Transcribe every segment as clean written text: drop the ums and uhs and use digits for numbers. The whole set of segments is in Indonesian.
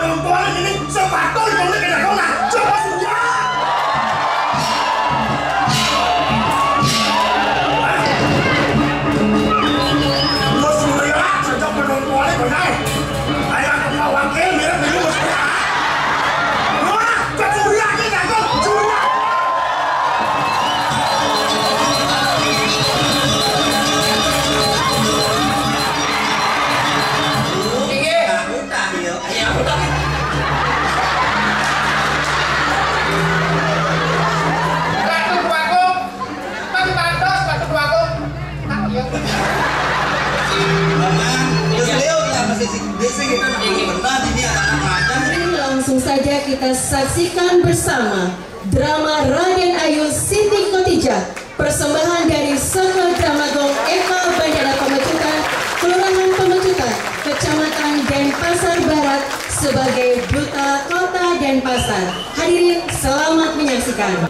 perempuan ini sepatutnya kena kona. Coba sudah. Lo sudah sejak perempuan ini benar. Ayo aku wakil mirip ini mesti. Wah, kesuria kita kok suria. Langsung saja kita saksikan bersama drama Raden Ayu Siti Khotijah, persembahan dari Soko Dramagong Eka Bandara Pemecutan, Kelurahan Pemecutan, Kecamatan Denpasar Barat sebagai Duta Kota Denpasar. Hadirin selamat menyaksikan.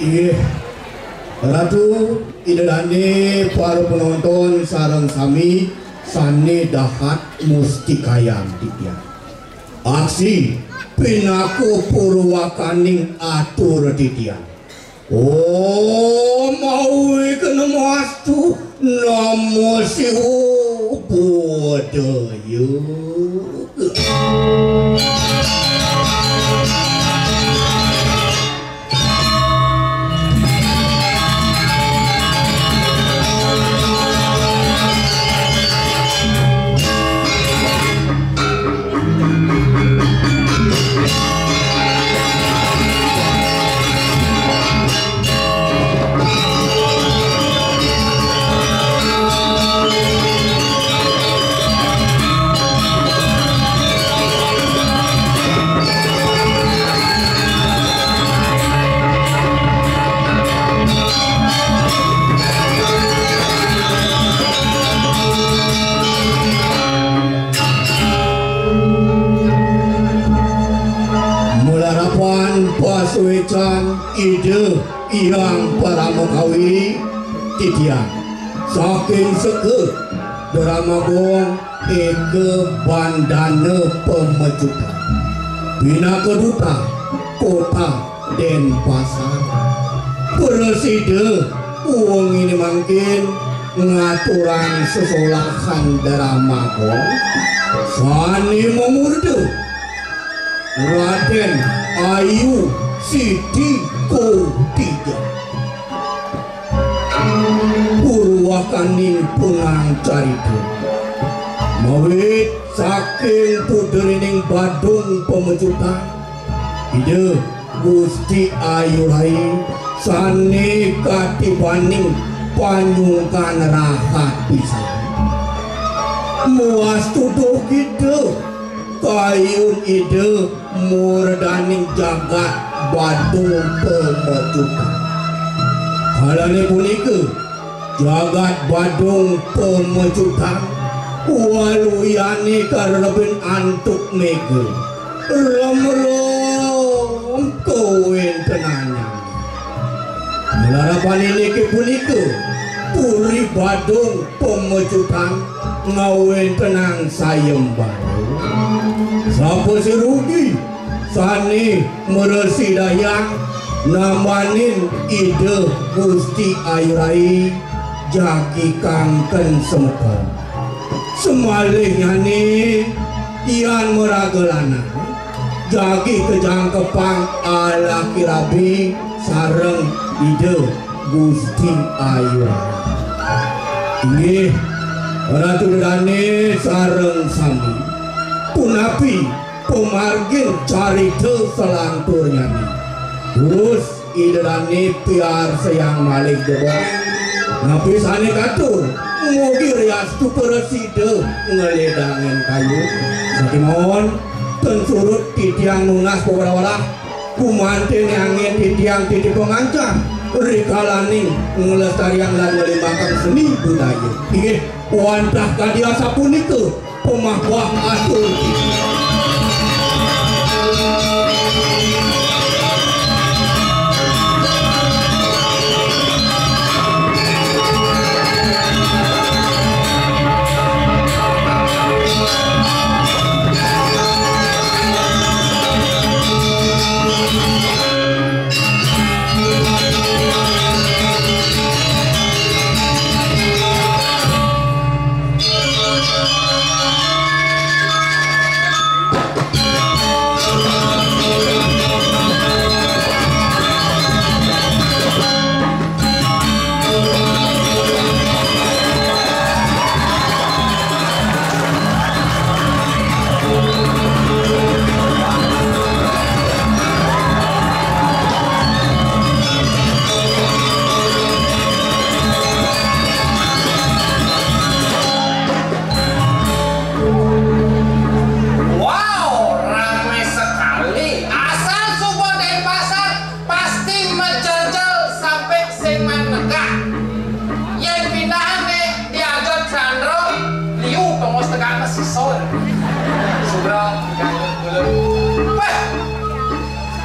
Iya, Ratu idadane para penonton sareng sami sane dahat mustikayang titia. Aksi pinaku purwakaning atur titia. Oh mau kena mastu namo sihu bodaya. Pasuecan ide yang paramukawi titian saking seke Dramagong eke bandana pemecutan bina keduta kota Denpasar preside uang ini mungkin ngaturan sesolahan Dramagong sani memurde Raden Ayu Siti Kotija Purwakaning pengang carita mawit saking puderining Badung pemecutan ide Gusti Ayu Rai sane katibaning panyungkan rahat pisan muas tuduh gitu kayun ide murdaning jagat Badung pemecutan halane punika jagat Badung pemecutan waluyane kareben antuk mega rom kowen tenanya melarapan ini ke punika puri Badung pemecutan ngawen tenang sayembara sapa si rugi sani meresi dayang namanin ide Gusti Ayu Rai jagi kangken semeton semalihnya nih ian meragelana jagi kejangkepang ala kirabi sareng ide Gusti Ayu Rai inggih Ratu Dane sareng sami punapi pemargin carita selanturnya nih terus idane piar sayang malik jebos napi sane katur mugi rias tu preside ngeledangin kayu sakimon tensurut titiang nunas pawala kumantin angin titiang titi pengancam rikalaning ngelestarian lan ngelimbangkan seni budaya inggih wantah kadiasa punika pemahwah atur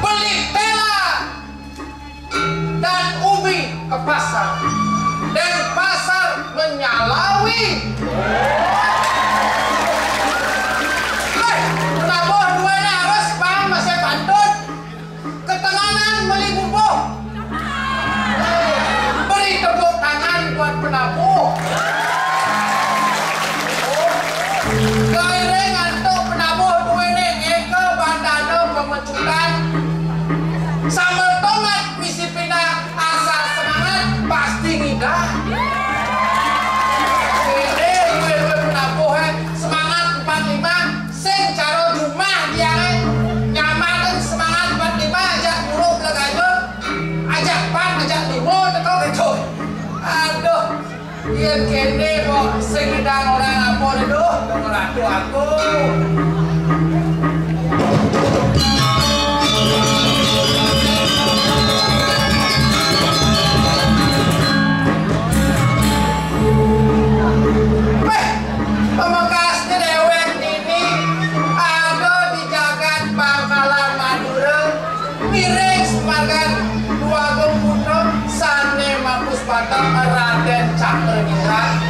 Beli tela pemecutan sambal tomat misi pindah asal semangat pasti ngidah. Ini gue menapuh semangat 45 sing caro rumah dia nyaman semangat 45 ajak buruk lagajo ajak pan ajak limo teko kecoy. Aduh dia kene kok sing ngedang orang apa aduh dong ratu aku. Pemekasnya dewek ini ada di jagat Bangkalan Madura miring semargan dua gompuno sane mapus batang Raden Cakraningrat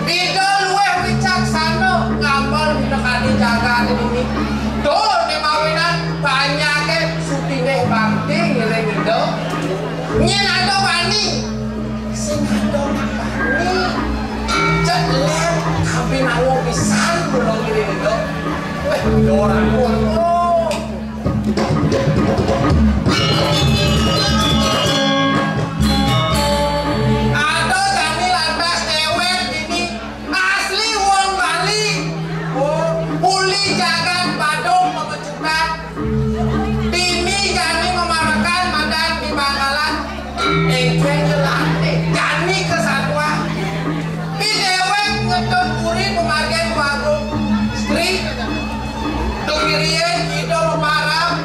Ida luweh wicaksana ngambil minekani jagat ini tuh nemawinan banyaknya supineh bakti ngiring Ida nyen ada bani sing ada bani jelek tapi nawo pisan belum gini itu. Weh, orang ngono. Ada jani lantas dewek ini asli wong Bali. Oh, puli jagat Badung memecutan. Ini jani memarakan mandan di Bangkalan. Engkeng jelante, jani kesatwa. Ngeton kuri pemagen wagung stri tukirien hidup memarah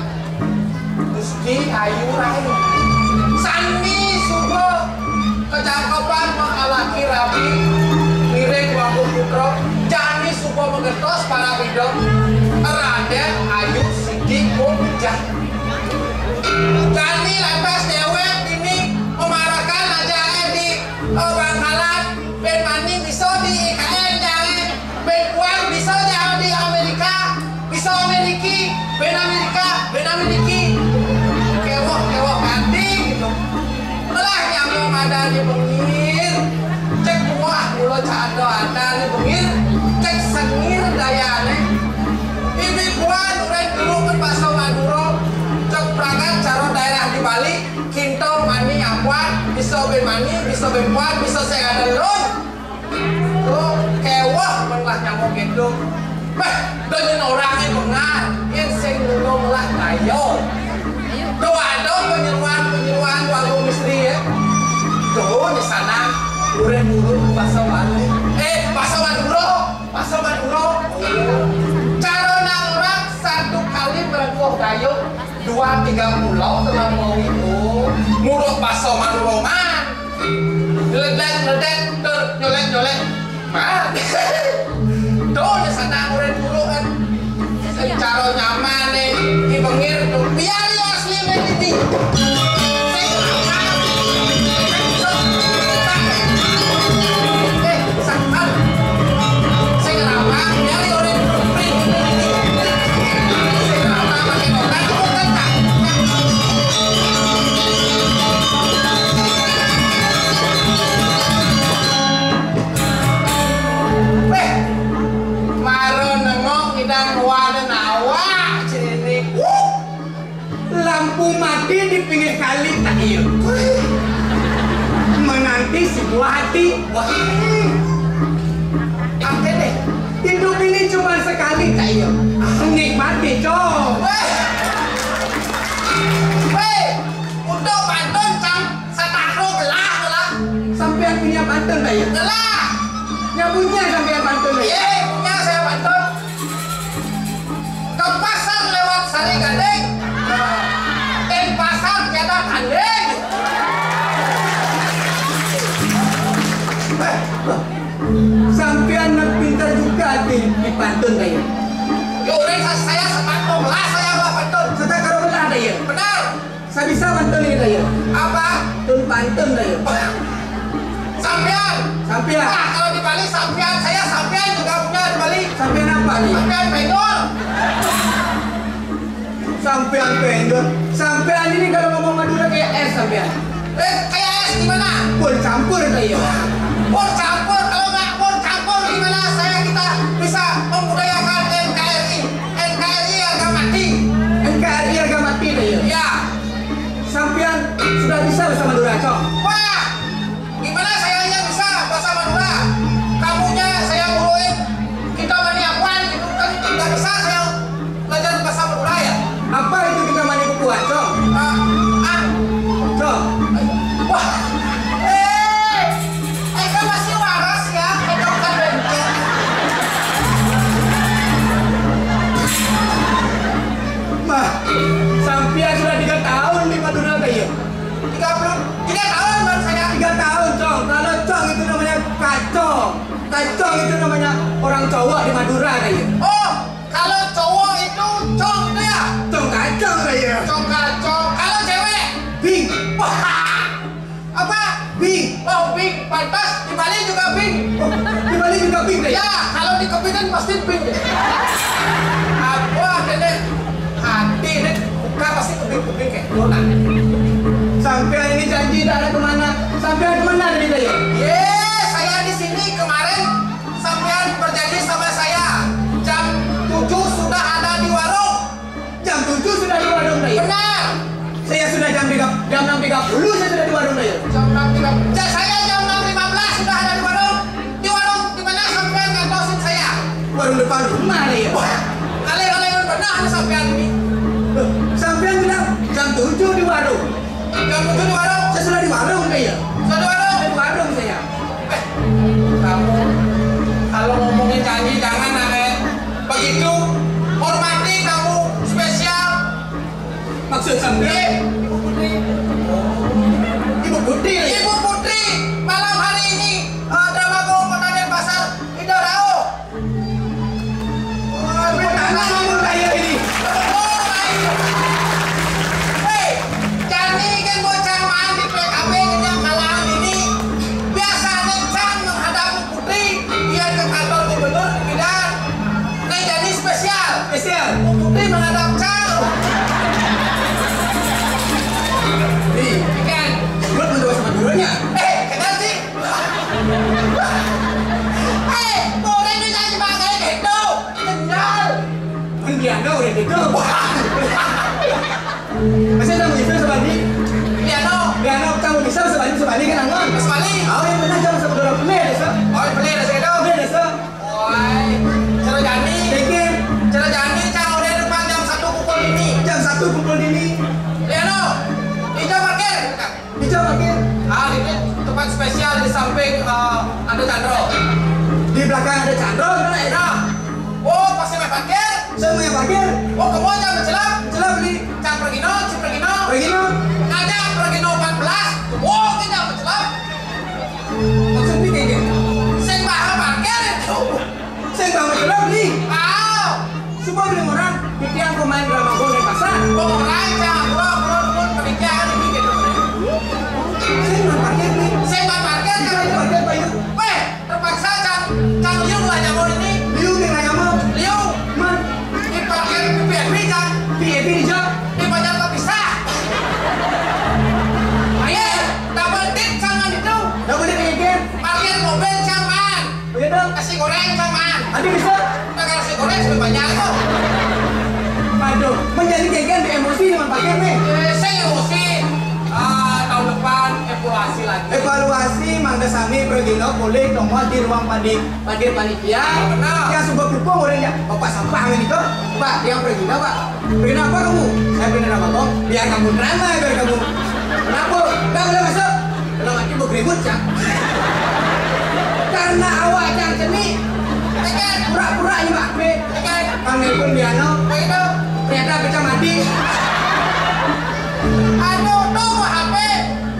Gusti ayu rai sani subo kecangkepan mengalaki rabi miring wagung putro jani subo mengertos para hidup Raden ayu sidik bijak jani lepas dewek ini memarahkan aja di Bangkalan ben mani bisa di IKN jangan ben uang bisa jangan di Amerika bisa Ameriki ben Ameriki kewok ganti gitu malah yang mau ada di bengir cek buah mulo cado ada di bengir cek sengir dayane ini buah udah dulu kan Baso Maduro cek peragat caro daerah di Bali kinto mani apuan bisa ben mani bisa ben puan bisa saya ada lon tuh kewah melah nyamuk gitu beh dengan orangnya bengar yang sing dulu melah tayo tuh ada penyeruan wagung misteri ya tuh di sana urut Baso Maduro cara nang orang satu kali berbuah tayo 2-3 pulau telah mau itu muruk Baso Maduro man ledek nyolek mah tuh di sana udah dulu kan cara nyaman nih di bengir tuh biar asli ini sakal saya kenapa biar orang dulu saya kenapa pakai orang kamu kan tak lampu mati di pinggir kali tak iya menanti sebuah hati wah apa deh hidup ini cuma sekali tak iya nikmati coba untuk pantun setahun gelah sampai punya pantun tak iya gelah punya sampai pantun iya punya saya pantun ke pasar lewat Sari Gading pasar kita kandeng sampean pintar juga di pantun kayak ya udah saya sepantun lah saya bawa pantun sudah kalau benar ada ya benar saya bisa pantun ini kayak apa pantun kayak sampean nah kalau di Bali sampean saya sampean juga punya di Bali sampean apa nih sampean bengol sampean pendor sampean ini kalau ngomong Madura kayak es sampean kayak es gimana pur campur kayak pur campur kalau nggak pur campur gimana kita bisa membudayakan NKRI harga mati di Madura kayak. Oh, kalau cowok itu cong itu ya. Cong kacang kayak. Cong kacong. Kalau cewek Bing. wah, apa? Bing. Oh, bing. Pantas di Bali juga bing. Di Bali juga bing deh. Ya, kalau di Kepiting pasti bing. Apa deh? Hati deh. Buka pasti kebing kayak dona. Sampai ini janji tak ada kemana. Sampai kemana dari saya? Yes, saya di sini kemarin sampean berjanji sama saya jam 7 sudah ada di warung. Jam 7 sudah di warung saya. Benar. Saya sudah jam 6.30 saya sudah di warung saya. Jam 6.30. Saya jam 6.15 sudah ada di warung. Di warung di mana sampean ngantosin saya? Warung depan rumah saya. Wah, kalian benar sampean ini. Loh, sampean bilang jam 7 di warung. Jam 7 di warung. Saya sudah di warung saya. Sudah di warung. Di warung saya. Kamu kalau ngomongin janji jangan aneh. Begitu hormati kamu spesial. Maksud sampean Ibu Putri. Ibu Putri. Ibu Putri malam hari ini Dramago Kota Denpasar Idarao. Tanah kamu kayak ini. Hei, jadi kan bocah main di PKB yang kalangan ini biasanya Cang menghadap Bu Putri dia ke kantor gubernur di Medan. Nah jadi spesial. Spesial. Bu Putri menghadap Cang. Nih, Ikan. buat mendoa sama duanya. Kenal sih? Boleh juga sebagai gitu. Kenal. Mendiano udah gitu. Masih tahu bisa sebalik. Piano. Diano kamu bisa sebalik kan anggon. Mas Mali. Oh, yang benar jangan sama dorong beli desa. Oh, beli ada segitu. Beli desa. Oi, cara jani. Dikit. Cara jani Cang udah depan jam 1 pukul ini. Jam 1 pukul dini. Piano. Hijau parkir. Hijau parkir. Ini tempat spesial di samping ada Chandro. Di belakang ada Chandro. Nah, oh pasti main parkir. Saya mau yang parkir. Oh kamu aja mencelam. Celah beli. Cang Pergino, si Pergino. Begini. Ngajak Pergino 14. Oh kita mencelam. Maksudnya kayak gitu. Sing bahas parkir itu. Saya nggak mau celah beli. Aw. Semua beli orang. Pikiran pemain drama gol di pasar. Orang Cang, bro, pernikahan ini gitu. Saya nggak parkir nih. Sing bahas parkir Bisa kan. parkir Pak Yu. Weh, terpaksa Cang Liu lah nyamur ini. Liu yang nggak mau. Liu, Man. di parkir PNB Cang. PAP dijawab. Di banyak kepisah. Ayo, double dip Cangan itu. Nggak boleh kayak gitu. Parkir mobil Cangan. Oke dong. Nasi goreng Cangan. Adik bisa. Nah, kalau nasi goreng lebih banyak kok. Aduh, menjadi geger di emosi dengan parkir nih. Saya emosi. Tahun depan evaluasi lagi. Evaluasi Mangga Sami Pergino boleh nomor di ruang padir panitia. Benar. Yang sebuah pupung orangnya. Bapak sampah ini kok. Pak, yang Pergino Pak. Pergino apa kamu? Saya bener apa kok? Biar kamu drama, biar kamu. Kenapa? Nggak boleh masuk. Kalau mati bergeribut Cang. Karena awak Cang seni. Tekan, Pura-pura ini Pak B. tekan. Panggil pun Biano. Begitu. Ternyata bisa mati. Aduh, tuh HP.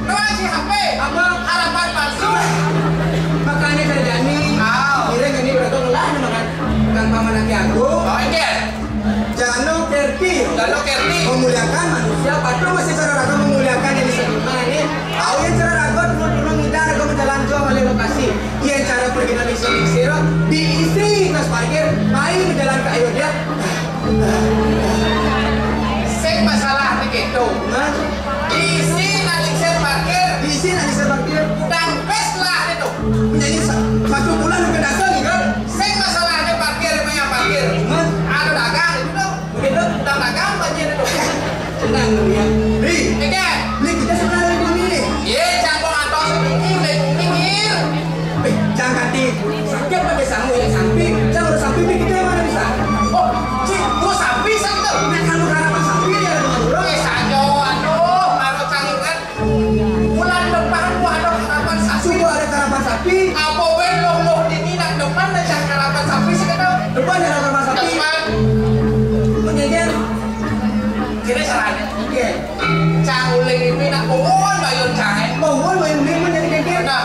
Doang si HP. Apa? Harapan palsu. Makanya kerjani. Aw. Kira ini berarti lah makan. Kang paman laki aku. Oh, ini. Jangan kerti. Lalu Kerti. Memuliakan manusia. Padahal masih cara raga memuliakan yang disebutkan ini. Tahu yang cara raga tulung ngidar ke jalan jauh oleh lokasi. Yang cara pergi dari sini siro diisi tas parkir. Main ke jalan ke Ayodhya. Sing masalah begitu. Nah, Isi nanti saya parkir. diisi nanti saya parkir. Dan best lah itu. Menjadi satu bulan udah datang nih kan? Sing masalahnya parkir banyak parkir. Nah, Ada dagang itu dong. begitu. Udah dagang banjir itu. Tenang ya. Li, Oke. li kita sebenarnya di sini. Iya, campur atau sedikit, minggir. Jangan di sakit pakai sangu yang samping. Jangan udah samping kita yang mana bisa? Oh, cik, gua sapi sih itu. Nah, kalau harapan sapi ya ada Madura. Eh, sajo, aduh, baru canggih. Bulan depan gua ada harapan sapi. Suku ada harapan sapi. Apa loh dini nak depan ada harapan sapi sih itu. Depan ada harapan sapi. Depan. Menyeger. Kira caranya. Oke. Cang uling ini nak pohon bayun cang. Mohon mau yang menjadi geger. Benar.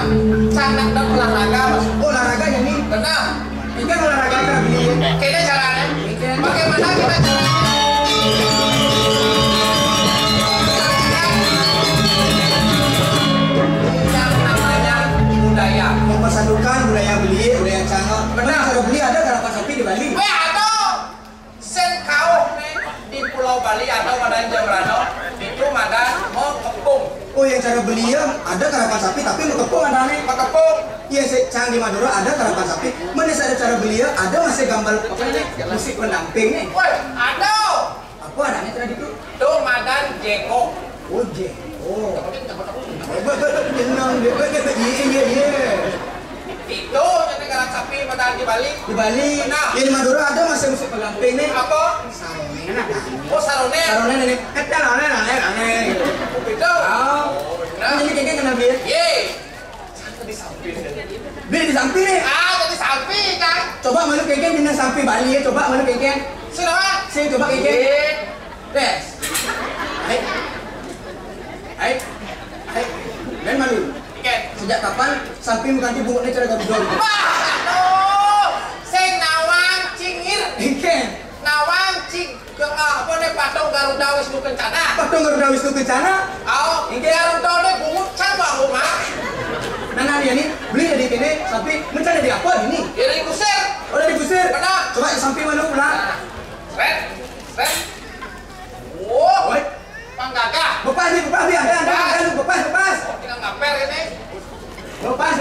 Cang nak olahraga mas. Olahraga jadi. Benar. Ikan olahraga terbiasa. Kayaknya caranya. Bagaimana kita caranya? Yang namanya budaya. Mempersatukan budaya beli, budaya Cangok. Benar. Cara beli ada karapan sapi di Bali. Weh atau sen kau nih di Pulau Bali atau Madan Jembrano itu Madan mau kepung. Oh, yang cara beli ya ada karapan sapi tapi mau kepung ada nih. Mau kepung. Iya, Cang di Madura ada karapan sapi. Mana ada cara beli ya ada masih gambar apa ini? Musik pendamping nih. Woi, ada. Apa ada nih tadi itu? Tuh Madan Jeko. Oh, oh. Iya. Itu jadi garak sapi Madan di Bali. Di Bali. Nah. Di Madura ada masih musik pendamping nih. Apa? Saronen ada. Oh saronen. Saronen ini. Saronen. Itu. Oh. Nah. Jadi kayaknya kena biar. Ye. Di samping. Beli di samping nih. Jadi samping kan. Coba malu kayaknya di samping Bali ya. Coba malu kayaknya. Sudah. Sini coba kayaknya. Tes. Hai. Dan malu. Ikan. Sejak kapan samping ganti bungkuknya cara gabung? Wah, aduh. Sing nawang cingir. Ikan. Nawang cing ke apa nih patung Garuda Wisnu Kencana. Patung Garuda Wisnu Kencana. Oh, Garuda nih bungut cabang rumah. Nah dia nih beli dari kene sapi mencari di apa ini? Dari kusir. Oh dari busir. Benar. Coba samping malu pulang. Sret. Wow. Woi. Panggagah. Bepas nih ada lu bepas. Oh, tinggal ngaper ini. Bepas.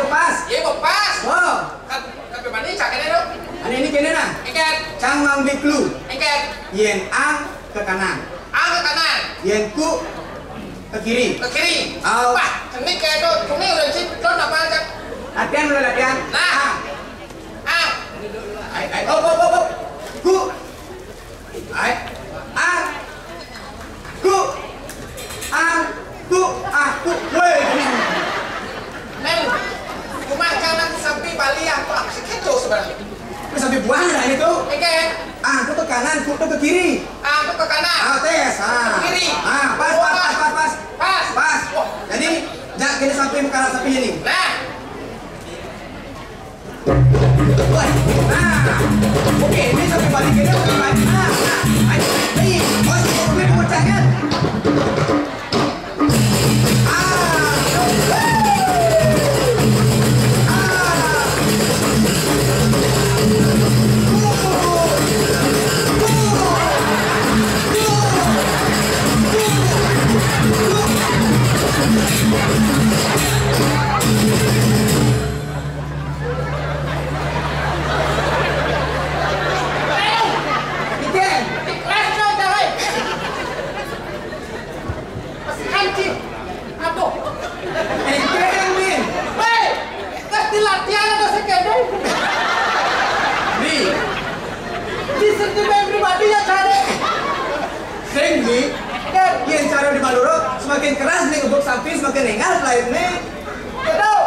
Iya, bepas. Wow. Kan tapi mana cak ini dong? Ini kene nah. Ikan. Cang ngambil clue. Ikan. Yen ang ke kanan. Ang ke kanan. Yen ku ke kiri. Ke kiri. Oh. Wah, ini kayak itu. Ini udah sih. Itu apa cak? Latihan mulai latihan. Nah. Ang. Oh. Ku. Ai. Ang. Ku. Ang. Ku. Aku. Woi. Men. Cuma jangan sampai Bali aku sekejo sebenarnya. Terus sampai buah dah itu. Ikan. Ang ku ke kanan, ku ke kiri. Ang ke kanan. Tes. Kiri. Pas. Pas. Wah. Jadi jangan kini sampai muka sapi ini. Nah. Woi. Oke, ini sampai balik kiri, sampai balik. Ayo. Bos, kopi pecahkan. Yang cara di Madura semakin keras nih ngebuk sapi semakin ringan lain nih. Betul.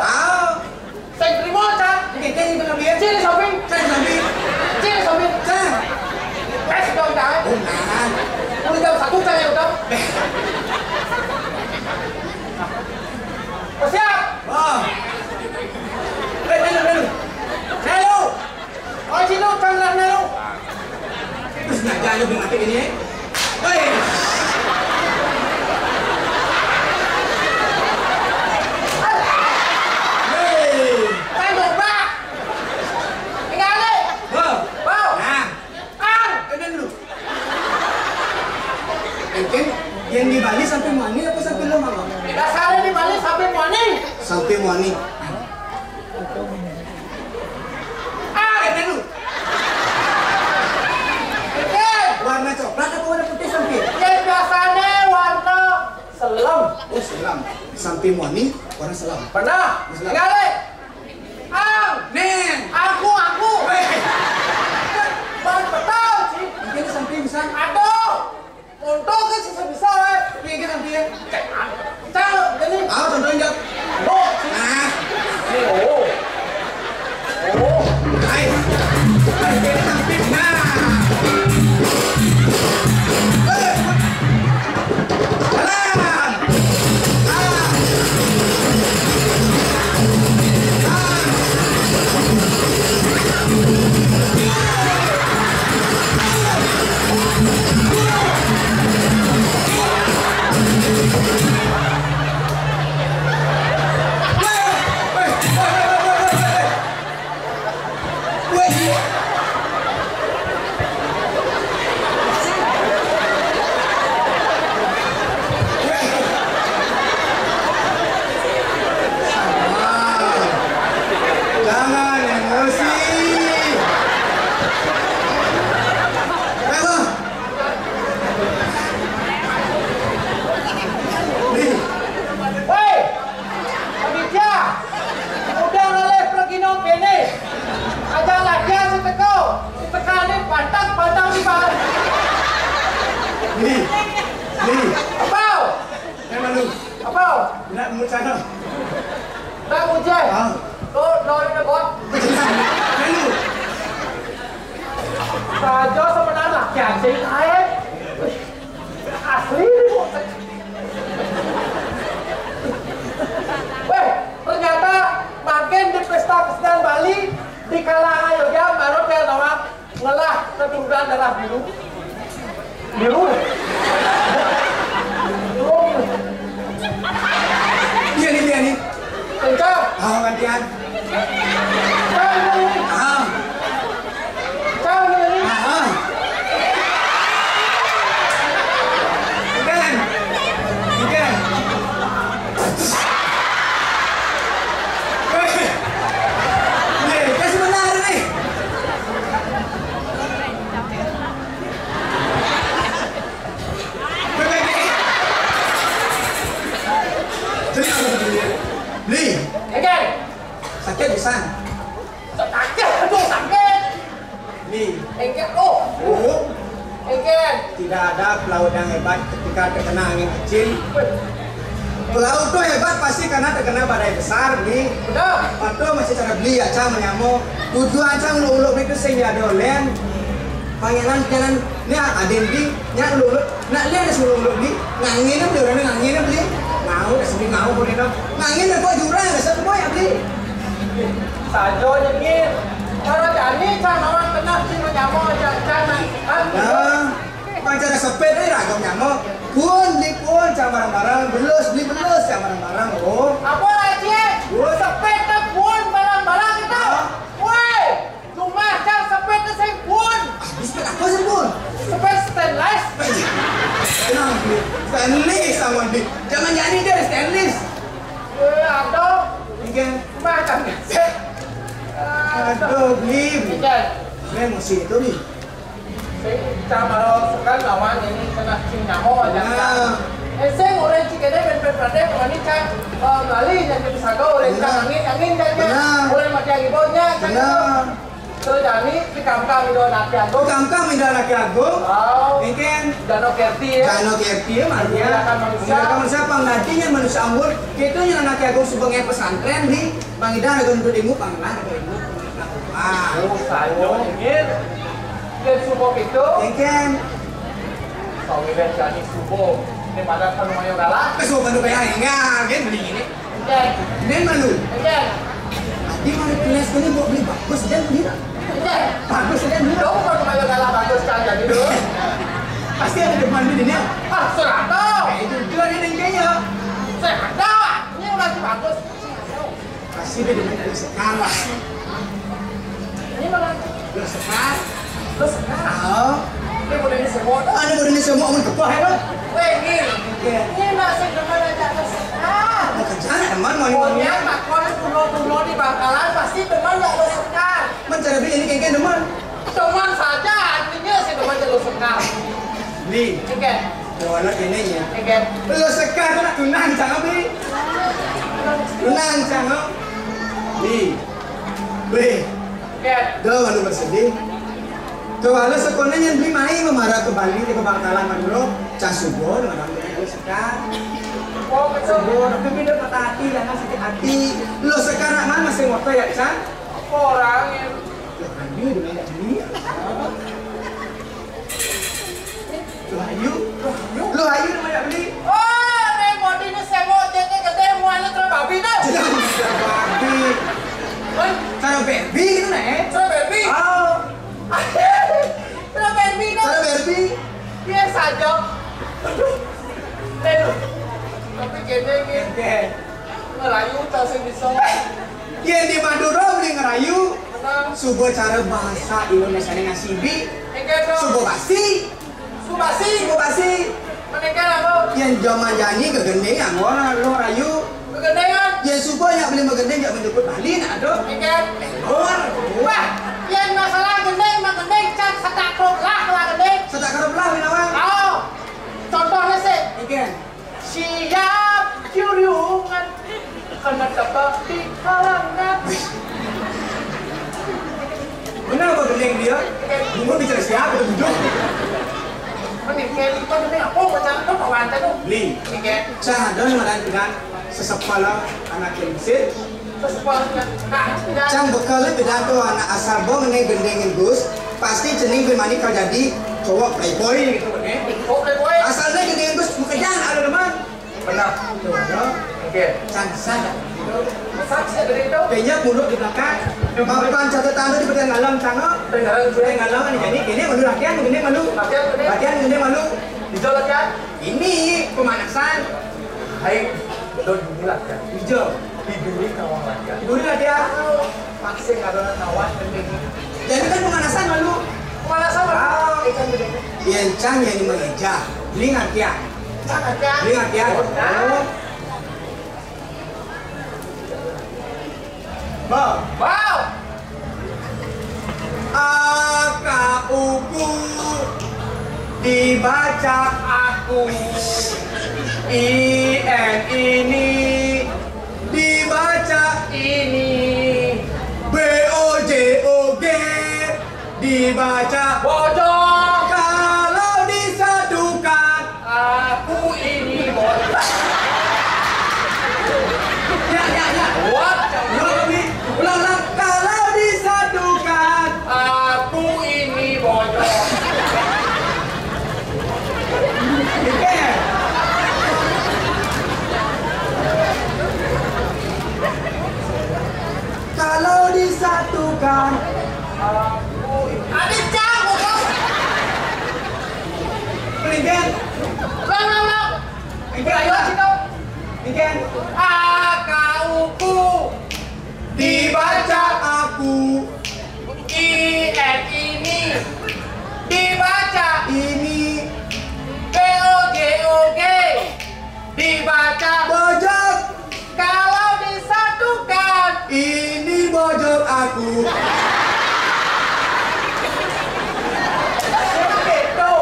Saya terima cak. Kita ini kena biar. Ciri samping. Cang. Tes dong cak. Nah. Udah jam 1 cak ya udah. Siap. Oh. Nelu. Oh sini cang lah nelu. Terus nggak jalan belum mati ini. Hei. Yang di Bali sampai Muani apa sampai Lemang? Dasarnya di Bali sampai Muani. Sampai Muani. Dulu. Warna coklat atau warna putih sampai? Yang biasanya warna selam. Oh selam. Sampai Muani warna selam. Pernah? Kali. Nen. Aku. Bang betul sih. Mungkin sampai bisa. Aduh. Untuk kan bisa Iya sampai. Tahu jadi. Contohnya. Oh. Nah. Oh. Hai. Ini sampai. Nah. Jalan. Jangan emosi. Woi, Aditya, udah ngalih pergi nong kene. Aja lagi si teko, si tekane pantang di bawah. Li. Apa? Memang lu. Apa? Nak mucana. Dah ujian. Ah. Tuh, doi nebot. Lu. Raja sebenarnya kiasin air. Asli ini bu. Weh, ternyata makin di pesta kesenian Bali di kalangan Yoga baru kayak nama ngelah keturunan darah biru. Biru. Dia nih. Kencang. Gantian. Cang ini. Ikan. Kasih benar nih. Li, Again. sakit bisa. Sakit, aduh sakit. Li, Engket, oh. Engket. tidak ada pelaut yang hebat ketika terkena angin kecil. Pelaut tuh hebat pasti karena terkena badai besar, Li. Udah. Atau masih cara beli aja menyamuk. Tujuh aja uluk-uluk itu sehingga ada olen. Pangeran jangan ni ada beli, nyak uluk-uluk. Nak lihat ada uluk-uluk beli. Ngangin beli orang ngangin beli. Mau dah sini mau boleh dong. Ngangin kok jurang dah satu boy beli. Sajo nyengir. Kalau jadi can orang kena sih menyamuk aja can. Nah, pancara sepet ni ragam nyamuk. Pun cak barang-barang belus beli belus cak barang-barang. Oh. Apa aja? Sepet tu pun barang-barang itu. Woi, cuma can sepet tu saya pun. Biskuit apa sih pun? Sepet stainless. Tenang beli. Stainless sama beli. Jangan jadi dia stainless. Ada. Ikan. Cuma can set. Aduh beli. Ikan. Saya mesti itu beli. Saya baru sekarang lawan ini kena cing nyamuk aja. Saya orang cikgu ni berpendek orang ni kan Bali yang kita sago orang kan angin saja. Orang macam ibunya kan. Terus jadi di kampung itu nak jago. Kampung itu anak jago. Ikan. Danau Kerti ya. Danau Kerti ya maksudnya. Menggunakan manusia penggatinya manusia ambur. Itu yang anak jago sebagai pesantren di Bangida ada untuk ilmu panggilan ada ilmu. Sayo ingin. Dan subuh itu. Ikan. Kau ingin jadi subuh. Ini pada penuh mayor galah. Kesukaan tu kayak enggak, kan beli ini. Ini malu. Di mana kelas ini buat beli bagus dan beli tak? Bagus dan beli. Dong penuh mayor galah bagus kan jadi dulu. Pasti ada depan di dunia. Serata. Itu juga ini kayaknya. Serata. Ini lagi bagus. Pasti di dunia ada sekarang. Ini mana? Ada sekarang. Terus sekarang. Oh. Ini boleh disebut. Ada boleh semua orang kepah ya. Weh, ini masih demen aja kesekan. Kerjaan teman mau Pokoknya makon dulu di Bangkalan pasti demen gak kesekan. mencari beli ini kayak teman. Teman saja, artinya sih demen jalur sekar. Beli. Ikan. Warna ini ya. Ikan. Lo sekarang nak tunang jangan beli. Tunang jangan. Beli. Beli. Ikan. Dah malu bersedih. Kalau sekolahnya beli main memarah ke Bali di Bangkalan Maduro, Casubo dengan orang yang sekarang. Oh, betul. Tapi beda patah hati jangan sakit hati. Lo sekarang mana masih motor ya Chan? Orang yang Ayu dengan yang beli. Lo ayu dengan yang beli. oh, nih body ini semua jadi gede muanya terbabi dah. Jangan babi. Cara baby gitu nih. Terbabi. Oh. Terbabi dah. Cara baby. Dia saja. Aduh. Tapi gede Oke. ngerayu tasing bisa. Yang di Madura beli ngerayu. Menang. subuh cara bahasa Indonesia dengan sibi. Subuh basi. Subuh basi. Menikah apa? Yang zaman jani kegendeng angor lo rayu. Kegendengan. Yang subuh yang beli megendeng jak menjemput balik ada. Ikan. Angor. Wah, yang masalah gendeng mah gendeng cak setak krop lah gendeng. Setak karep lah minawang. Oh. Contohnya sih. Ikan. Siap curiungan karena dapat di kalangan. Benar apa gendeng dia? Bumbu bicara siapa itu bujuk? Menikah itu gendeng apa macam itu kawan tuh. Li. Ikan. Saya ada dengan sesepala anak kemsit. Cang bekal pidato anak asal bom ini gendengin Gus pasti jening bermani kau jadi cowok playboy gitu kan asalnya gendengin Gus pekerjaan ada teman Benar. tuh ada Oke. cang sana gitu Saksi dari itu. kayaknya mulut di belakang mapan catatan di bagian ngalam cang Dengaran gue. ngalam ini jadi ini malu latihan gendeng malu latihan gendeng malu Hijau latihan. ini pemanasan Ayo. Don bulat kan. hijau Tiduri kawan latihan. dulu latihan Vaksin ada kawan gendeng. jadi kan pemanasan malu Kemana sama? Ikan gendeng. yang cang yang di mengeja beli ngartia Sangat ya. beli ngartia Wow. Akuku dibaca aku ini dibaca Ini. BOJOG dibaca Bojong. kalau disatukan Aku ini bojong. ya What? ulang kalau disatukan Aku ini bojong. Oke. Kalau disatukan Adit jam, bojong. Pelingen Lang. Ayo sini. Pelingen Akuku. dibaca aku ini dibaca ini BOJOG dibaca bojok kalau disatukan ini bojok aku gitu.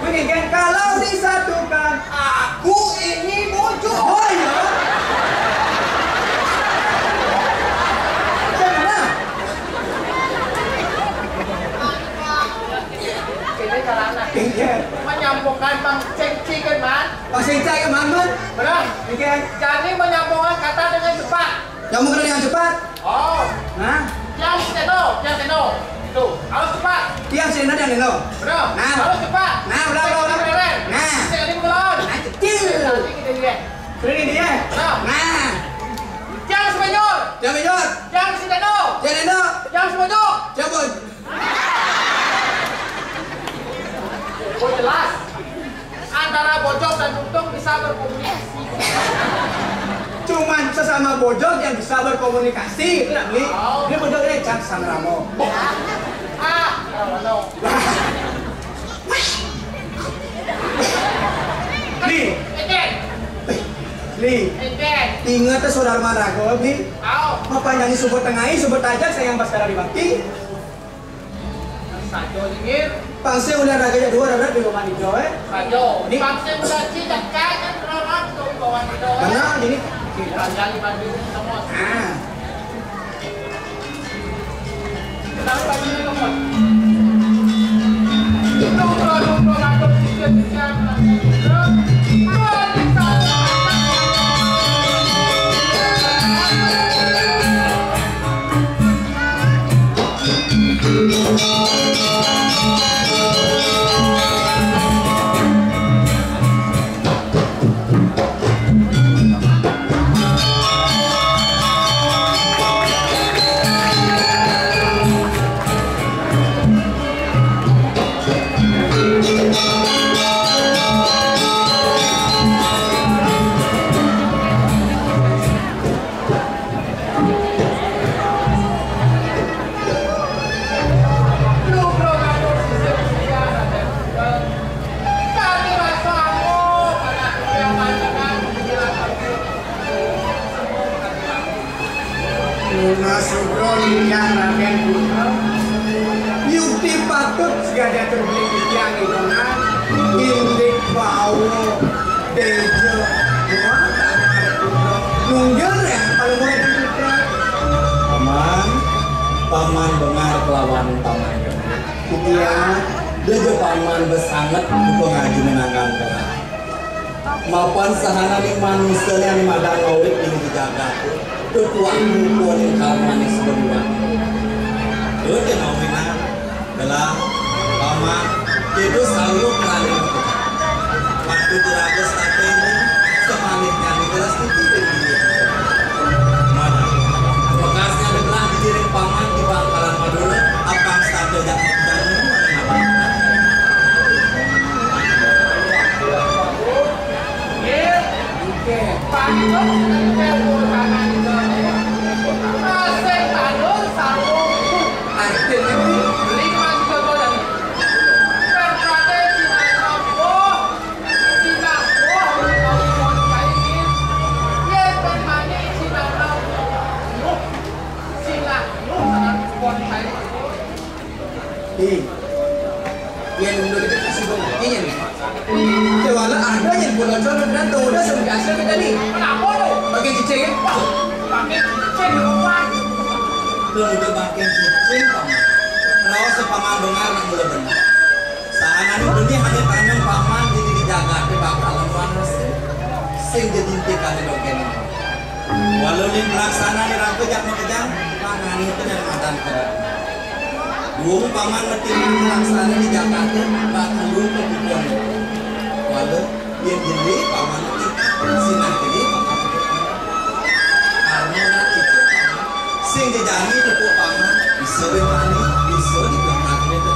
Pelingen kalau disatukan Aku ini bojong. oh ya Jangan Ini karena Pelingen menyambungkan bang cengci kan man. pasang cai ke mangun Benar? Pelingen Jadi menyambungkan kata dengan cepat. yang mau dengan cepat Oh, nah yang teno. Tuh, harus cepat. tiang sini ada nih lo Benar? Nah. Harus cepat. Nah, udah. Nah. Sekali belum. nah kecil Nanti kita lihat. ini dia nah Yang semenyor, jangan bejot yang sidano, jangan endo yang semojok. cabut Oh jelas. Antara bojong dan untung bisa berkomunikasi. cuman sesama bojok yang bisa berkomunikasi itu nak beli Oh. ini bojok ini cak sama ramo Kalau Li Eden, Li ingat tuh saudara marago Li Au, apa nyanyi subur tengahi subur tajak sayang baskara di bakti Sajo dingin, pangse udah raga dua rada di rumah hijau Sajo. Ini. Bangsa muda cidak kan orang tuh bawah itu. karena gini Yang dibanding semua. ah Tapi bagi semua. Lumba ngadep tiga-tiga. Luar biasa. dia terbeli yang itu kan indik bau dejo nunggil ya kalau mau kita paman dengar kelawan paman iya dia paman besangat untuk ngaji menangkan maupun sahana nih manusia yang madang ngawit ini dijaga tuan pun kalau manis berdua itu dia mau menang adalah paman itu selalu kali waktu diragus tapi ini semanitnya di kelas itu mana bekasnya adalah dikirim paman di Bangkalan Madura abang stadion yang yang udah kita kasih buktinya nih. Kewala ada yang bulan tahun dan tuh udah sampai hasil kita nih. Kenapa lo? Pakai cicing? Pakai cicing rumah. Tuh udah pakai cicing paman. Kenapa sepaman dengar nak boleh benar? Sahana ini hanya tanam paman jadi dijaga ke bakalan panas. Sing jadi intikan dogen. Walau yang pelaksana di rangka jak kejang, pangan itu yang madan kerap. Dulu paman ngetimang pelaksana di Jakarta bakal lu ke bukuan walau dia jadi paman ngetimang sinang jadi paman karena nanti itu paman sing jajani tepuk paman bisa bermani bisa dibelakang itu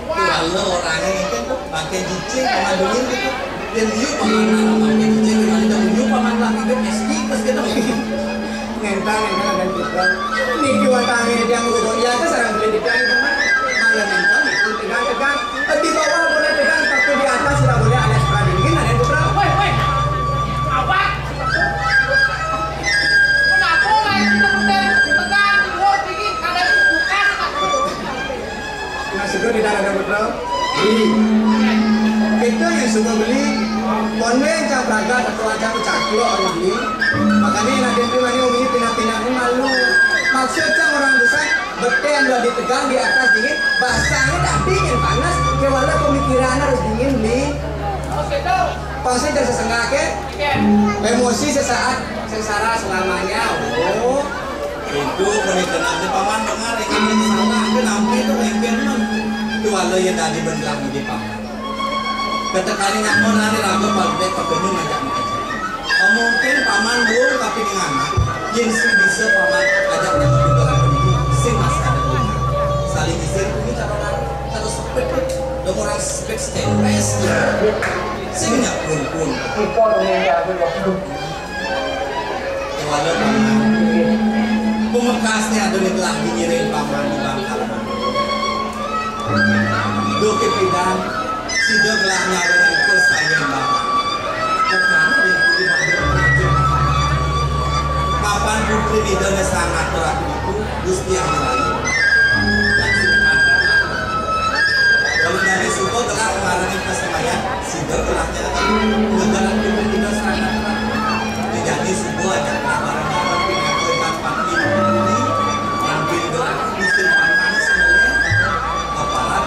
walau orangnya itu pakai cicing paman gitu dan dia paman pakai cicing dia paman lagi kan SD terus kita ngentang dan kita ini kiwatangnya dia mau ya itu sarang beli di kain teman malah ngentang itu tegang di bawah boleh tegang tapi di atas sudah boleh alias pradingin ada yang berapa Woi apa kenapa lagi tegang lo dingin kada bukan masih di dalam ada berapa itu yang semua beli konven yang beragam atau macam caklo orang beli makanya nanti pribadi umi pindah-pindah ini malu maksudnya orang besar bete yang udah ditegang di atas dingin basahnya tak dingin panas kewala pemikiran harus dingin beli pasti dari sesengah ke emosi sesaat sengsara selamanya oh itu pernikahan nanti paman dengar ini salah kenapa itu engagement itu walau yang tadi bergerak di paman ketekani nyamun nanti lagu balik pepenuh ngajak mungkin paman belum tapi dengan yang sih bisa paman ajak nyamun di dalam pendidik sih masih ada dulu saling isi ini cara satu spek dong orang spek stainless sih nggak pun walau paman pemekasnya ada yang telah dinyirin paman di Bangkalan do kepidan sido telah nyawa itu sayang bapak karena papan putri di dalam sangat terat itu gusti yang lain kalau dari suku telah kemarin persembahyang sido telah negara itu tidak sangat jadi suku aja kemarin pengakuan papi ini ambil doa musim panas semuanya apalah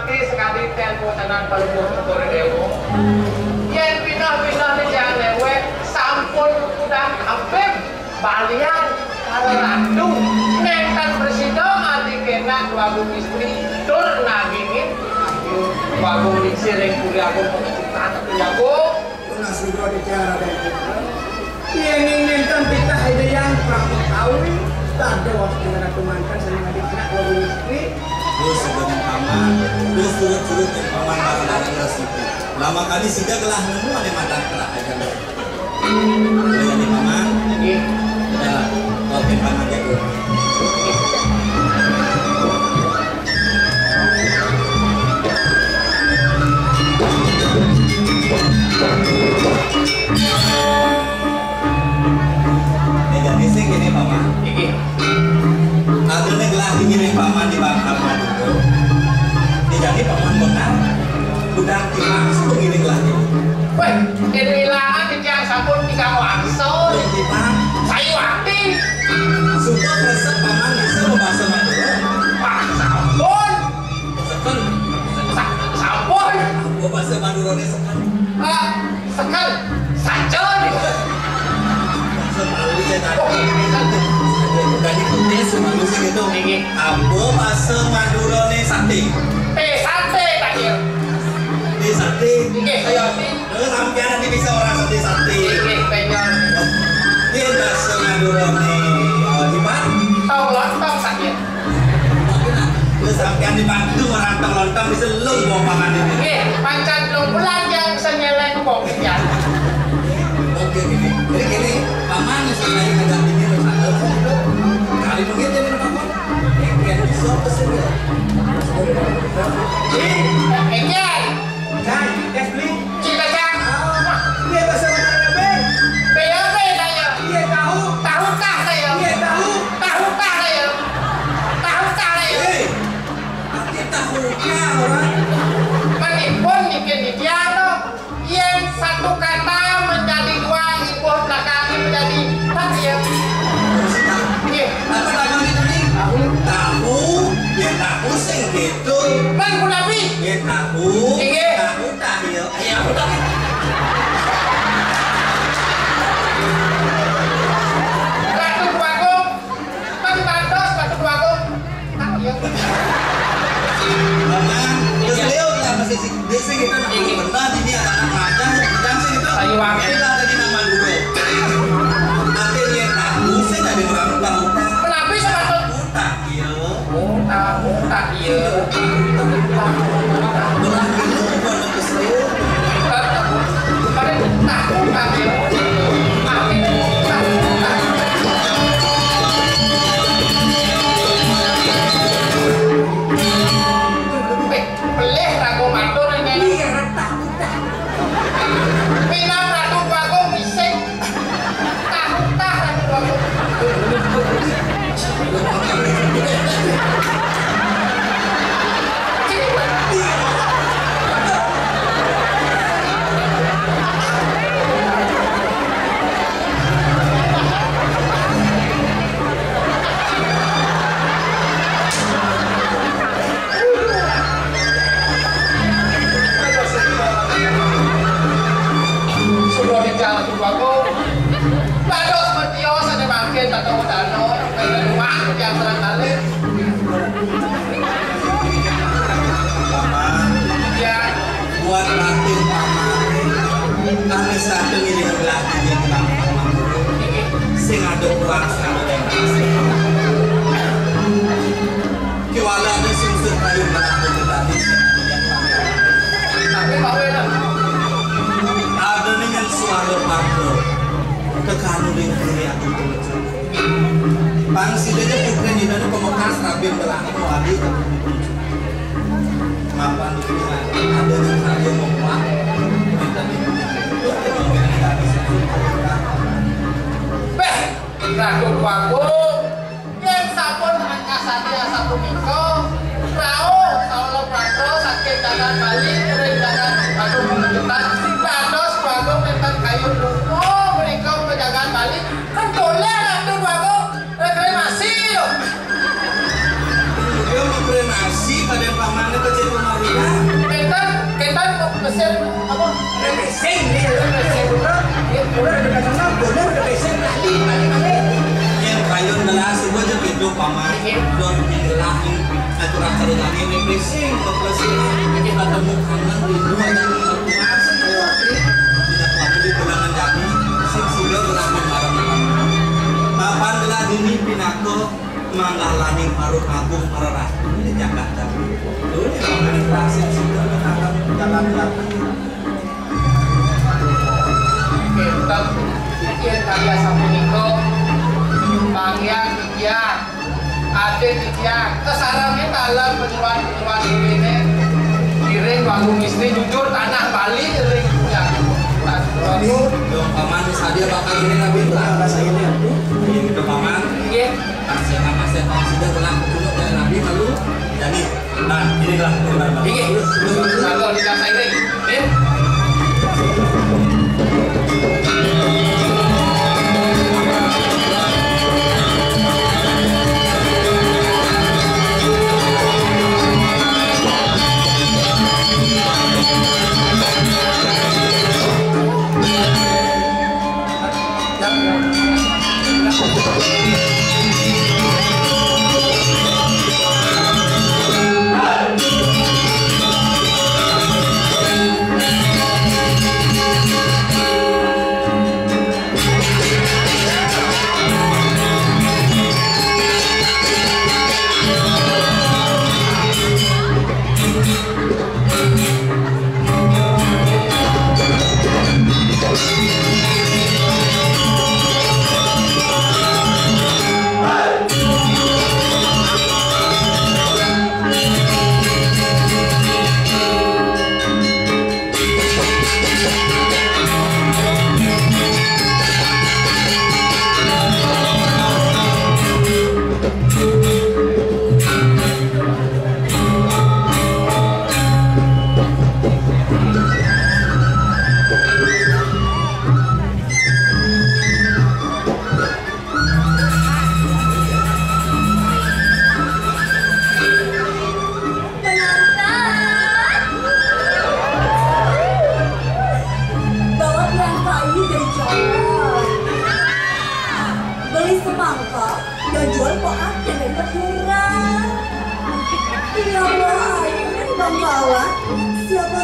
dari sekali telepon tenan paling motor dewo yang pindah-pindah di jalan lewe sampun udah hampir balian kalau randu nengkan presiden adi kena wagung istri tur nagingin wagung disiring kuliah aku pengecutan aku jago pernah sudah bicara dan kita yang nengkan kita ada yang pramu kawin tak ada waktu dengan temankan saling adik-adik wagung istri terus sebagai paman terus turut-turut yang paman barang-barang resipi lama kali sudah telah nemu ada madan telah aja jadi paman ya oke paman jago Sekal saja nih. Semalu ya tadi. Tadi putih semalu sih gitu. Ambo masuk Madura nih sate. Sate tadi. Di sate. Ayo. Sampai nanti bisa orang sate. Pengen. Dia masuk Madura nih. Di mana? Tahu lontong sakit. Lu sampean dibantu orang lontong bisa lu bawa pangan ini. Pancan belum pulang yang bisa nyeleng ke bawah ya. Oke gini. Jadi gini, paman sekali ada ini bersama. Kali mungkin jadi apa? Yang bisa pesen ya. Enggak. Cang, tes beli. Cita cang. Iya bahasa mana be? PLB saya. Iya tahu. Tahukah saya? Iya tahu. Tahukah saya? Tahukah saya? Hei, aku tahu ya orang. Menipun bikin di piano yang satu kata menjadi dua ikut belakangnya menjadi empat ya. Apa nama itu nih? Tahu, ya tahu sing gitu. Bang Gunabi. Ya tahu, tahu tahil. Ayo aku tahu. Batu Duagung. Bang Bandos Batu Duagung. Tahu ya. Paman, terus Leo lah masih sih gitu. Benar ini anak macam sedang sih gitu. Ayo wangi. Ini lah tadi nama dulu. Nanti dia tahu sih tadi orang tahu. Kenapa sama tuh? Tahil. Tahu tak iya. Belah gitu bukan kesel. Tahu tak iya. Pelih ragu matur ini. Pinam ratu bagung bising. Tahu tak ratu bagung. Sudah di jalan tu bagung. Bados bertios ada makin tak tahu dano. Dari rumah yang serang kali. Paman, Ya. buat latih paman. Kami satu ini berlatih yang paman. Sing ada kuat sekali yang kasih. Kiwala ada sing sertayu berlatih berlatih. Tapi bawa dah. Ada dengan suara pardo. Kekanu dengan dunia aku tuh. Bangsi dia putri di dalam pemekas rabin belakang wali. Mapan di sini ada yang saya mau buat. Beh, ragu bagung. Yang sabun angkasanya satu minggu. Rao, kalau prato sakit jangan balik, jangan aduh menunjukkan. Bados bagung tentang kayu lupa, mereka menjagaan balik. Kan boleh ratu bagung, reklamasi loh. Dia mau kremasi pada pamannya kecil Maria. Kita mesin apa? Repesing dia. Udah dekat sana, benar repesing lagi. Yang kayun gelas semua je gitu paman. Don nyelahin aturan cari lagi ini pressing, kita temukan di dua dan terpuas. Tidak lagi di bulangan jadi, sing sudah berangkat bareng. Papan gelas ini pinako mangalaning paruh agung pararah di Jakarta. Dulu ini paman klasik sudah akan jalan-jalan. Kita bikin karya satu minggu. Pangyang Tikian, Adik Tikian, kesarangnya dalam penyuluhan ini kiring bangun istri jujur tanah Bali kiring punya. Dong paman sadia bakal ini nabi berapa saya ini aku. Ini paman. Iya. Saya nama saya paman sudah berlaku dulu dari nabi lalu. Jadi, nah inilah kurban. Iya. Kalau di dalam ini, ya.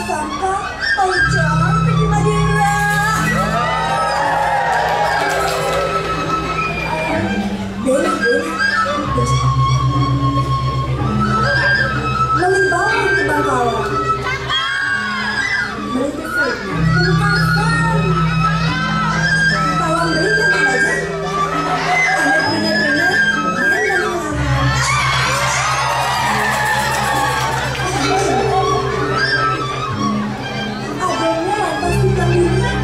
sangka kau cantik di Madura. Melibawa ke Bangkalan. Melintasi ke Makassar. Tawang berikan aja. Anda benar-benar yang adanya lantas kita lihat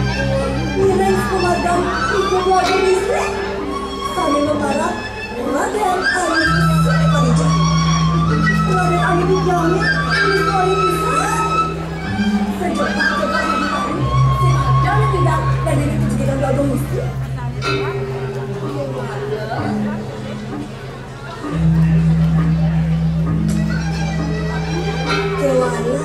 nilai pemadam ibu keluarga listrik saling membarat Raden Ayu Siti Khadijah. Raden Ayu dijamin historis besar. Sejak tak hidup baru, dan tidak dari pendidikan keluarga listrik. Kewala,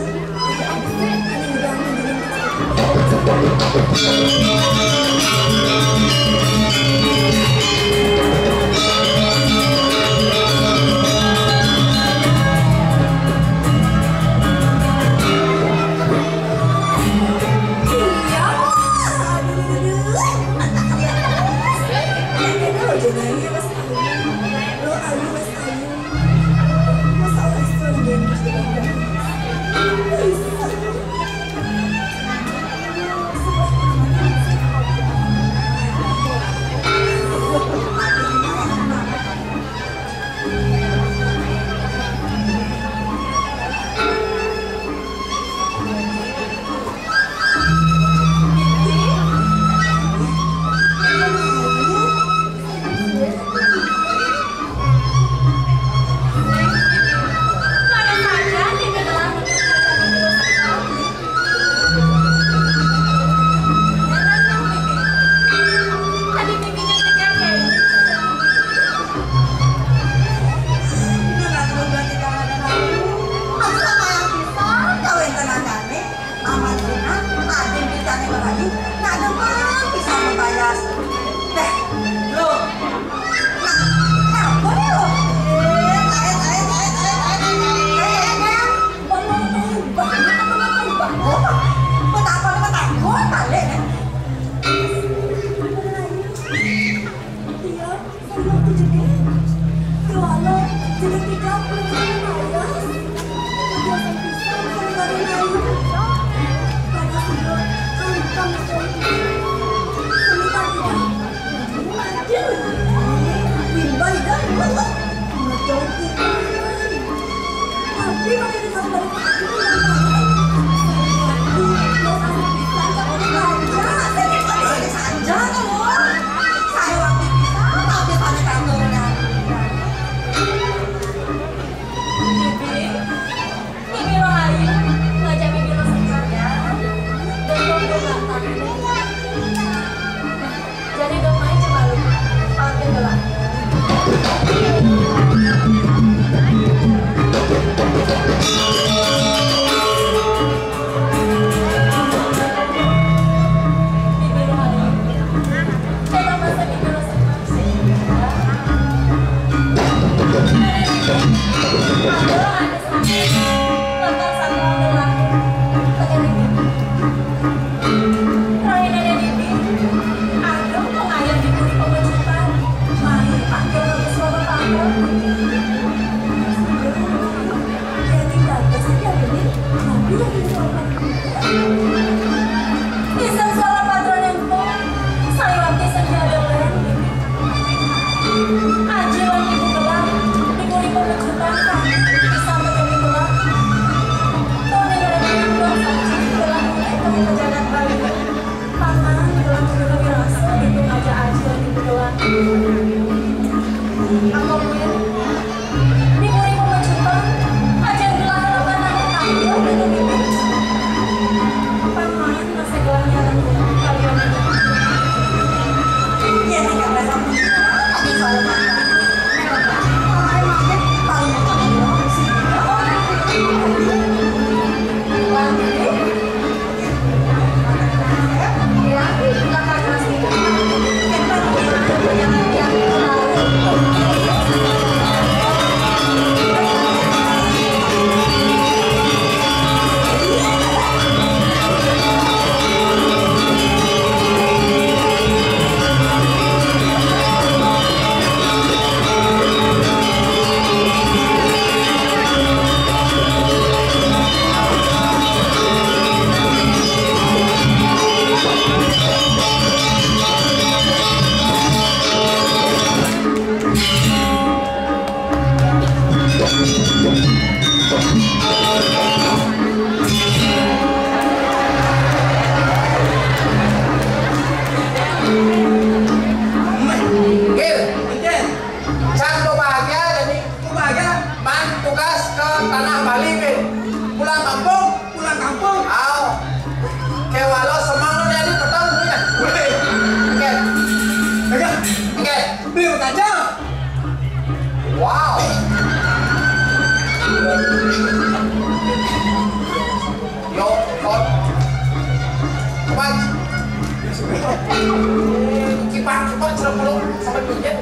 Kipak cerap peluk sampai duit.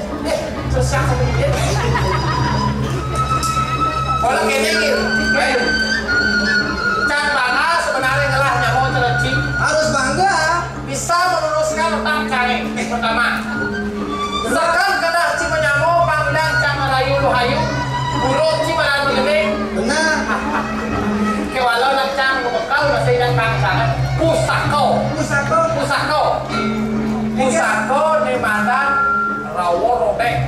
Selesai sampai duit. Kalau kene gitu, Candana sebenarnya telah nyamuk terci. Harus bangga. Bisa meluruskan otak cai. Pertama, misalkan kena cima nyamuk pangdang cama rayu luhayu, buruk cima dan begini. Benar. Kewalau nacang bekal masih dan bangsa. Pusako di mana rawo robek.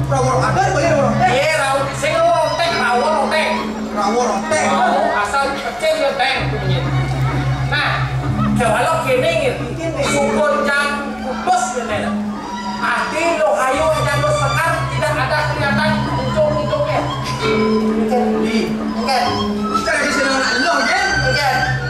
Rawor ada boleh rawor. Iya rawo sing robek rawo robek. Rawor rotek. Asal kecil ya teng bunyi. Nah, kewalau kene gitu. Sukun jam putus gini. Arti lo hayu dan lo sekar tidak ada kelihatan ujung-ujungnya. Mungkin. Cara di sini anak lo kan?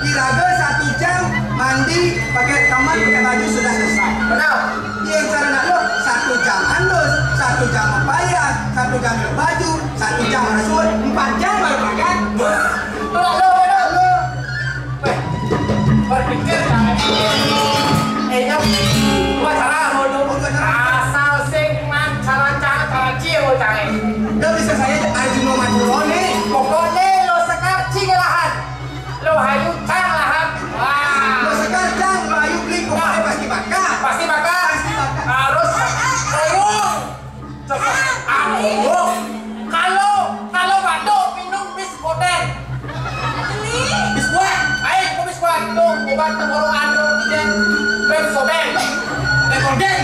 Iraga 1 jam mandi pakai kamar pakai baju sudah selesai. Benar. Yang cara nak lo 1 jam handus, 1 jam membayar, 1 jam ambil baju, 1 jam rasul, 4 jam baru makan. Lo. Berpikir kan? Nyam dua cara mau asal sing man cara cio cai. Udah bisa saya Arjuno Maduro nih. Pokoknya lo sekar cingelahan, lo hayu cang lahan. Wah. Lo sekarang lo ayo beli pokoknya pasti makan. Pasti makan. Harus rayung. Kalau batuk minum bis koden. Bis kuat. Ayo bis kuat itu obat tenggorokan lo dia. Pepsoden. Dekoden.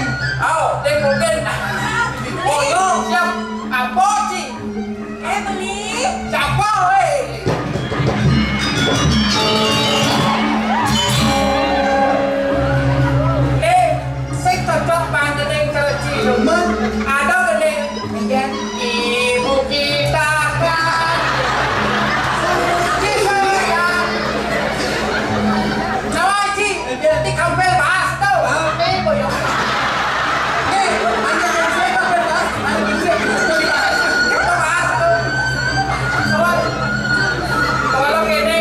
Dekoden. Oh yo siap. Apa sih? Beli. Siapa weh? Saya cocok banget cerci rumah. Ada gede, ibu kita kan. Jawa Ci, di kampel bahas tau. Boyong. Kalau kene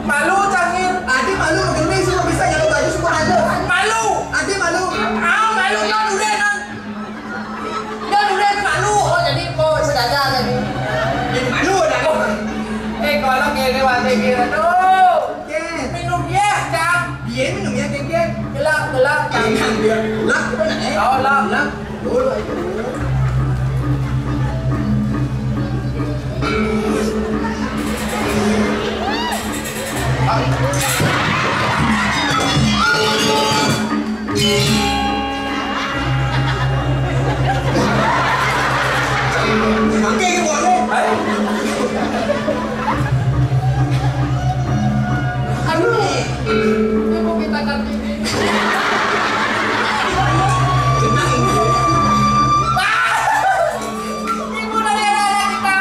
malu cangin. Adi malu begini semua bisa yang baju semua ada. Malu. Adi malu. Malu jangan udah kan. Jangan udah malu. Oh jadi kok sedadak tadi. Jadi malu dah. Kalau kene wate kira tuh. Minum ya, Cang. Dia minum ya kek. Gelak, Cang. Biar lak apa nak? Oh, lak. Dulu itu. Oke, boleh. Aduh. Ibu kita kan ini. Ibu dari anak kita.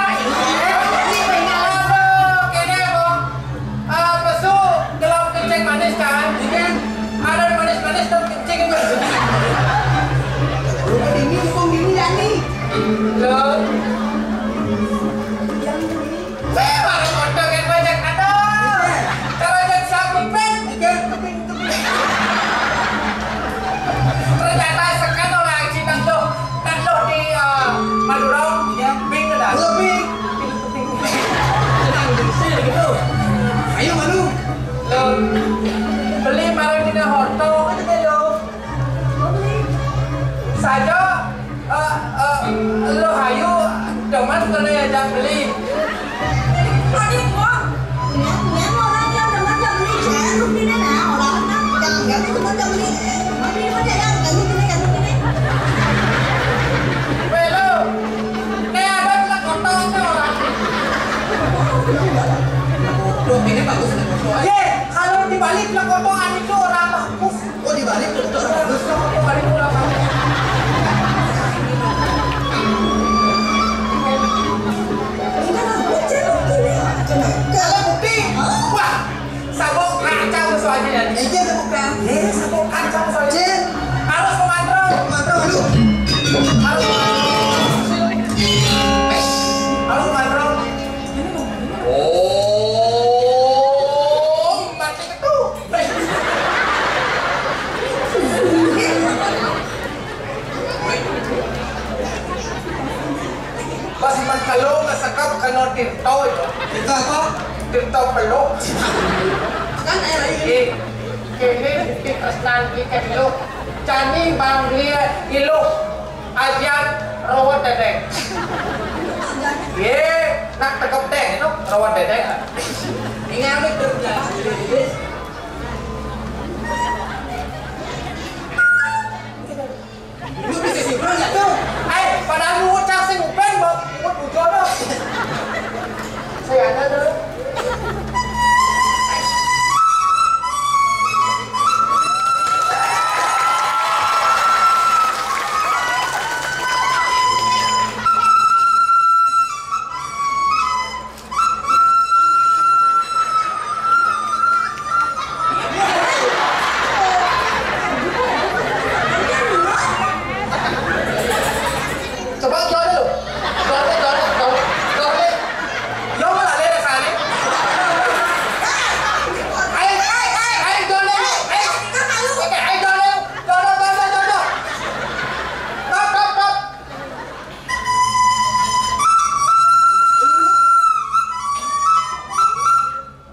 Kene apa? Pesu gelap kencing manis kan? Ada manis-manis tuh kencing. Rumah ini hukum gini ya nih. Loh. Saya baru foto kan banyak ada. Kalau yang samping pen, ternyata sekarang orang Cina tuh di Madura, ping dah. Lebih. Tenang di sini gitu. Ayo malu. Loh, beli barang di hotel aja deh lo. Saja, lo hayu, teman kalau ajak beli. Adik gua. Nhãn orang yang teman jam beli trẻ lúc đi đến nào đó nó càng gắn cái teman jam beli. Beli có thể ăn cái ini. Belo, ini ada bilang kotornya orang. Dok ini bagus nih foto. Ye, kalau dibalik bilang kotoran itu orang bagus. Oh dibalik foto bagus. Dibalik orang bagus. Ini kan aku cek gini. Kalau bukti, wah, sabuk kacau soalnya. Iya bukan. Sabuk kacau soalnya. Jen. Harus pemantrau. Mantap malu. Harus pemantrau. Oh, mati itu. kena Tirto itu. Kita apa? Tirto peluk. Kan air Kini di Kresnan ikan iluk. Cani bang dia iluk. Ajan rawat dedek. Ye, nak tekap dek itu rawat dedek. ingat itu ya. Lu bisa simpan enggak tuh? Padahal lu ucap sing upen bang, buat bujo dong. Saya ada dulu. Coba jual dulu. Jual. Yo malah lele kali. Ayo jual dulu. Ayo jual dulu. Jual. Top.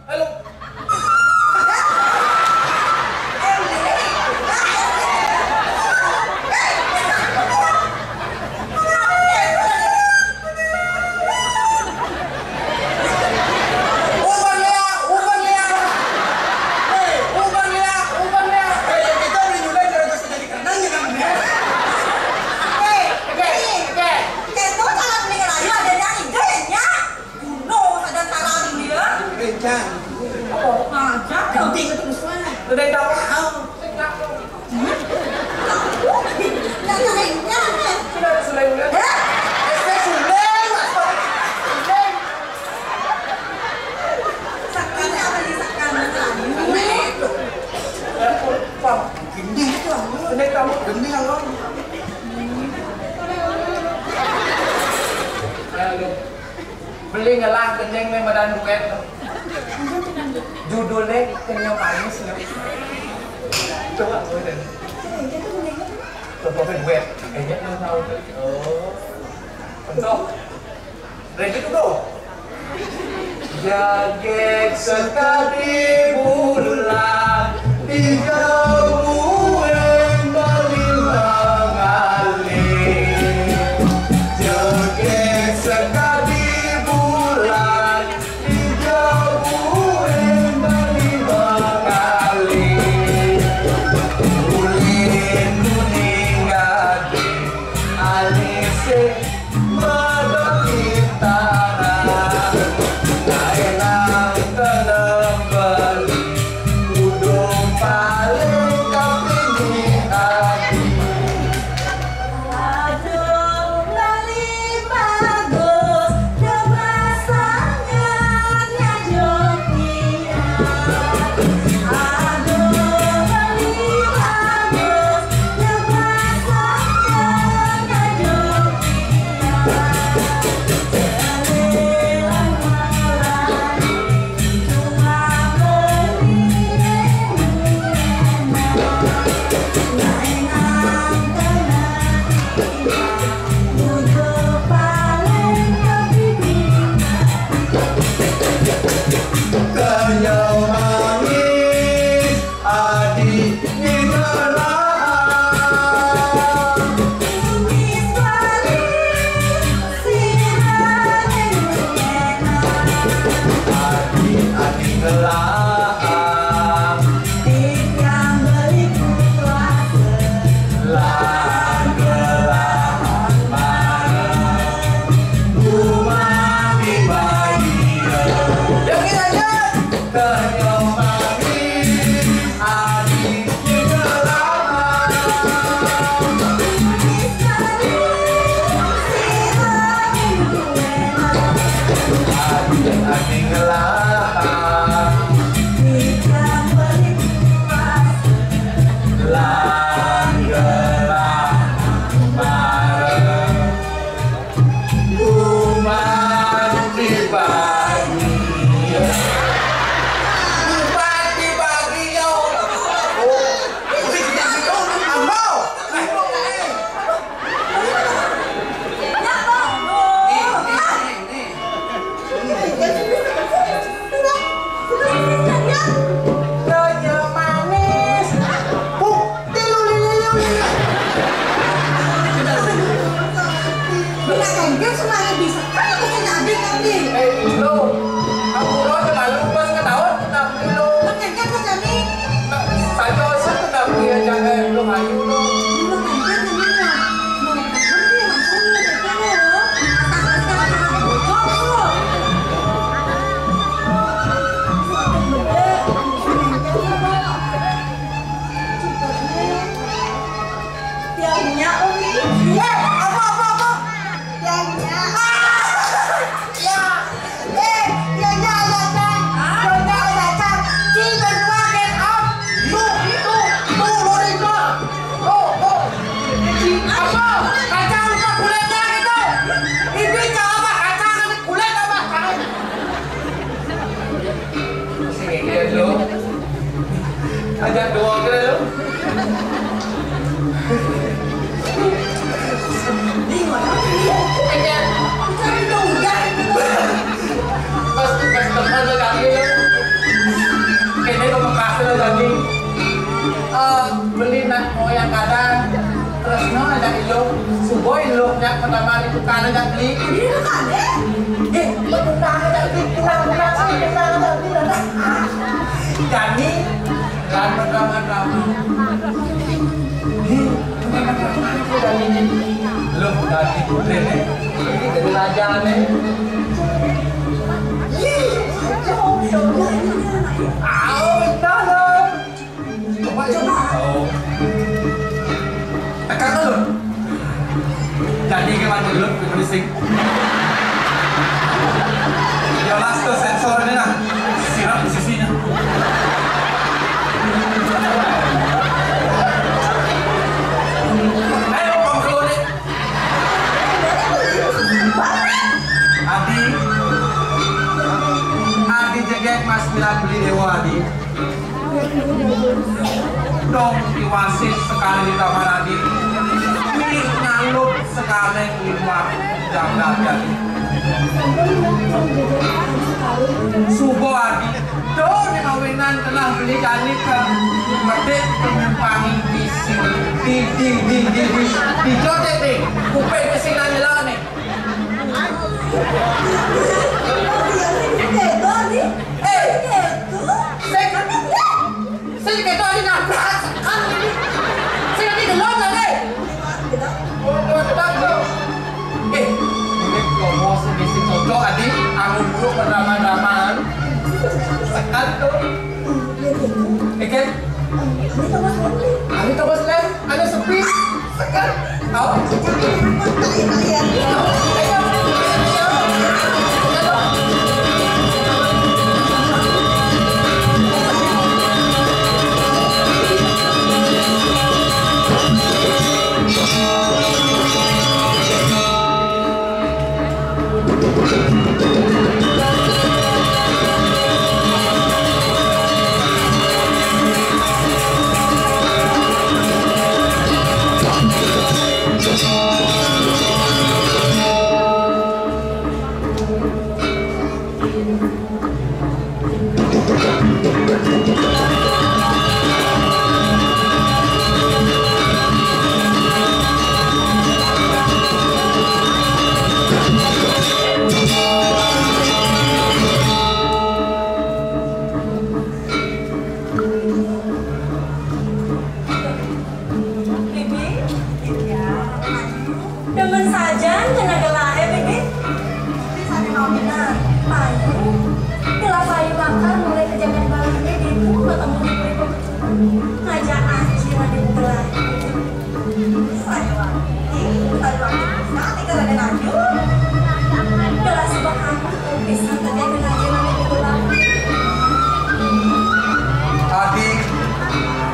Halo. Kita beli nyulai dari pas jadi kandang ya kan? Kencang. Udah tahu. Sudah. Gending itu lah. Sudah tahu. Gending lah lo. Beli ngelah kenyang medan duet. Judulnya kenyang manis loh. Coba gue coba duet. Kayaknya lu tahu. Oh. Untuk ready to go. Jaget sekali bulan di jauh yang berlilang alih. Jaget sekali bulan di jauh yang berlilang alih. Ulin kuning gade alise madakitara. Enak tenang balik udung paling kapini hati. Ajak dua kira lo. Pas teman lo kami lo. Kayaknya kau makasih lo tadi. Beli nak moyang kadang. Terus no ada ilo. Suboy lo nyak pertama itu kadang nggak beli. Ini kan deh. Tenang aja, tenang aja. Jadi dan drama-drama. Lo dari putri nih, ini jadi raja nih. Entah lo. Coba. Tekan lo. Jadi gimana dulu berisik. Jelas tuh sensor ini lah. Siram di sisinya. Ayo bang keluar nih. Adi jegek Mas Mira beli dewa Adi. Dong diwasit sekali di kamar Adi. Ini ngalup sekali lima jam lagi. Subuh Adi. Doh di kawinan telah beli kanik ke medek penyempangi bising di jodet nih kuping kesingan nyelah nih. Saya kayak tadi nabrak kan ini. Saya nanti gelap lagi. Ini kalau sedikit cocok Adi, aku dulu berdrama-dramaan. Sekat tuh. Ikan. Ani tabas lem, ada sepi. Sekat. Tahu?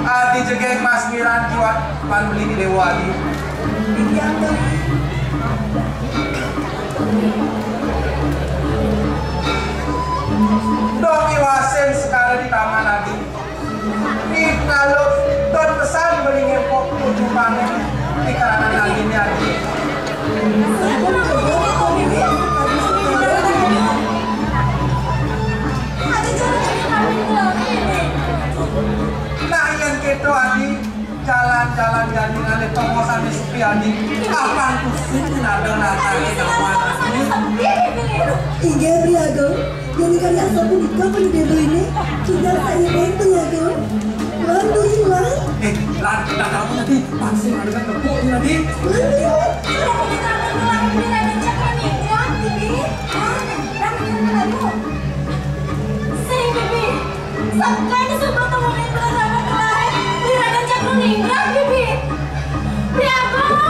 Adi jegek Mas Miran kiwat pan beli di Dewa Adi. Dong iwasen sekarang di taman Adi. Kalau don pesan beli ngepok ujungannya di karangan Adi ini Adi. Nah yang gitu Adi jalan-jalan jadi ada pengosan sepi Adi. Kapan pusing ada natali kawan Adi. Iya Briagong, yang kali asal nikah pada demo ini sudah saya bantu ya Gong. Lalu hilang. Lalu kita kamu nanti pasti ada kan tepuk Adi. Lalu hilang. Sudah kita akan bila dan cakap nikah, Bibi. Sering Bibi, sampai sempat temuin bersama kelahi bila dan cakap nikah, Bibi. Briagong.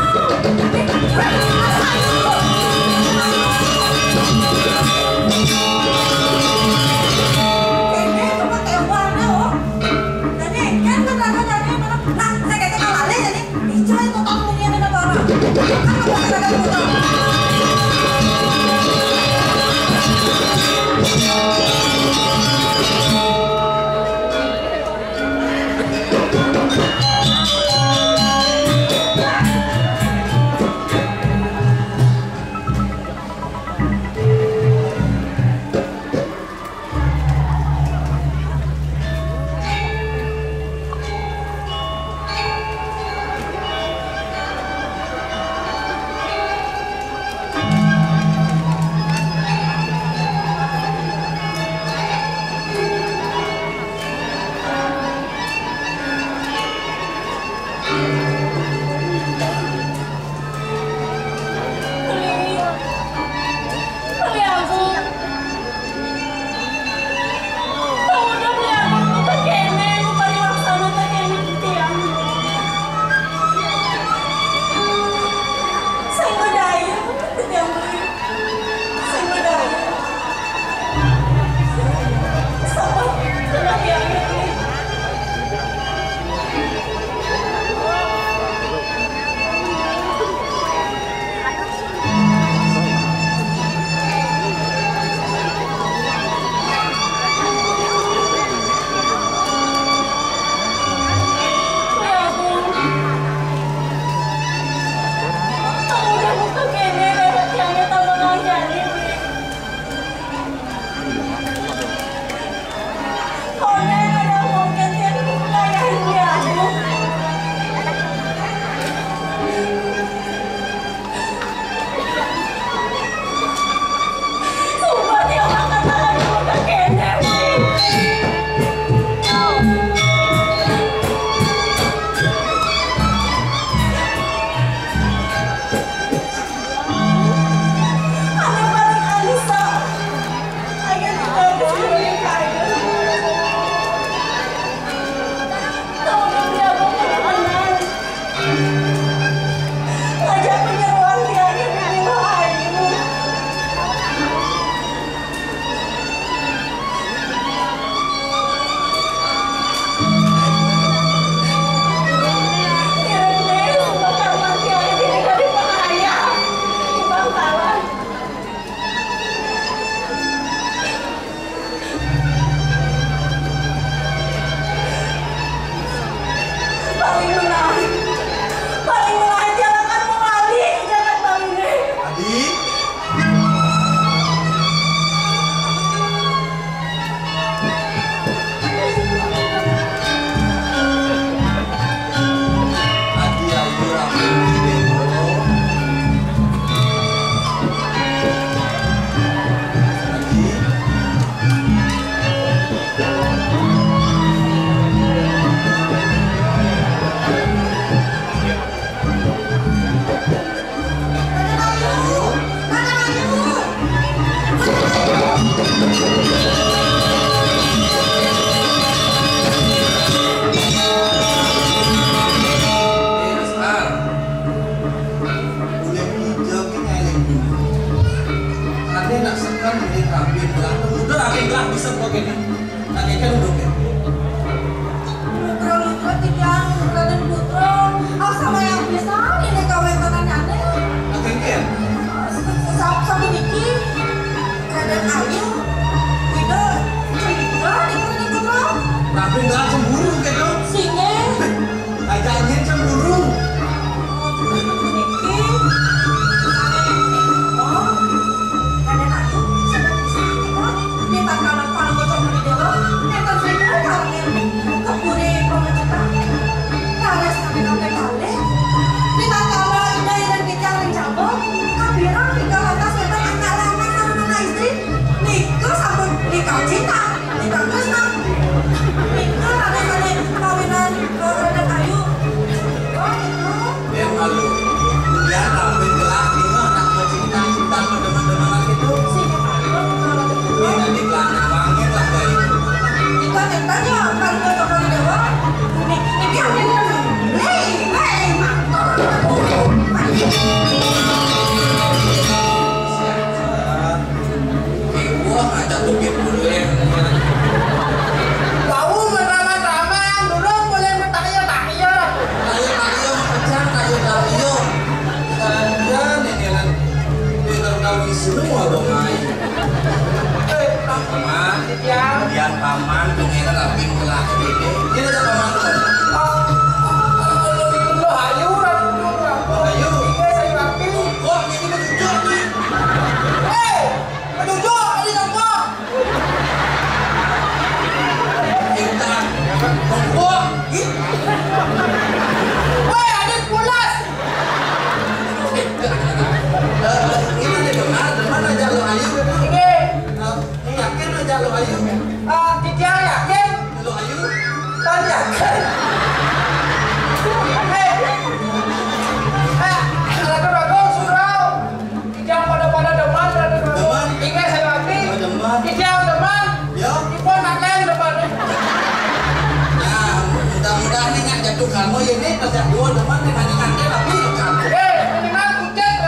itu kamu ini kerja dua teman di mana kantor tapi kamu. Minimal kucing.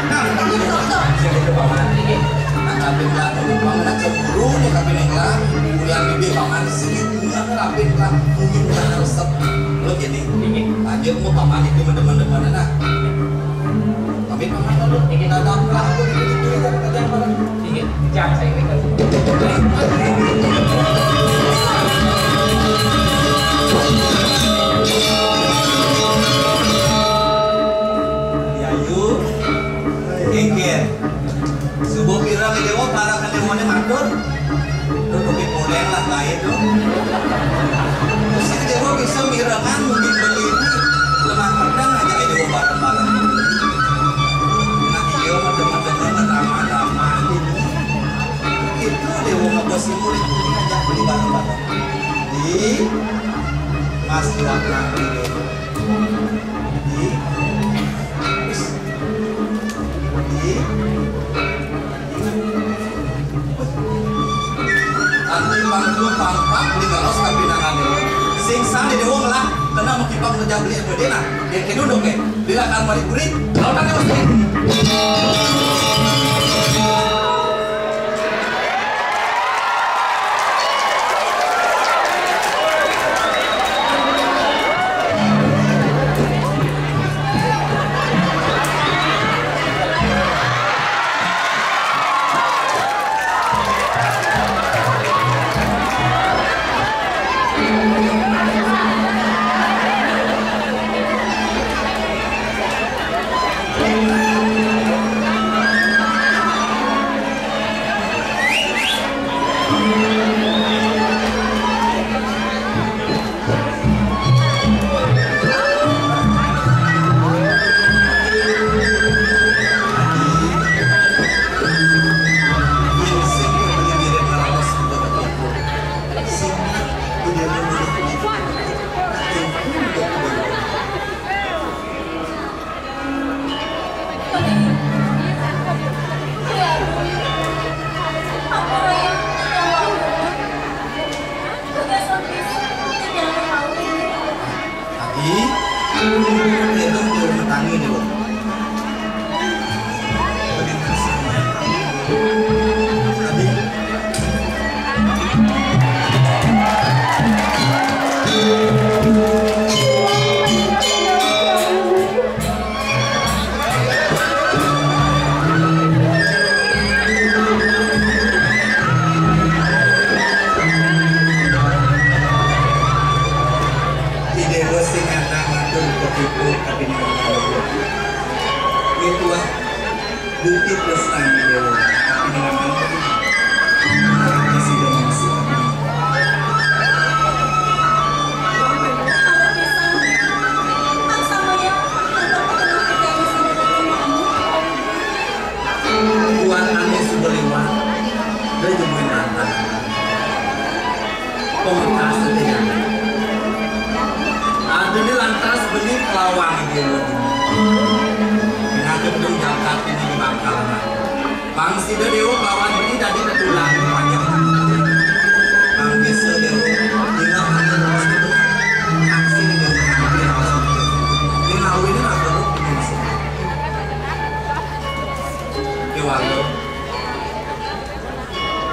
Nah, siapa itu paman ini? Nah, pindah paman nak cemburu nih tapi nenglah. Kuliah bibi paman segitu nggak rapin lah. Mungkin nggak resep. Lo gini, lanjut mau paman itu teman-teman anak. Tapi paman lalu kita dapat aku itu kerja paman. Dingin, jangan saya ini. Kengker, subuh kira dewa para dewa matur, tutupi poleng lah lain tu. Terus si dewa bisa mirangan mungkin beli ini lemah kadang aja dewa bareng-bareng. Nah dia teman-teman ramah-ramah ini, itu dewa ngobrol murid ini aja beli bareng-bareng. Di Mas Daplan di anti panggung pangpak di galos tapi nangannya singsa di dewong lah karena mau kipang ngejak beli apa dia nah dia kena dong ke dilakan mari kurit kalau kan dia mesti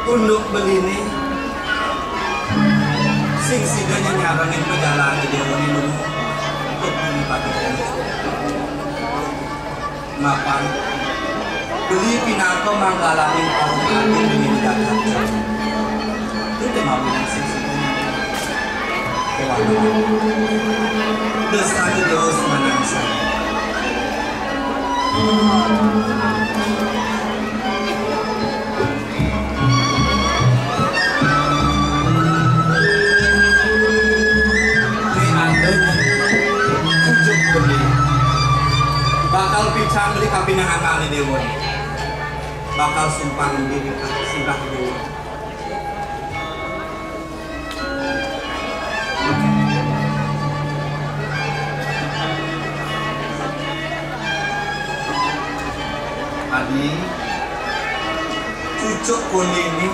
Unduk belini sing sidanya nyarangin pejalan di dewa ini dulu untuk menipatkan mapan beli pinangko manggalangin orang agung dengan Jakarta itu tema bilang sing sidanya kewana desani dewa semanangsa bakal pincang beli kapinangan kali dewa bakal sumpang diri sumpah dewa adi cucuk kuning ini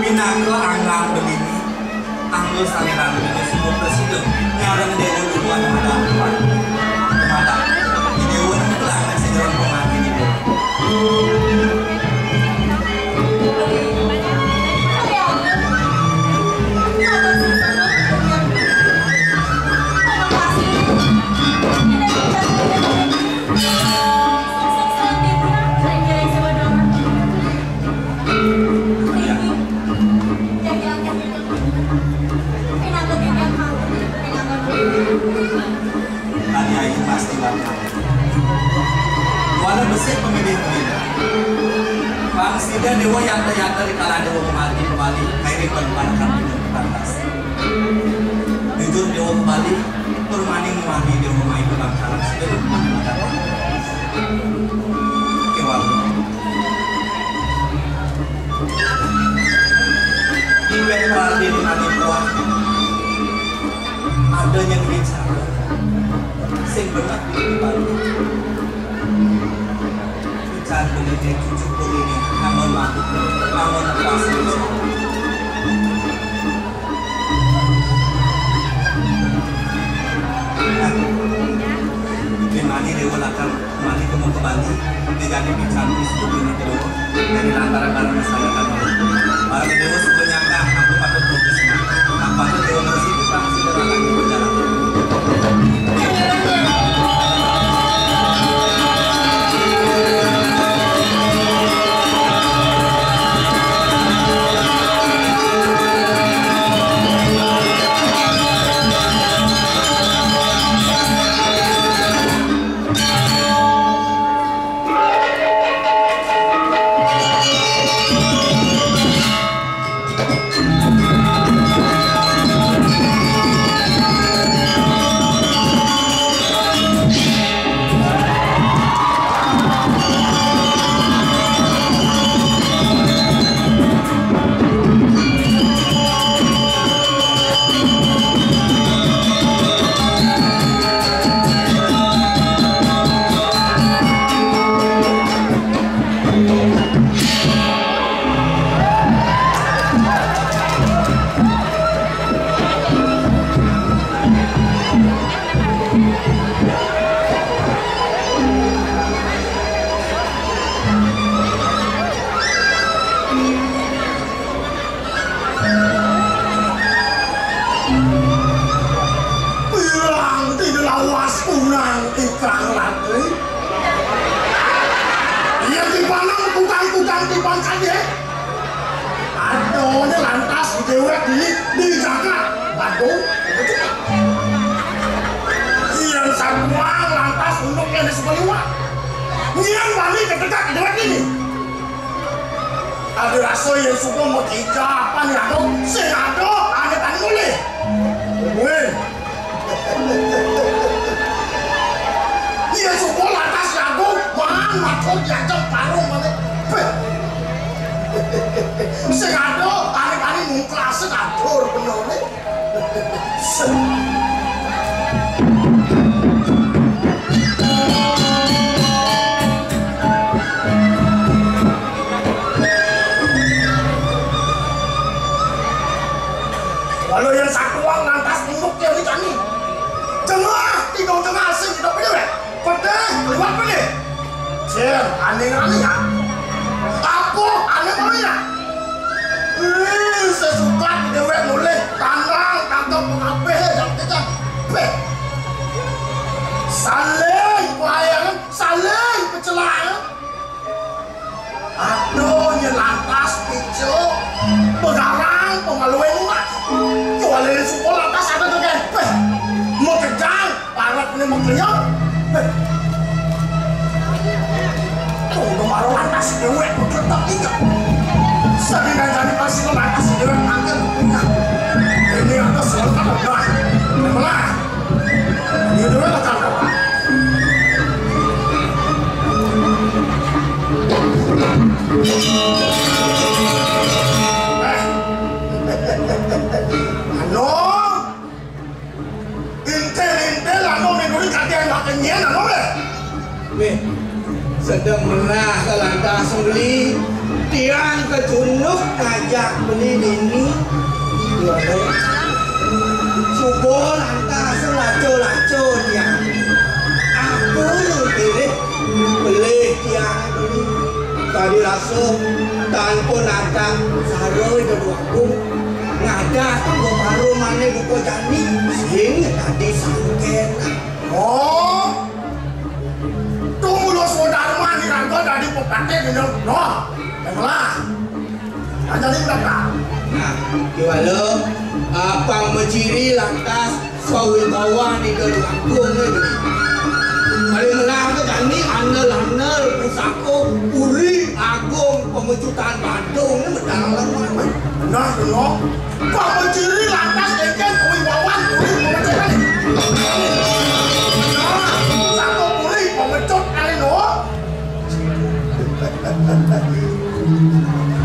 pinangko anglang begini panggil saliran ini semua presiden nyarang dewa duluan ada kemana di dewa itu lah yang sejarah pemati itu tadi aja pasti bakal walau besar pemilih bangsi dan dewa yang ternyata di kala dewa kembali akhirnya berbarkan dengan batas jujur dewa kembali permani memahami dewa main kebangkalan sudah bermata kewal Iben Raden Adi Buah adanya bicara sing benar di Bali bicara dengan cucu ini namun mampu namun pas dimana dewa akan kembali ke Bali menjadi bicara di sebuah ini dewa dari antara para masyarakat para dewa sebenarnya aku patut berdoa apa itu dewa bersih tentang segala lagi berjalan ada rasa yang suka mau apa nih aku senado ada tadi boleh iya suka lantas aku mana makau diajak parung mana senado ada tadi mengkelas ngatur benar nih kalau yang satu orang lantas tunduk dia ni kami jengah tiga jengah asing kita pilih pedih lewat pilih jen aneh-aneh ya aku aneh-aneh ya sesuka dewek mulai tanggang tangkap mengapih jam kejam saling pelayangan saling kecelakaan aduh yang lantas hijau pegarang pengaluan umat jualin sekolah lantas ada tuh kan mau kejang parah punya mau keliang tuh kemaru lantas dewek berketak tiga saking jadi pasti lantas dewek angkat punya ini ada selalu ada dah memang ini dewek akan dapat sedang merah ke lantas beli tiang ke junuk ngajak beli ini subur lantas laco-laco dia. Apa yang pilih? Beli tiang beli. Tadi langsung tanpa nada saroi kedua kum. Ngada kan gua baru mana buku jani sehingga tadi sangken. Oh, tunggu lo saudara mani rangka tadi pepatah gitu, no, emanglah, ada di belakang. Nah, gimana? Apa menciri lantas sawi bawa ni ke kampung ni? Paling menang tu jani andal pusako uri agung pemecutan Bandung ni berdalam mana? Benar tu no, kau menciri lantas ikan sawi bawa uri pemecutan ni. Satu uri pemecut kali no.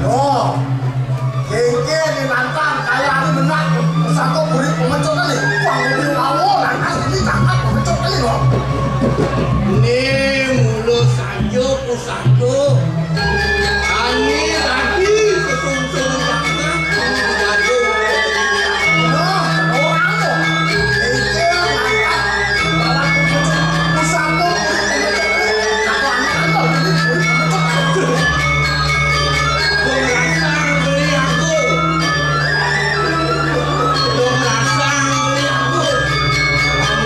No. Kengke di lantang kaya ini benar satu kulit pemecut kali uang mobil awal lantas ini cakap pemecut kali loh Ni mulut saja pusako. Ani tadi sesung-sung jangan Bandung. no orang tuh kengke lantang dalam pemecut satu kulit pemecut kali satu anak itu jadi kulit pemecut Pengasang beli aku. Pengasang beli aku.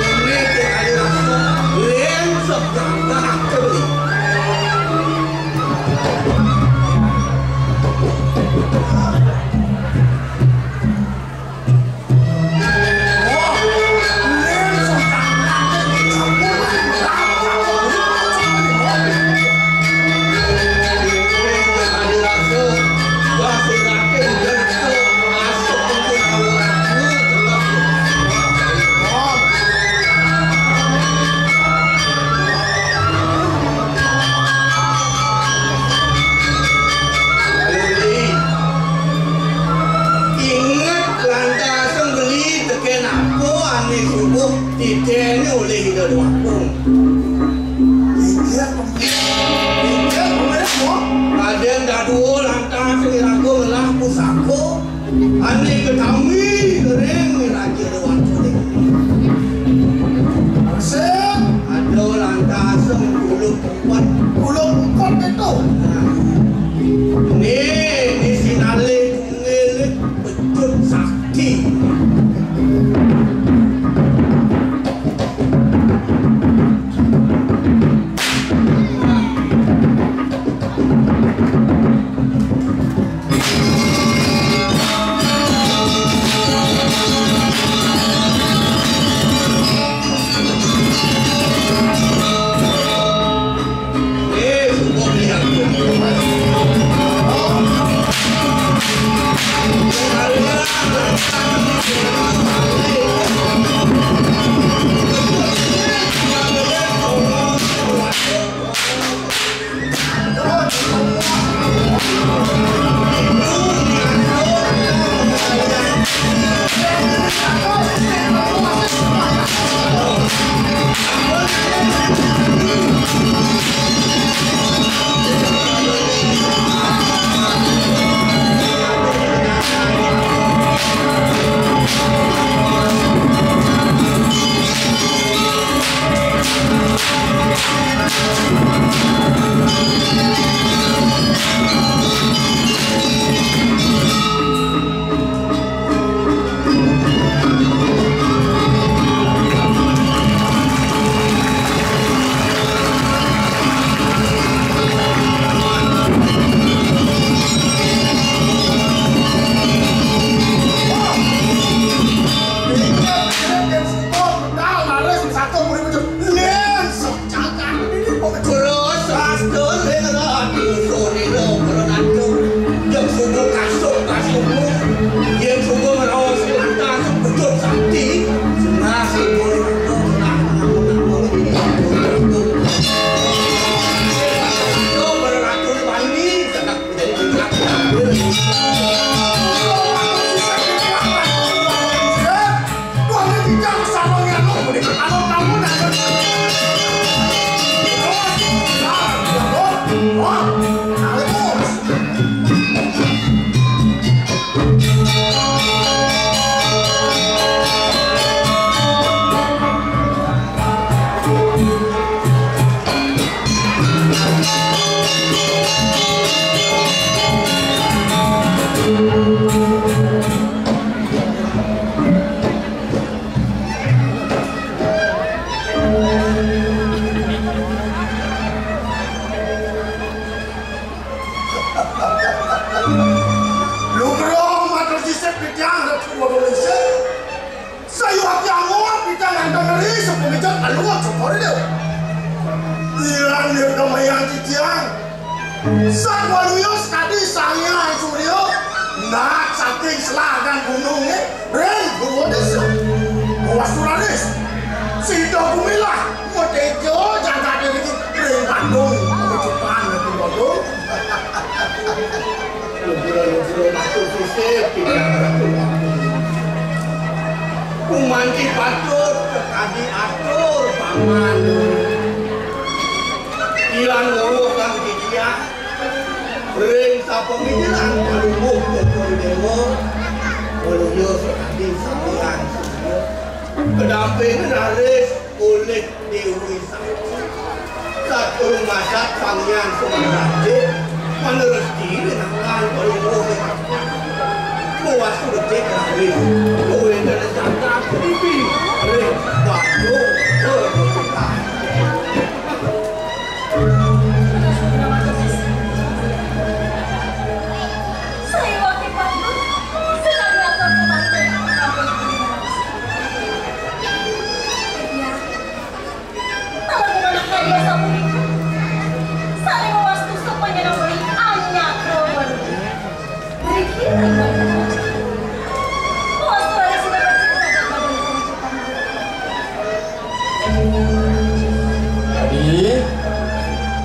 Ini kali langsung lem seberang kali. Diteni oleh hidup wakung. Ada dah dua lantas mirago lah pusako. Ane ketami kering mirago wakung. Ada lantas puluh empat itu. Ni sinale tungel becut sakti. pemijat alungan cokor itu. Ilang dia kemayang cician. Sang waluyos kadi sangnya suryo. Nak saking selatan gunungnya. Ren berwodesu. Mawasturanis. Sida kumilah. Modejo jaga diri Ren Bandung. Memecutan itu bodoh. Lujur-lujur matur fisik. Kumanci batur kadi atur paman. Ilang ngoro kang dia. Ring sapemikiran kalumuh dari dewa. Waluyos kadi sampeyan. Kedampingan alis oleh Dewi Sakti. Satu masak panggian Sumeraja. Menurut diri dengan kalumuh. Puas sudah cek lagi. Kowe dari jangka pipi. Ring Bandung berbuka. Saya wakil Bandung sedang melakukan pembangunan kampung ya, kalau menggunakan dia sabun itu, saya mewastu semuanya nombori hanya keluar. Berkira mewastu ada sudah bercerita dan badan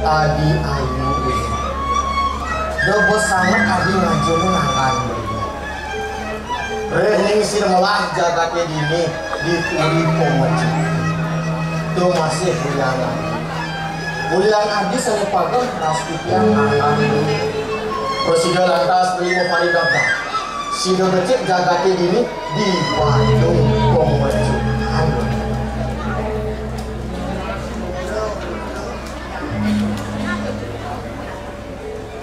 Adi ayu Dobos sangat adi ngajuni nangkan Rening sirmelah jagatnya dini di puri pomoci itu masih bulian adi selepakan raspitian nangkan Prosidio lantas beri mopari gabda Sido becek jagatnya dini di Bandung pomoci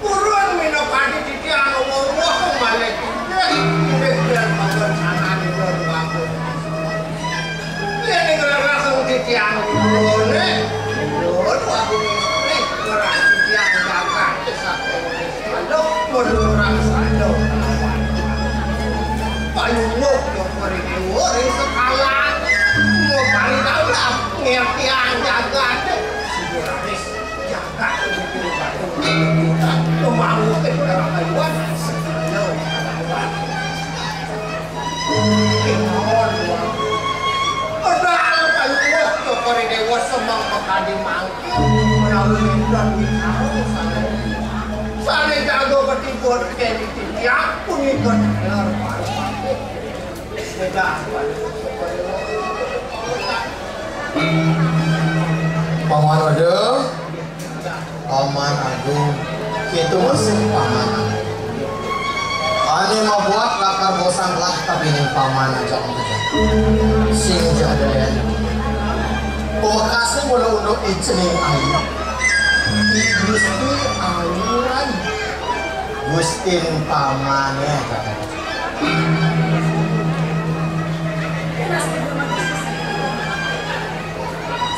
Buruan minum padi di anu wah balik. Biar makan sana di bangun. Dia dengar rasa di anu boleh. Boleh aku ini ngerak di anu jaga sampai Indo boleh rasa Indo. Payung yang beri sekalan. Mau balik dalam ngerti jaga. Siguranis jaga membangun negara Taiwan sekarang padahal Taiwan Jokori Dewa semang bekadi mangki melalui dan wikaru sana jago bertimbul kini tiap pun ikut benar paru-paru beda Paman Agung Paman Agung itu masih paman Ane mau buat lakar bosan lah tapi ini paman aja sing jadayan pemakasnya boleh untuk icening ayu Gusti ayuran Gustin pamannya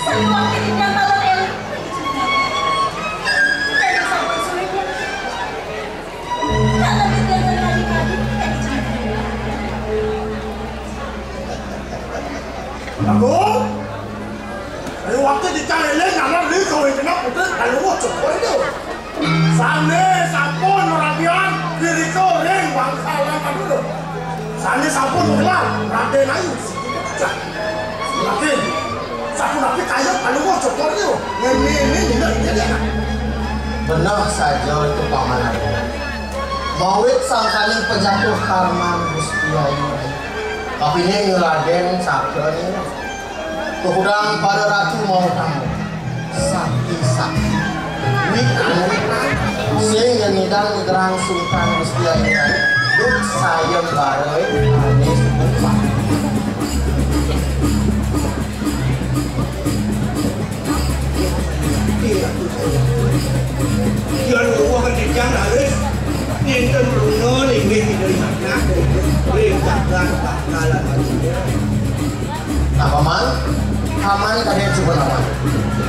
saya wakil yang kalau elit dari sampai sulitnya karena kita adik-adik Agung dari waktu dicari nama li kau itu nak putus kalau mau cukup itu sana sampun merabian diri kau ring bangsawan kan dulu sana sampun mengelar Raden Ayu Raden satu lagi kaya kalau mau cukup itu ini benar saja itu paman aku mawit sang kaling penjatuh karman Gusti Ayu tapi ini Raden sabda ini kehudang pada ratu mau kamu sakti wik sing yang ngidang ngerang Sultan Gusti Ayu duk saya bareng ane sebut Jangan lupa kerjaan harus Ninten Bruno Linggi dari sana Rintakan bakalan nah paman kalian coba nama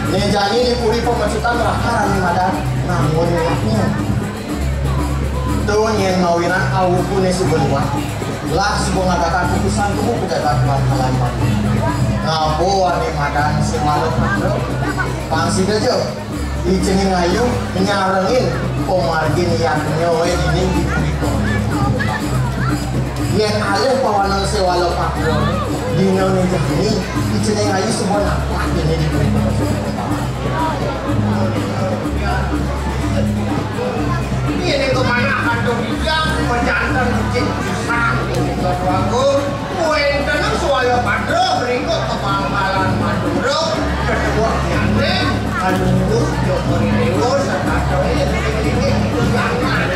Nejani di puri pemacutan rakaran madan namun waknya tuh yang mawiran awu pune sebuah lah sebuah ngatakan putusan tuh pejabat bakalan Ngapo ani madan semalu pangsi aja dicening ayu nyarengin pemargin yang nyowe ini diberikan yang alih pawanan sewalo pakro dino nih ini dicening ayu semua nampak ini diberikan ini kemana akan dong menjantan kucing pisang aku kuentan suara padro berikut kepangkalan Maduro kedua nyane aduh jokori dewa sekadau ini itu jangan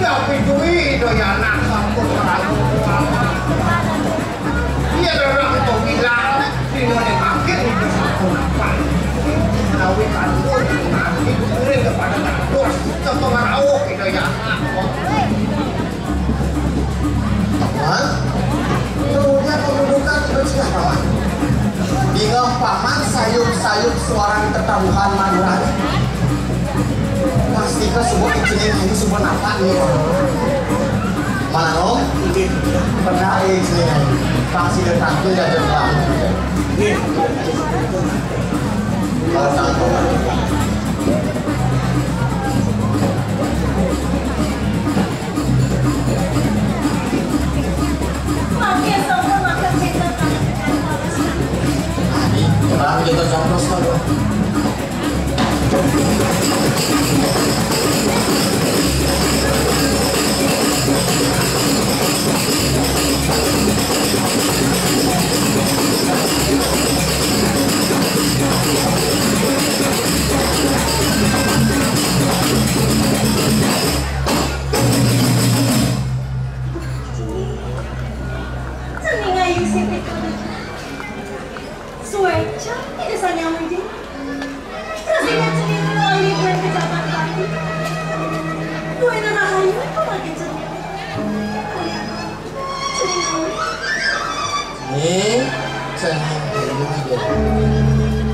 tapi duit doyanak sampun terlalu lama iya dorong untuk bilang dino yang makin itu sampun apa menawi kantor nanti kuring kepada kantor sepengar awok itu yanak teman kemudian pendudukan bersiap kawan dengan paman sayup-sayup suara tertabuhan Madura pasti ke sebuah ijenin ini sebuah nafas nih mana no? pernah ijenin ini pasti tertampil dan tertampil kalau tanggung Terang kita jangkau sekali.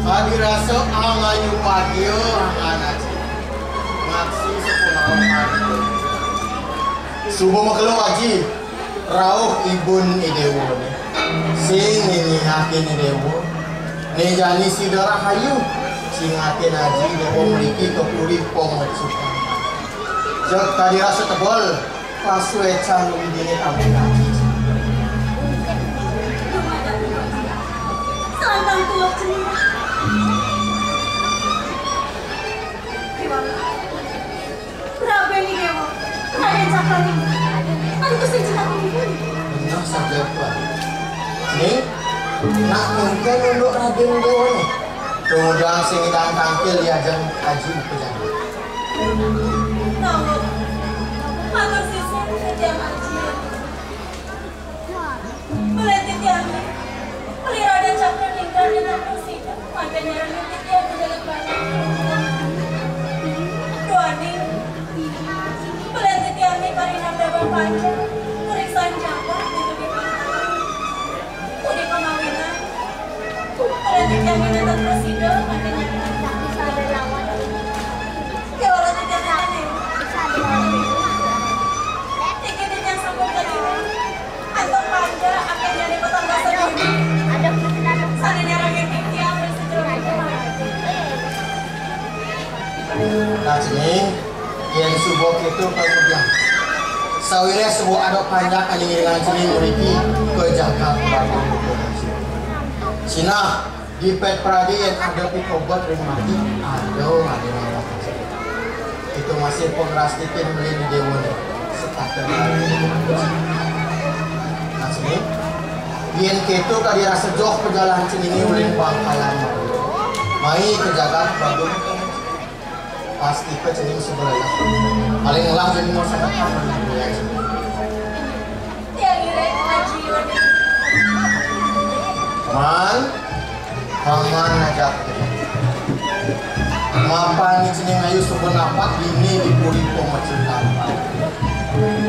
Hadirasa angayu pagio anganaci ngaksi sepuluh subuh makhluk aji rauh ibun idewo sing ini hakin idewo nejani sidara hayu sing hakin aji dewo memiliki kepuri pemecukan jok tadi rasa tebal pasue cang widini tamu aji Santang tua cerita. Berapa ini dewa? Raden Cakra ini. Aku sing cinta kumpul. Benar saja Pak. Nih, nak mungkin untuk Raden Dewa nih. Kemudian sing dan tampil diajeng haji pejabat. Tahu. Matur siswa sejam haji. Melihat yang Beli Raden Cakra tinggal di tanah sida, makanya Raden dia berjalan banyak. Tuani, melihat yang ini karena berapa panjang, periksaan Cakra itu di mana? Udah pengawinan, melihat yang ini tanah sida, makanya bisa ada lawan. Kewalau tidak aneh, tiket yang sambung tadi, atau panjang akhirnya di petangga sendiri. Sananya lagi tiap bersejarah Nah sini yang subuh itu kemudian sawire sebuah adok panjang kali dengan sini memiliki kejagaan Cina di pet pradi yang ada pikobat remati ada itu masih pengrastikin beli di dewan sepakat nah sini Yen ketu kadi rasa jauh perjalanan ini ulin Bangkalan mai kejagaan bagus pasti ke cening sebelah paling lah jadi masyarakat yang irek haji paman ajak mapan ni cening ayu sebelum napak ini dipuri pemecitan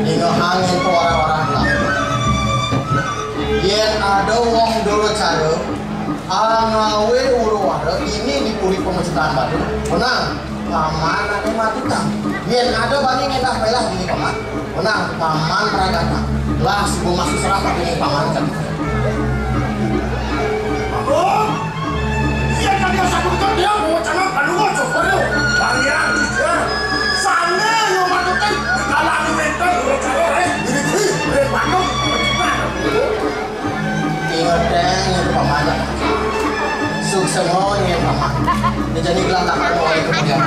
ini hangin ke orang-orang lah yen ada wong dulu cara angawe uruwara ini dipuri pemecitan baru menang paman ada mati tak yen ada bagi ngetah pelah ini paman menang paman ragata lah sebelum masuk serapat ini paman kan semuanya paman. Jadi gelantakan oleh kemudian.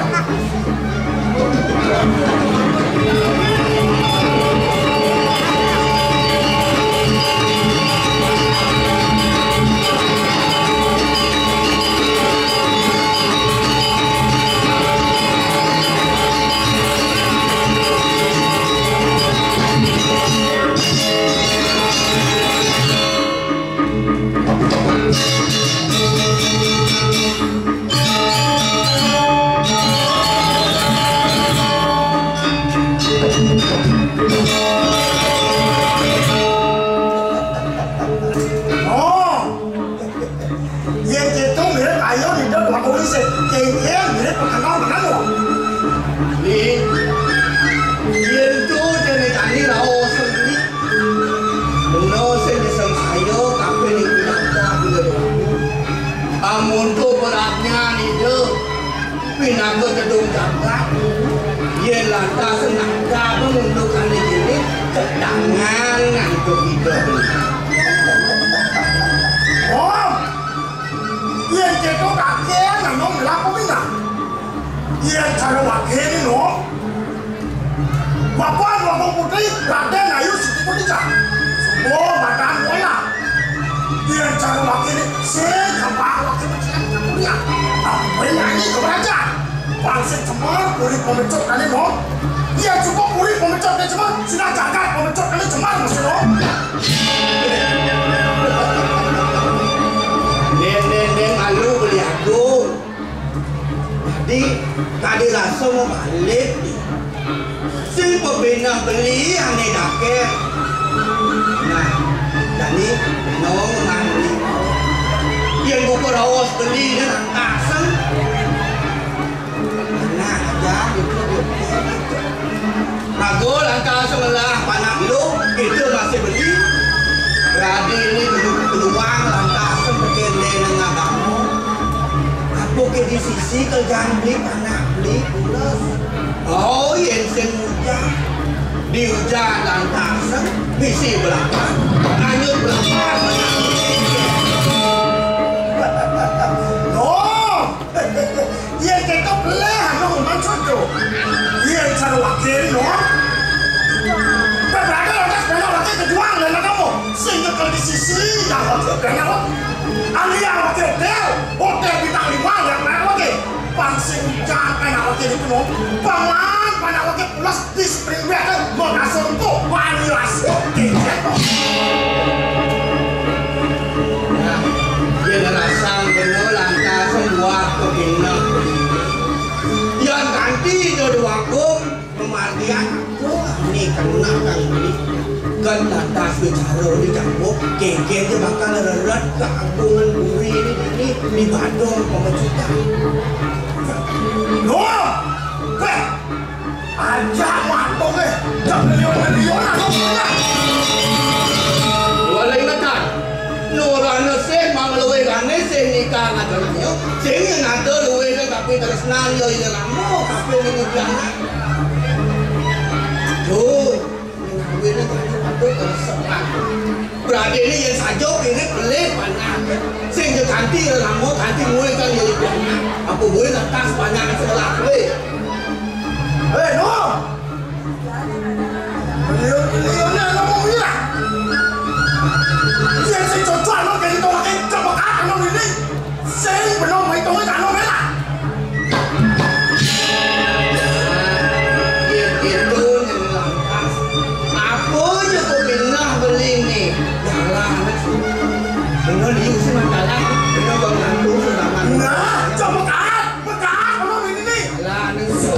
Pinago gedung jagat, ia lantas senangga menundukkan diri kedangan ngantuk hidup. Oh, ia itu kakek nang ngelaku mina. Ia cara wakil ni no. Bapak putri Raden Ayu Siti Kotija. Semua badan bola. Ia cara wakil ni sekampak wakil macam punya. Penyanyi kerajaan. Bangsa cemar puri pemecut kali no. Dia cukup puri pemecut dia cemar. Sudah jagat pemecut kali cemar mesti no. Neng alu beli aku. Tadi rasa mau balik ni. Si pembina beli yang ni daket. Nah, dan ni nong mandi. Yang buku rawas beli ni nak kasang. Nah, aja itu Rago langkah sebelah panak lu itu masih beli. Beradi ini peluang langkah sebegini dengan kamu. Aku ke di sisi kerjaan beli panak beli pulas. Oh, yang semudah di hujan langkah bisi belakang, hanyut belakang panak beli. Ia kita boleh hanya macam tu. Ia cara wakil no. Berada atas benar wakil kedua dan kamu. Sehingga kalau di sisi yang wakil benar. Alia wakil hotel bintang 5 yang mana wakil. Pangsing jangan wakil itu no. Paman pada wakil plus di spring water mengasur tu wanilas. Dia rasang benar langkah semua kebinang. Yang ganti jodoh aku pemartian aku ni kena kang beli. Kan lantas bicara di campur keke je bakal rerat ke agungan buri ni di Badung pemecutan. No! Weh! Aja mantong jangan lion aku punya. Walai makan. Norana se mangluwe gane se nikah ngadanyo. Sing ngado luwe tapi tresnan yo ide lamu tapi ning jana. Tuh, ngawe nek patu tersepak. Berarti ini yang sajo ini beli banyak. Sing yo ganti lamu ganti muwe kan yo jana. Aku muwe tas banyak sebelah kowe. No! Lion ngomong ya. Dia sih cocok lo kayak gitu lagi coba kan lo ini. Sing belum mai tong kan lo lah. Itu yang lantas. Aku je kau pindah beli ni. Jalan. Benar dia usia makalah. Benar bang nantu selama. Nah, coba kan lo ini. Jalan itu.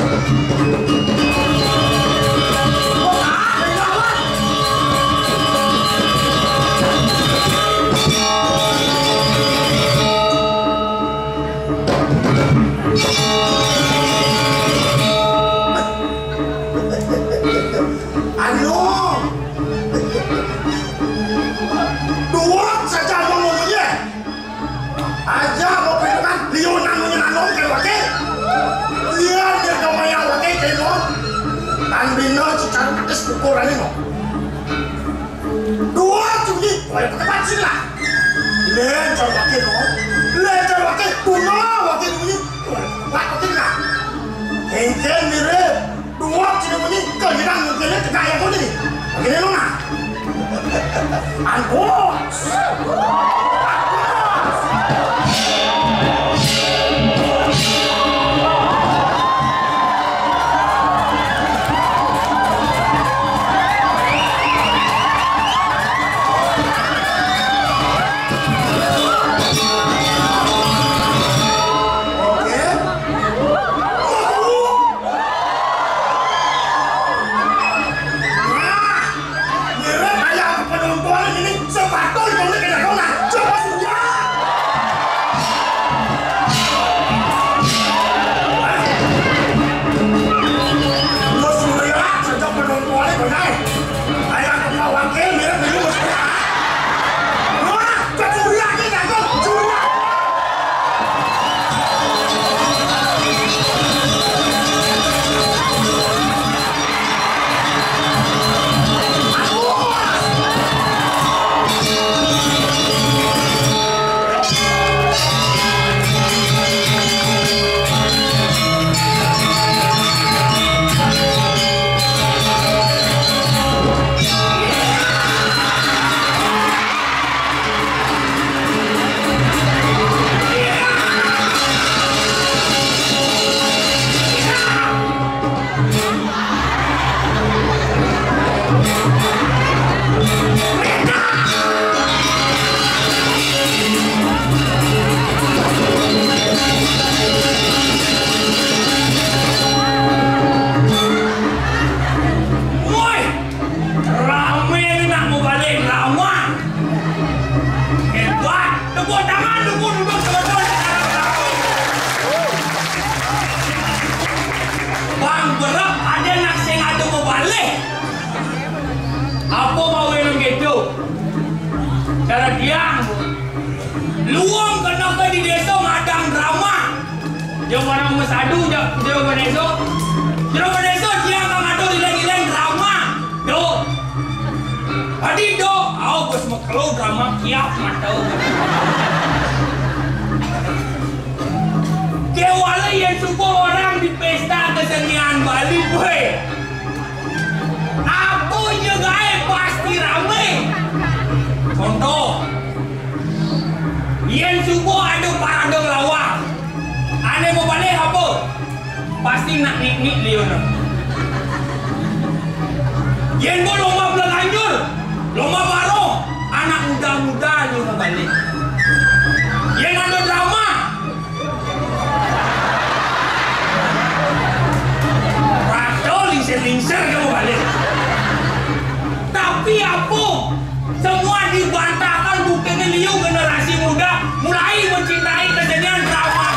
Dua cumi, boleh pakai pacin lah. Lencar wakil no. Lencar wakil kuno wakil ini. Wakil nggak? Engkel mirip. Dua cina ini kehilangan mungkinnya kekaya kau ini. Begini lu nggak? Angkos. Pasti nak niknik Leona. Yen bo lomba belanjur, lomba baru, anak muda-muda juga balik. Yen ada drama, Rato lingser-lingser kamu balik. Tapi apa? Semua dibantahkan bukannya liu generasi muda mulai mencintai kejadian drama.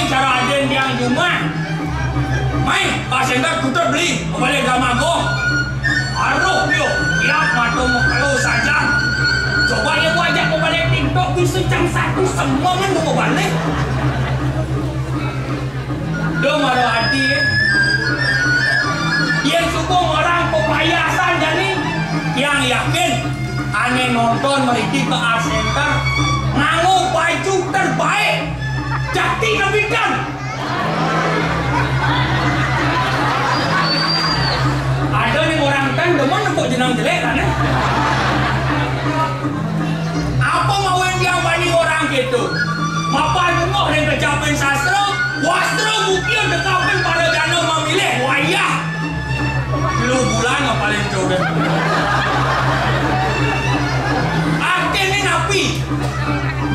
Cara aden yang cuma main pasenda kuter beli kembali drama go aruh yo tiap mata mau kalau saja coba ya gua ajak mau balik TikTok bisa jam 1 semua kan mau balik do malu hati yang suku orang pembayasan jadi yang yakin aneh nonton meriki ke Art Center nganggu baju terbaik Jati Nabikan. Ada nih orang kan demen kok jenang jelek kan ya? Apa mau yang banding orang gitu? Mapa nengok dan kecapen sastra, wastra mungkin dekapin pada dana memilih wayah. Lu bulan apa paling coba? Akhirnya napi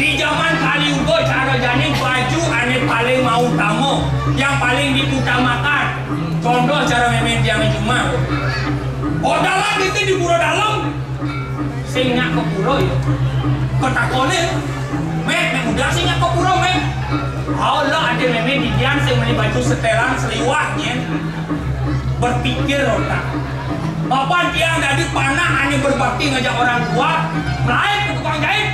di zaman Kaliugo cara janin baju aneh paling mau tamu yang paling diutamakan contoh cara memen yang cuma odalan itu di pura dalam singak ke pulau ya ketakone me udah singak ke pulau me Allah ada memen di dian sing meni baju setelan seliwahnya berpikir otak papan tiang dari panah aneh berbakti ngajak orang tua melain ke tukang jahit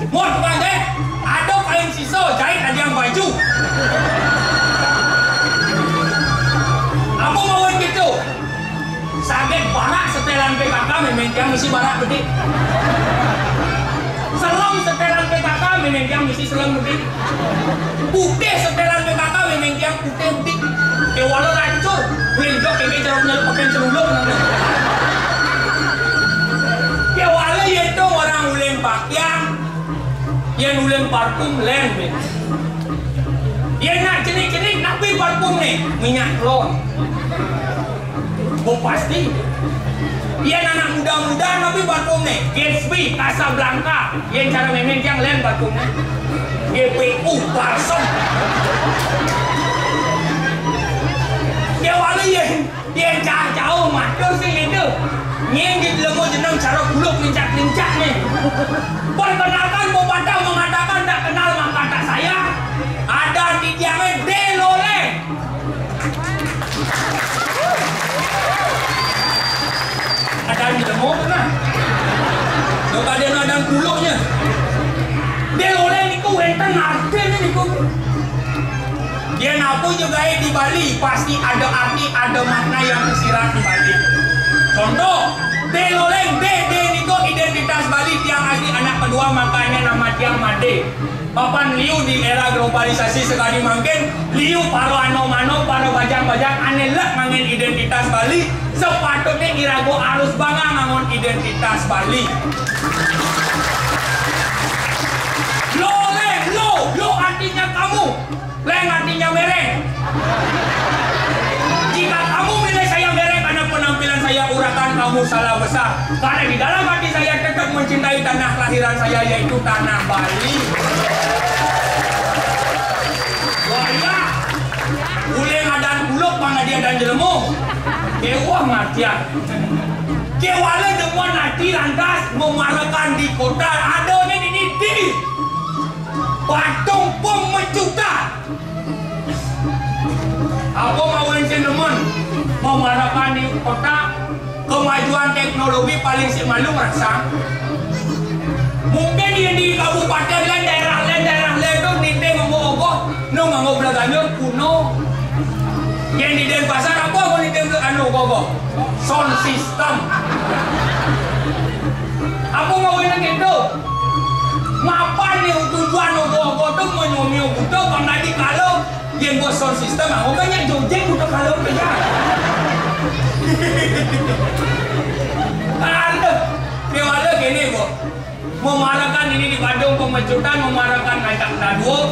mau tukang jahit ada paling siso jahit ada yang baju apa mau gitu memang yang misi barat gede. Selang setelan PKK memang yang misi selang gede. Putih setelan PKK memang yang putih gede. Walau lancur, beliau kayak ceruknya pakai celuluk. Walau itu orang uleng pakaian, yang uleng parfum lem. Yang nak jenik-jenik napi parfum nih, minyak lon. Oh pasti. Yang anak muda-muda napi parfum nih, Gatsby, Casablanca. Yang cara memang yang lem parfumnya, GPU, Parsom. Walau yang jauh macam sih itu, yang di dalam jenang cara buluk lincak-lincak nih. Perkenalkan Bopatah mengatakan tak kenal maka tak saya. Ada di diamnya Delole. Ada di dalam mana? Kalau ada buluknya. Delole ni ku enten arti ni ku. Dia napu juga di Bali pasti ada arti, ada makna yang tersirat di Bali. Contoh, Deloleng D niko identitas Bali tiang asli anak kedua makanya nama tiang Made. Papan liu di era globalisasi sekali mungkin liu paro ano-mano paro bajang-bajang anelak mangen identitas Bali. Sepatutnya irago arus bangga mangon identitas Bali. Lo artinya kamu. Leng artinya mereng. Jika kamu milih saya mereng karena penampilan saya urakan, kamu salah besar. Karena di dalam hati saya tetap mencintai tanah kelahiran saya, yaitu tanah Bali. Wah ya, uleng adan buluk pangadia dan jelemu. Kewah matian. Kewala demuan nanti lantas memarakan di kota adanya ini di patung pemecutan. Aku mau teman memarakan di kota kemajuan teknologi paling si malu rasa. Mungkin di kabupaten lain daerah lain tu ninte ngomong ngomong belakangan kuno. Yang di Denpasar apa mau ninte gogo sound system. Aku mau bilang gitu. Mapan nih tujuan gogo tu menyomio butuh karena di kalau yang buat sound system, aku banyak jojek butuh kalau kerja. Ada, kewala gini kok. Memarakan ini di Bandung pemecutan, memarakan ngajak naduo,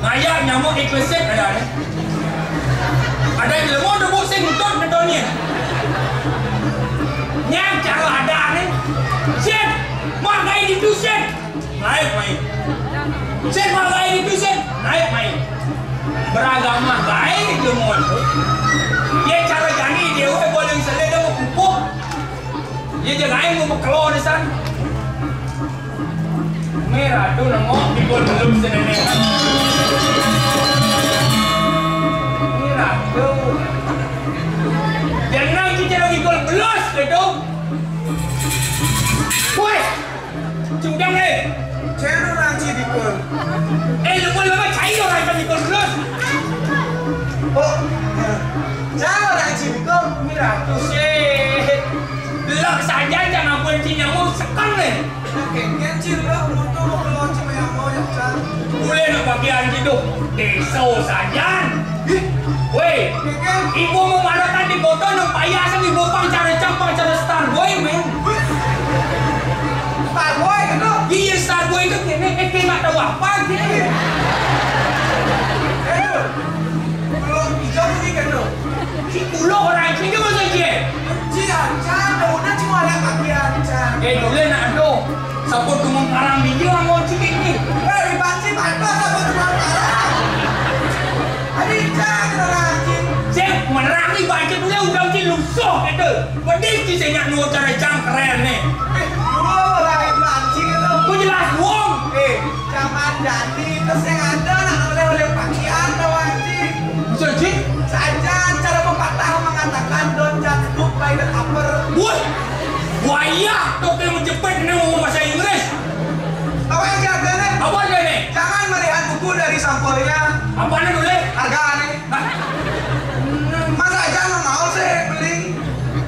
ngayak nyamuk ikleset ada. Ada yang lemon debuk sing utut betonnya. Yang cara ada nih, set, makai di tu set, naik main. Set makai di tu set, naik main. Beragama baik lemon. Dia cara jani dia boleh selai dia mau pupuk. Dia jangan mau keluar di sana. Merah tu nengok di gol belum senenek. Merah tu. Jangan kita lagi gol belos itu. Woi, cungdang ni. Channel orang di gol. Lemon cai orang di gol belos. Oh, jangan orang di gol. Merah tu sih. Lek saja jangan kunci nyamuk sekan ni. Kengken cila untuk keluar cuma yang mau yang cang. Boleh nak bagian hidup Deso saja. Weh, ibu memarakan di kota nak payah sang ibu pang cara campang cara Starboy men. Starboy kan tu? Iya Starboy itu kene tak tahu apa kene. Kalau hijau ni kan tu? Ulo orang ini macam je. Cang, dah cuma ada bagian cang. Boleh nak ado. Saput tumung karang biji orang cikik ni. Dibanci patah saput tumung karang. Adi cang orang cing. Cek menerang ni baca tu udah cing lusuh kata. Bedih cing saya nak nuo cara cang keren ni. Dua orang banci itu. Kau jelas wong. Zaman jadi terus yang ada nak oleh-oleh pakaian doang cing. Betul cing? Saja cara pepatah mengatakan don't judge book by the cover. Wah, wayah toke menjepit ni ngomong bahasa Inggris. Apa yang jaga ni? Apa dia ni? Jangan melihat buku dari sampulnya. Apa ni dulu? Harga ni. Masa jangan mau sih beli.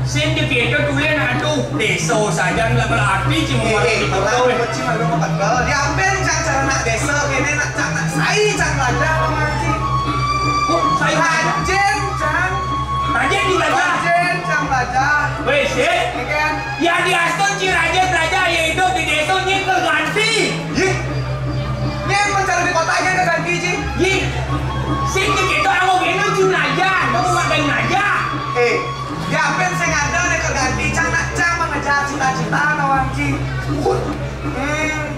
Sindiket tu tulis nak tu desa saja nggak berarti cuma di foto. Cuma lu mau kenal. Dia ambil cara nak desa kene nak saya cang raja mengaji. Oh, saya Rajen cang. Rajen di raja. Rajen cang raja. Wes, Kan? ya di Aston ci rajen raja ya hidup di desa nya keganti. Ih. Dia mencari di kotanya keganti ji. Yi, sing gitu aku gini cuma raja, kamu makan raja. Dia ambil saya ngada nih keganti cang nak cang mengejar cita-cita nawang ji.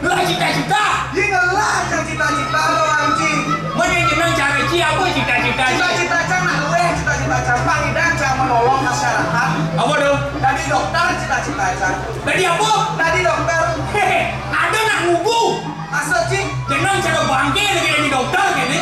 Lah cita-cita. Ini ngelah cang cita-cita nawang ji. Mana jeneng cara ci aku cita-cita. Cita-cita cang nak luwe, cita-cita cang pangidang cang menolong masyarakat. Apa dong? Tadi dokter cita-cita cang. Tadi apa? Tadi dokter. Hehe, ada nak ngubu. Maksud ji, Jeneng cara bangke lagi di dokter gini.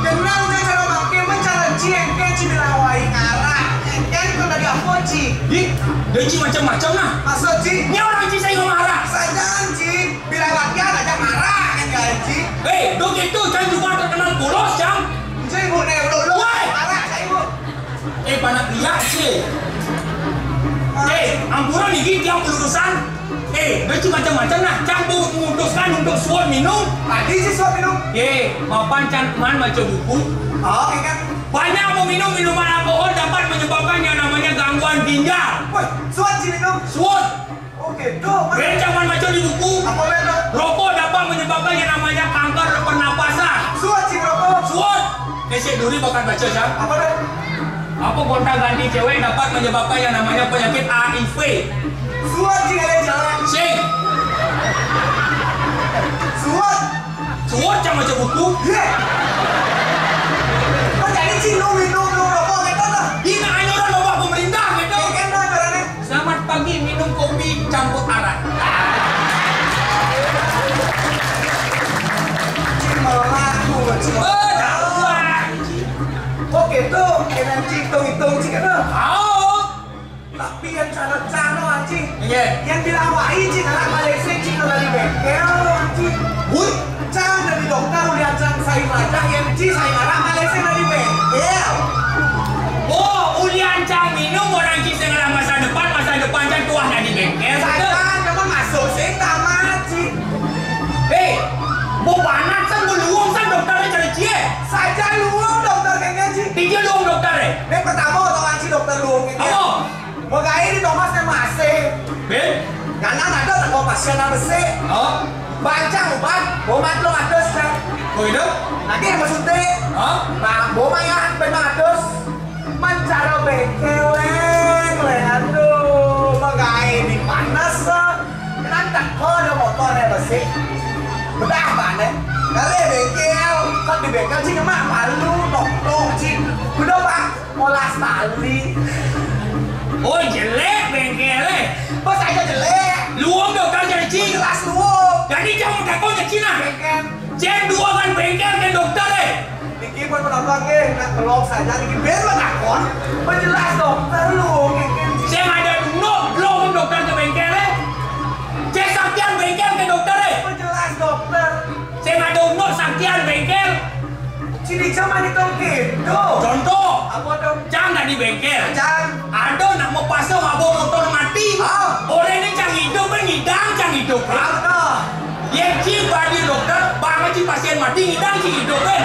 kenal cang cara bangke mencara ji engke ci dilawai ngarah. Engke itu tadi apa ji? Ih, dia ci macam-macam nah. Maksud ji, Ini orang ci saya marah. saya ji bila latihan aja marah kan gaji. Dok itu kan cuma terkenal bolos jam. Ji ibu nih dulu marah saya ibu. Panak lihat sih. Ampuran nih tiap lulusan. Dia ci macam-macam nah. Campur memutuskan untuk suap minum. Tadi sih suap minum. Mapan canman baca buku. Oh, kan. Banyak meminum minuman alkohol dapat menyebabkan yang namanya gangguan ginjal. Woi, suap ji minum. Suap. Oke, tuh. Jangan baca di buku. Apa benar? Rokok dapat menyebabkan yang namanya kanker pernapasan. Suap ji rokok. Suap. Kesek duri bakal baca jam. Apa benar? Apa gonta ganti cewek dapat menyebabkan yang namanya penyakit HIV. Suap ji ada jalan. Sing. Suap. Suap jangan baca buku. Kok jadi ci minum rokok gitu dah. Ini anjuran bapak pemerintah gitu. Kan dah caranya. Selamat pagi minum kopi campur arak. Ci malah aku ci. Oke tuh, kena ci hitung ci kan. Tapi yang cara anjing. Yang dilawai ci kalau Malaysia ci kalau di bengkel anjing. Wih, cang dari dokter udah cang saya baca yang ci saya marah Malaysia dari bengkel. Oh, ulian cang minum orang ci segala masa depan cang tuah dari bengkel. Saya memang masuk sih tamat ci. Bobanat sang beluang sang dokternya cari cie. Saja luang dokter kayaknya ci. Tiga luang dokter Ini pertama atau anci dokter luang kayaknya. Apa? Moga ini Thomasnya masih. Karena ada tak pasien apa sih? Bancang obat, obat lo adus kan? itu? Nanti maksudnya, nah, boma yang adus mencari bengkel aduh, magai di panas nanti kau ada motornya bersih, bedah mana? Kali bengkel, kan di bengkel sih cuma malu, tong sih, udah pak, molas tali. Oh jelek bengkelnya. Bos aja jelek. Luang dokter jadi ci. Jelas luang. Jadi jangan takut jadi Cina. Bengkel. Cek dua kan bengkel kan dokter Diki buat penonton nak belum saja diki ben lo takon. Menjelas dokter luang bengkel. Saya ada luang dokter ke bengkel Cek saktian bengkel ke dokter Menjelas dokter. Saya ada saktian bengkel. Sini zaman itu gitu. Contoh. Apa dong? Jangan di bengkel. Jangan. Ada nak mau pasang mabuk motor mati. Orang ini cang hidup kan ngidang cang hidup. Apa? Yang ci badi dokter banget ci pasien mati ngidang ci hidup kan.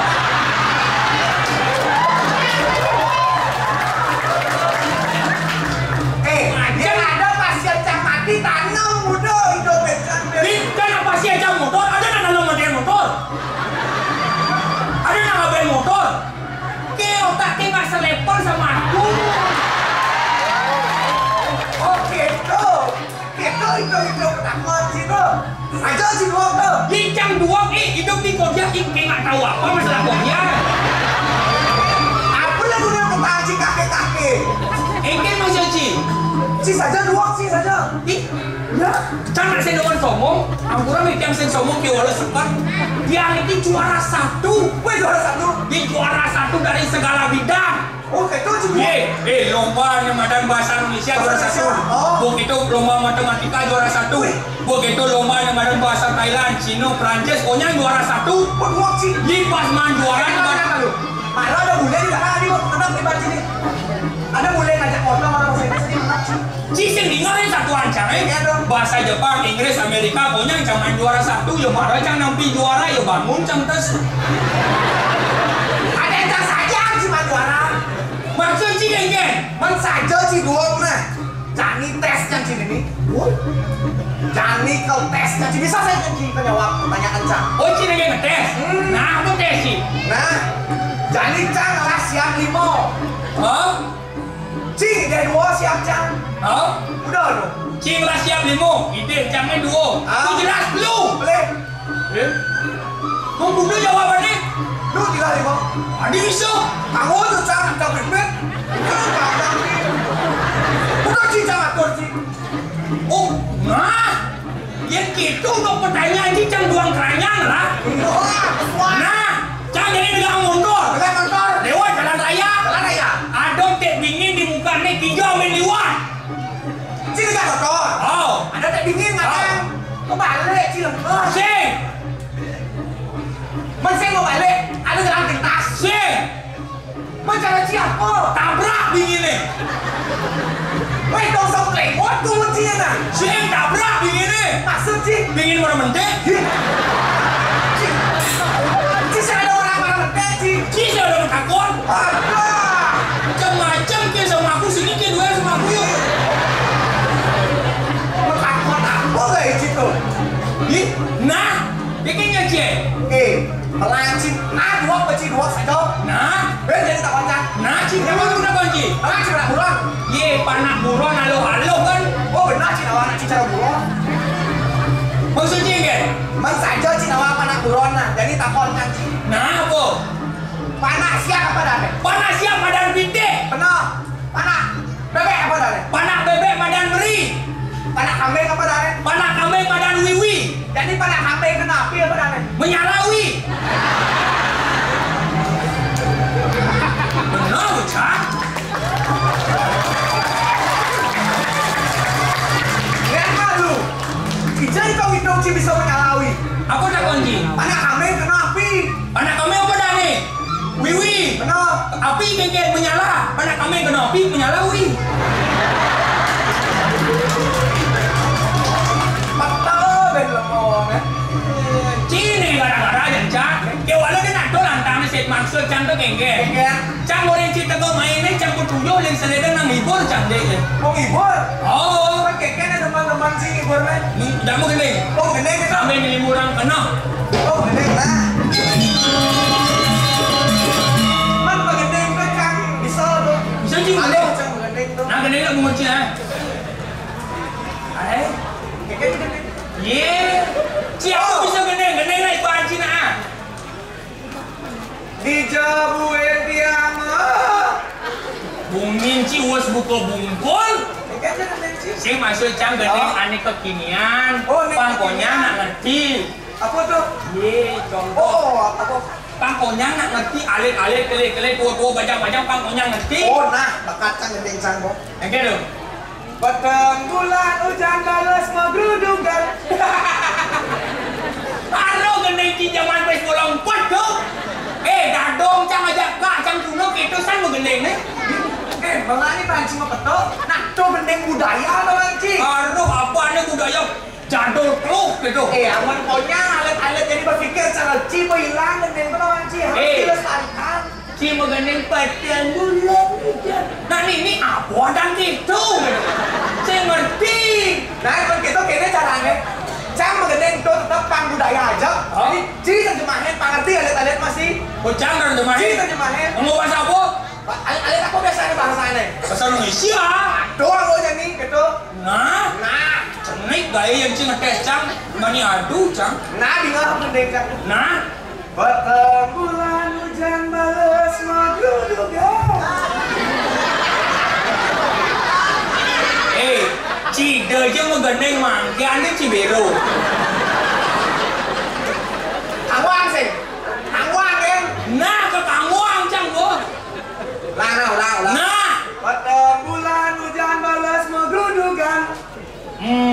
Dia ada pasien cang mati tanam muda hidup becan. Ini kan pasien cang motor ada nak dalam motor. Ada nak ngapain motor. Ke otaknya nggak selepon sama aku. Itu takut sih tuh. Aja sih luang tuh. Lincang dua hidup di Korea kayak nggak tahu apa masalah Korea. Apa yang dunia petang kakek-kakek? Engkel masih ci. Si saja luang sih saja. Ya, jangan saya dengan somong. Angguran yang saya somong di wala sekat. Yang ini juara satu. Wih juara satu. Di juara satu dari segala bidang. Oh itu juga. Lomba Ramadan bahasa Indonesia juara satu. Begitu lomba matematika juara satu. Begitu lomba Ramadan bahasa Thailand, Cina, Prancis, pokoknya juara satu. Luang sih. Di pas man juara juga. Malah ada bule juga kan di tetap di sini. Ada bule ngajak foto orang bahasa Inggris di mana? Ci sing Bahasa Jepang, Inggris, Amerika, pokoknya cang main juara satu, ya marah cang nampi juara, ya bangun cang tes. Ada yang saja cuma juara. Maksud sih geng. Man saja si dua mana? Jani tes yang sini nih. Jani kau tes yang sini bisa saya janji kau jawab pertanyaan cang. Oh sini geng ngetes. Nah aku tes sih. Nah, Jani cang lah siap 5. Oh? Cing dari 2 siap cang. Oh? Udah dong. Cing lah siap 5. Ide jangan 2. Itu jelas lu. Boleh. Kau bunuh jawabannya. Lu 3 5. Adi bisa. Kamu tuh cang tak berbeda. Bukan cing cang atur cing. Oh, nah. Yang gitu untuk pertanyaan sih cang buang keranjang lah. Nah, cang jadi dengan mundur. Dengan motor. Lewat jalan raya. Jalan raya. Ada tek dingin di muka nih kijau main liwat. Cing dengan motor. Oh, Ada tak dingin nggak cang? Kau balik cing lemah. sing, Mesin mau balik. Ada jalan pintas. sing, Mencari siapa? tabrak dingin nih. Weh dong sok lewat tuh cing ah. Sing tabrak dingin nih. Maksud cing. Dingin mana mentek? Cing saya ada orang mana mentek cing. Cing saya udah takut. Ada. Macam-macam ke sama aku sini ke dua sama aku yuk. Takut apa gak itu? Ih, nah, bikinnya cek. Pelancing. Nah, 2 peci 2 saja. Nah, Jadi tak wajar. nah cing apa lu nak kunci? Pelancing nak bulan. Ye, panak buron halo-halo kan? Oh benar cing awak nak cing cara bulan. Maksud cing ke? Man saja cing awak panak bulan nah. Jadi tak kontak cing. Nah, apa? Panak siap apa dah? Panak siap badan pitik. Benar. Panak. Bebek apa dah? Panak bebek badan beri. Panak kambing apa dah? Panak kambing badan wiwi. Jadi panak kambing kena api apa dah? Menyalawi. Benar bocah. Lihat malu. Jadi kau hidup cing bisa menyalawi. Apa nak kunci? Panak kambing kena api. Panak kambing apa dah nih? Wiwi. Benar. Api kengket menyala. Panak kambing kena api menyalawi. Betul ben lemong eh. Cini gara-gara aja cak. Kewalau dia nak dolan tangan set maksud cang tu kengket. Kengket. Cang orang cerita kau main ni cang kutuyo yang seleda nang hibur cang deh. Mau ngibur. Oh, Kan keke ada teman-teman sih ngibur men. ni dah mau gini. Oh gede kita. Sampai ni orang kena. Oh gede nah. Man pagedeng ka kang bisa do. Bisa cing Ada gede. cang pagedeng do. Nah gede nak mengunci ah. Ay. Keke gede. Ye, siapa bisa gede? Gede nak ibarat Cina ah. Di Jabu Ediama. Bungin ci was buka bungkul. Keke gede sih. Sing masuk cang gede Oh. aneh kekinian. Oh, aneh Pangkonya kekinian. nak ngerti. Apa tuh? Ye, contoh. Oh, apa? Pangkonya nak ngerti alit-alit kelek-kelek tua-tua bajang-bajang pangkonya ngerti. Oh nah, bakat cang gede cang kok. Yang gitu. Petang bulan hujan balas magrudugan. Aro gede ci zaman pes bolong pot tuh. Dadong cang ajak kak cang kuno itu san mau gede nih. Malah ini pancing apa tuh? Nah, tuh bendeng budaya tuh pancing. Aduh apa nih budaya jadul peluk gitu. Aman pokoknya alet-alet jadi berpikir cara cipo hilang bendeng tuh pancing. Harus dilestarikan. Ci mau gede petian bulan hujan. Nah ini apa dan gitu. Saya ngerti. Nah, kalau gitu kayaknya caranya cang mengendeng itu tetap pang budaya aja. Jadi, ci terjemahin, pangerti alet-alet masih. Bocang dan teman. Ci terjemahin. Ngomong bahasa apa? Alet apa biasanya bahasa ini? Bahasa Indonesia. Doang lo jadi gitu. Nah, Nah, cenik gaya yang cing ngetes cang. Mani adu cang. nah dengar mengendeng cang. Nah, Petang bulan hujan balas magrudugan. Ci đời mau gandeng mangke ane Cibero. Tangwang sih. Tangwang kan? Nah, ke Tangwang cang gua. Lang. Nah, Petang bulan hujan balas magrudugan.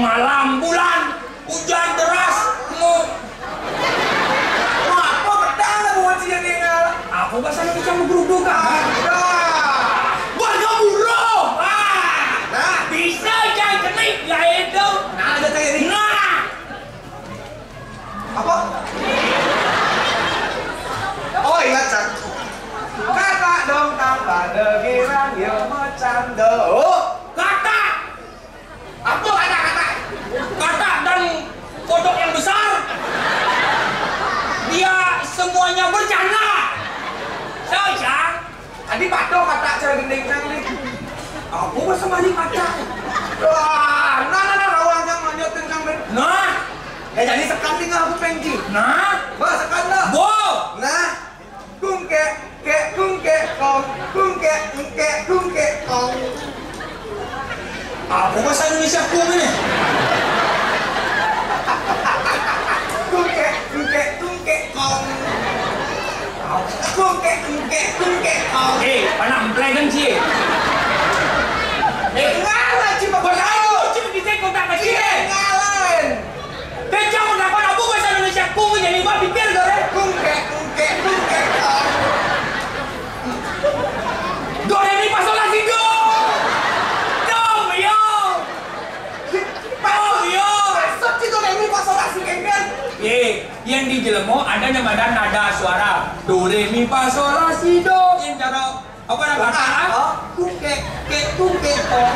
malam bulan hujan deras mau Apa pedang lah buat sih yang aku bahasa Indonesia mau geruduk kan? Ada. Warga burung. Nah, Bisa cang cenik ya itu. Adi patok kata cara gendeng nang ni. Aku masa mari kata. Wah, nah rawang kang lanjutin kang ben. Nah, Jadi sekan tinggal aku pengji. nah, Ba sekan dah. bo. Nah, kungke kong, kungke kong. Apa bahasa Indonesia ku ini? Kungke kong. Kungke kong. Anak mempelai kan sih? Ngalah cuma Berlalu, cuma kita kontak ke sini. ngalan. Kencang udah apa aku bahasa Indonesia ku jadi gua pikir gore. Kungke kong. Do re mi fa sol la si do. Do yo. Yo. Masuk situ ini pasolasi kengken. Yang di jelemo ada namanya nada suara. Do re mi fa sol la si do. Yang cara apa namanya? Kungke kong.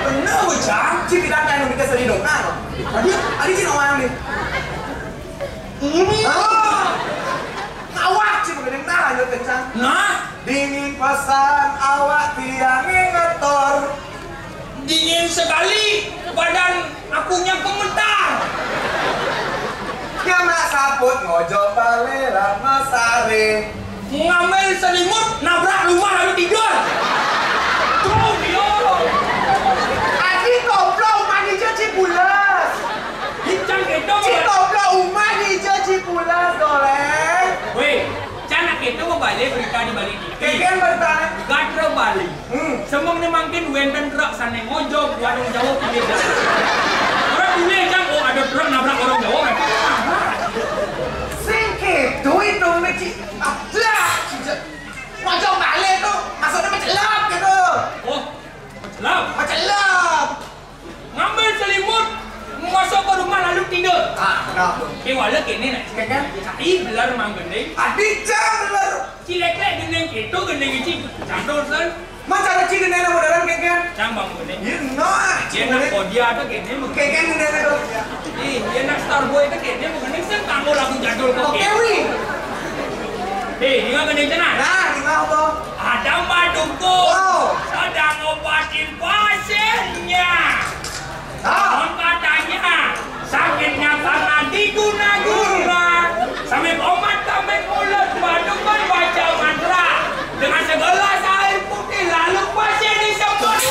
Benar bocah. Cik tidak ada yang kita sedih dong. Adi cik orang nih. Awak cik mengenai nah yo kencang. Nah, Dingin pesan awak tiang ngetor. dingin sekali badan akunya gemetar. Nyamak saput ngojo balera mesare. Ngambil selimut nabrak rumah lalu tidur. Tuh dia. Adi goblok mandi cuci pulas. Hincang itu. Cik goblok umah di cuci pulas goreng. Weh, canak itu mau balik berita di balik dikit. Kengken bertanya. Gatra balik. Semang ni mungkin wenten truk sana ngojok warung Jawa pinggir jalan. Orang boleh kan? Oh ada truk nabrak orang Jawa kan? Singkit, itu meci. Lah, ngojok balik tu maksudnya mencelap gitu. Oh, lap. Mencelap. Ngambil selimut, masuk ke rumah lalu tidur. Nah. Wala kini nak cakap cai belar mang gendeng. Adi jam bener. Cilek-lek gendeng itu gendeng itu candor san. Macam ada cik gendeng modern kengken. Cambang gendeng. Ya noh. Dia nak kodia tu kene mungkin. Kengken gendeng itu. Dia nak Starboy tu kene mungkin sen kamu lagu jadul kau. Oke wi. Dia gendeng cina. Nah, di mana tu? Ada maduku sedang obatin pasiennya. Namun katanya sakitnya karena diguna-guna. Sampai omat sampai mulut madukun baca mantra dengan segelas air putih lalu pasien disebut.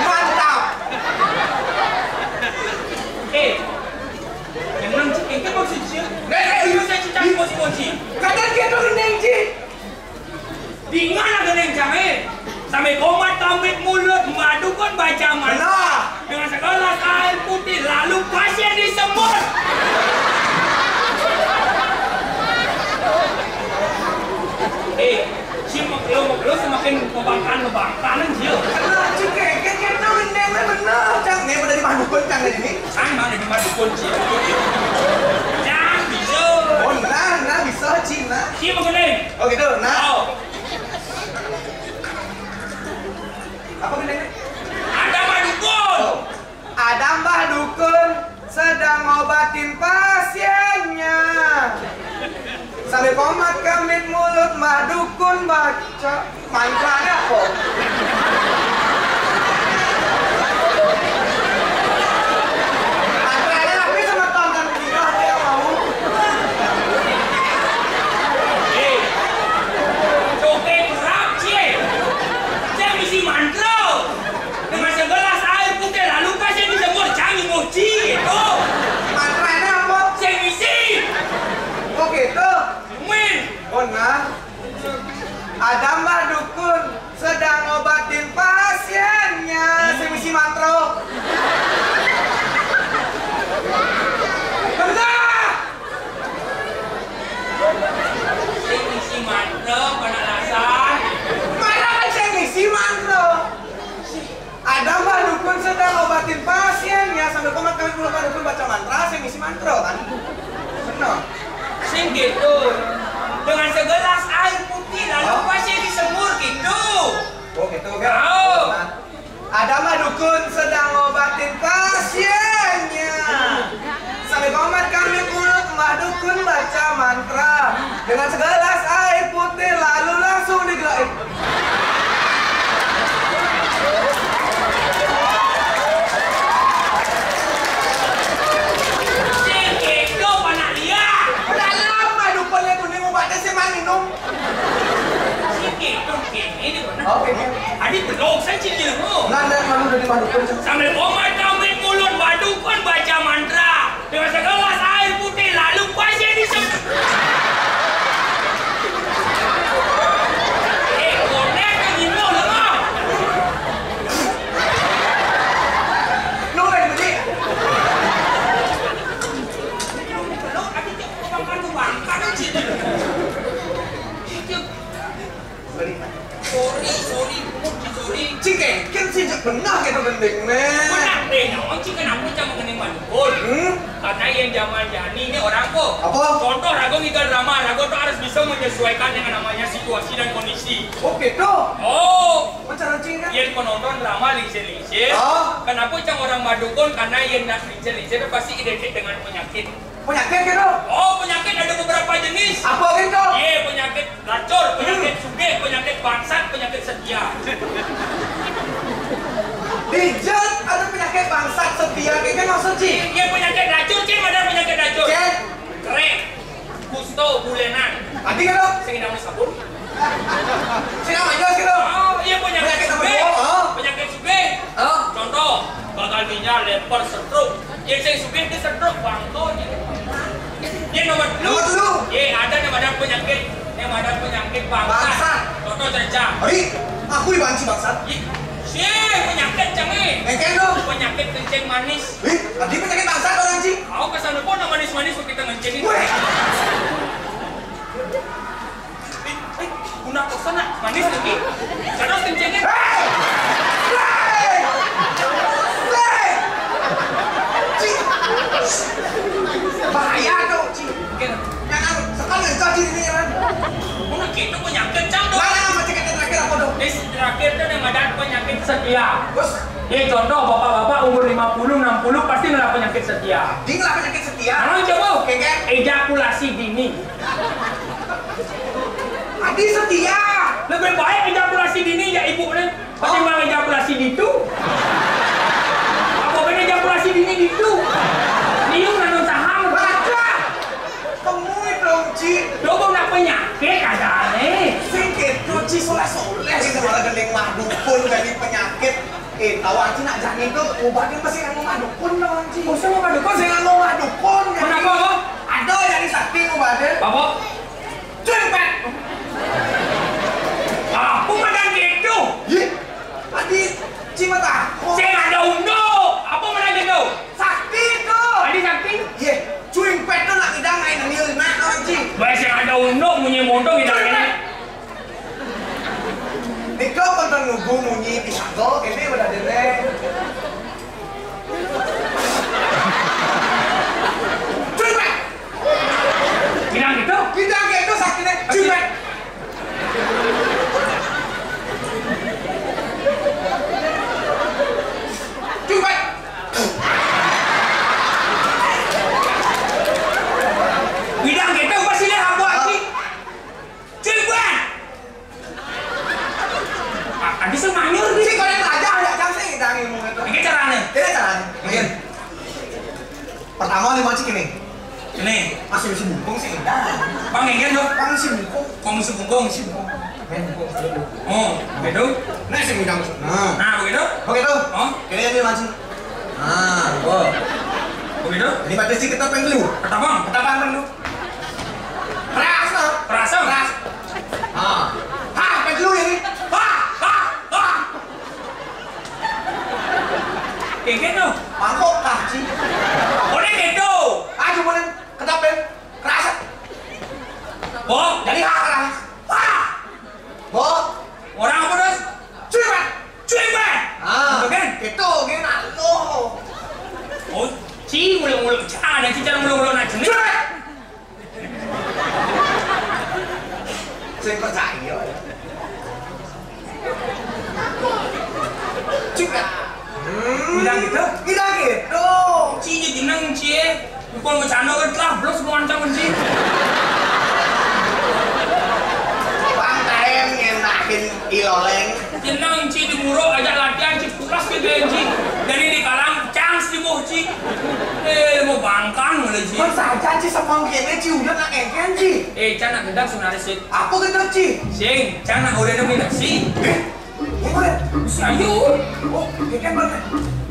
Mantap. Kenang cik, kan maksud cik? Itu saya cicak mosi-mosi. Kadang dia tu gendeng cik. Di mana gendeng jangan? Sampai komat tambit mulut madukun baca mantra dengan segelas air putih lalu pasien disebut. Si makhluk semakin membangkan dia. Nah, cik kengken tu gendeng benar. Cang, ni dari mana dukun cang ini? Sama di madukun cik. Jangan bisa. Oh, nah bisa cik nah. Si mengenai. Oh gitu, nah. Oh, Apa gendengnya? ada madukun. Ada mbah dukun sedang ngobatin pasiennya. Sampai komat kamit mulut mbah dukun baca mantranya kok. Mantranya tapi sama tonton video dia mau. Coke berat cik. Saya misi mantra. Dengan segelas air putih lalu pasien disebut canggih mochi. Oh, Mantranya apa? saya misi. Oh gitu. Min. Oh nah. Ada mbah dukun sedang Dengan segelas air putih lalu langsung digelain. Itu panak dia. Udah lama dukunnya kuning obatnya sih mang minum. Ini Oke. adik belum saya cincin dulu. Nanda malu dari madukun. Sambil komat ambil mulut madukun baca mantra dengan segelas air putih lalu pasien disebut. Konek ke gino lemah. Nunggu budi. Lo adik cakap bangkan cincin. Sorry. Cike, kan sih benar kita penting men. Benar deh, orang sih kenapa cuma mengenai madukun? Karena yang zaman jani ini orang kok. Apa? Contoh Rago ngikut drama, Rago tuh harus bisa menyesuaikan dengan namanya situasi dan kondisi. Oke tuh. Oh, Macam cing kan? yang penonton drama lingse-lingse. Oh. Kenapa cang orang madukun? Karena yang nak lingse-lingse itu pasti identik dengan penyakit. Penyakit gitu. Oh, penyakit ada beberapa jenis. Apa gitu? Iya, penyakit racun, penyakit sugih, penyakit bangsat, penyakit setia. Dijat ada penyakit bangsat setia kayak kan maksud cing. Iya, penyakit racun, cing ada penyakit racun. Cing. Krek, kusto, bulenan. Tadi kan lo? Saya namanya sabun. Sini nama jelas gitu. Oh, iya penyakit Penyakit apa sugih. itu? Oh. Penyakit sugih. Oh. Contoh, gagal ginjal, lepar, stroke. Yang saya sugih di stroke, bangkonya. Yang nomor dulu. Iya, ada yang ada penyakit bangsat. Contoh cerca. Hari, aku dibanci bangsat. Penyakit canggih. Engken dong. Penyakit kencing manis. Tadi penyakit bangsat orang cing. Kau kesana pun manis-manis kita ngencing ini. Weh. Guna kesana manis lagi. Terus kencingnya. Bahaya dong cing. Jangan sekali caci ini kan. Mana kita penyakit cang dong. Mana nama cek terakhir apa dong? Terakhir itu yang ada penyakit setia. Bos, Ini contoh bapak-bapak umur 50-60 pasti kena penyakit setia. ding lah penyakit setia. Kalau coba, Kengken. ejakulasi dini. Adi setia. Lebih baik ejakulasi dini ya ibu nih. Ketimbang ejakulasi ditu. Apa bener ejakulasi dini ditu? Niung nanun saham. Baca. Temui dong Ci. Coba nak penyakit ada nih. Singkit tuh Ci soleh-soleh ini malah gendeng madukun dari penyakit. Tahu Ci nak jangan itu obatnya masih nganu madukun dong Ci. Masa mau madukun? Masih nganu madukun. Kenapa kok? Ada dari sakti obatnya. Bapak, Cepet. aku makan gitu. Ih, tadi Ci mata. Saya nggak ada unduk. Apa mana gitu? Sakti tuh. Tadi sakti. Iya, cuing pet tuh nak idang main ngambil nak orang Ci. Baik saya nggak ada unduk, munyi mondong gitu ini. Niko konten nunggu munyi pisago, ini udah dene. Cuing pet. Bilang gitu. Kita kayak itu saktinya. Cuing pet. Cuing pet. Bilang gitu pasti lihat aku lagi. Coba. Adi semangat Si kau yang raja ada jangan sih idang ilmu itu. ini caranya. Ini caranya. Mungkin. Pertama lima cik ini. Ini, Masih bisa bungkung sih idang. bang ingin dong. Kan si bungkung. Kong sebungkong. Oh, begitu. Nah si idang. Nah. Nah, begitu. Begitu. Oh, Ini aja macam. Nah, oh. begitu. Ini pada si kita pengen dulu. Kata bang, Ketapang dulu. Keras lah. perasa. Keras. Ah. Hah, pengen dulu ini. Hah. Kayak gitu. Mangkok kah, Ci? Boleh gitu. Ah, coba nih. Ketapang. Keras. Boh, Jadi hah keras. Hah. Boh. orang apa terus? Cuy, Pak. Coba. Ah. Betul kan? Gitu, gini lo. Oh, ci mulu-mulu. Jangan ci jangan mulu-mulu nak jenis. Cuy. Saya percaya. Cuy. Bilang gitu. Bilang gitu. Ci je jeneng ci. Bukan bercanda kan lah, belum semua ancam ci. Iloleng. Jenang Ci di Muro ajak latihan Ci pulas ke Ci. Dari di Kalang chance di bawah Ci. Mau bangkang mulai Ci. Kan saja Ci sama gini Ci udah nak engken Ci. Can nak gendang sebenarnya sih. Apa gendang Ci? Sing, can nak udah nemuin nasi. Gimana? Si Ayu. Oh, engken mana?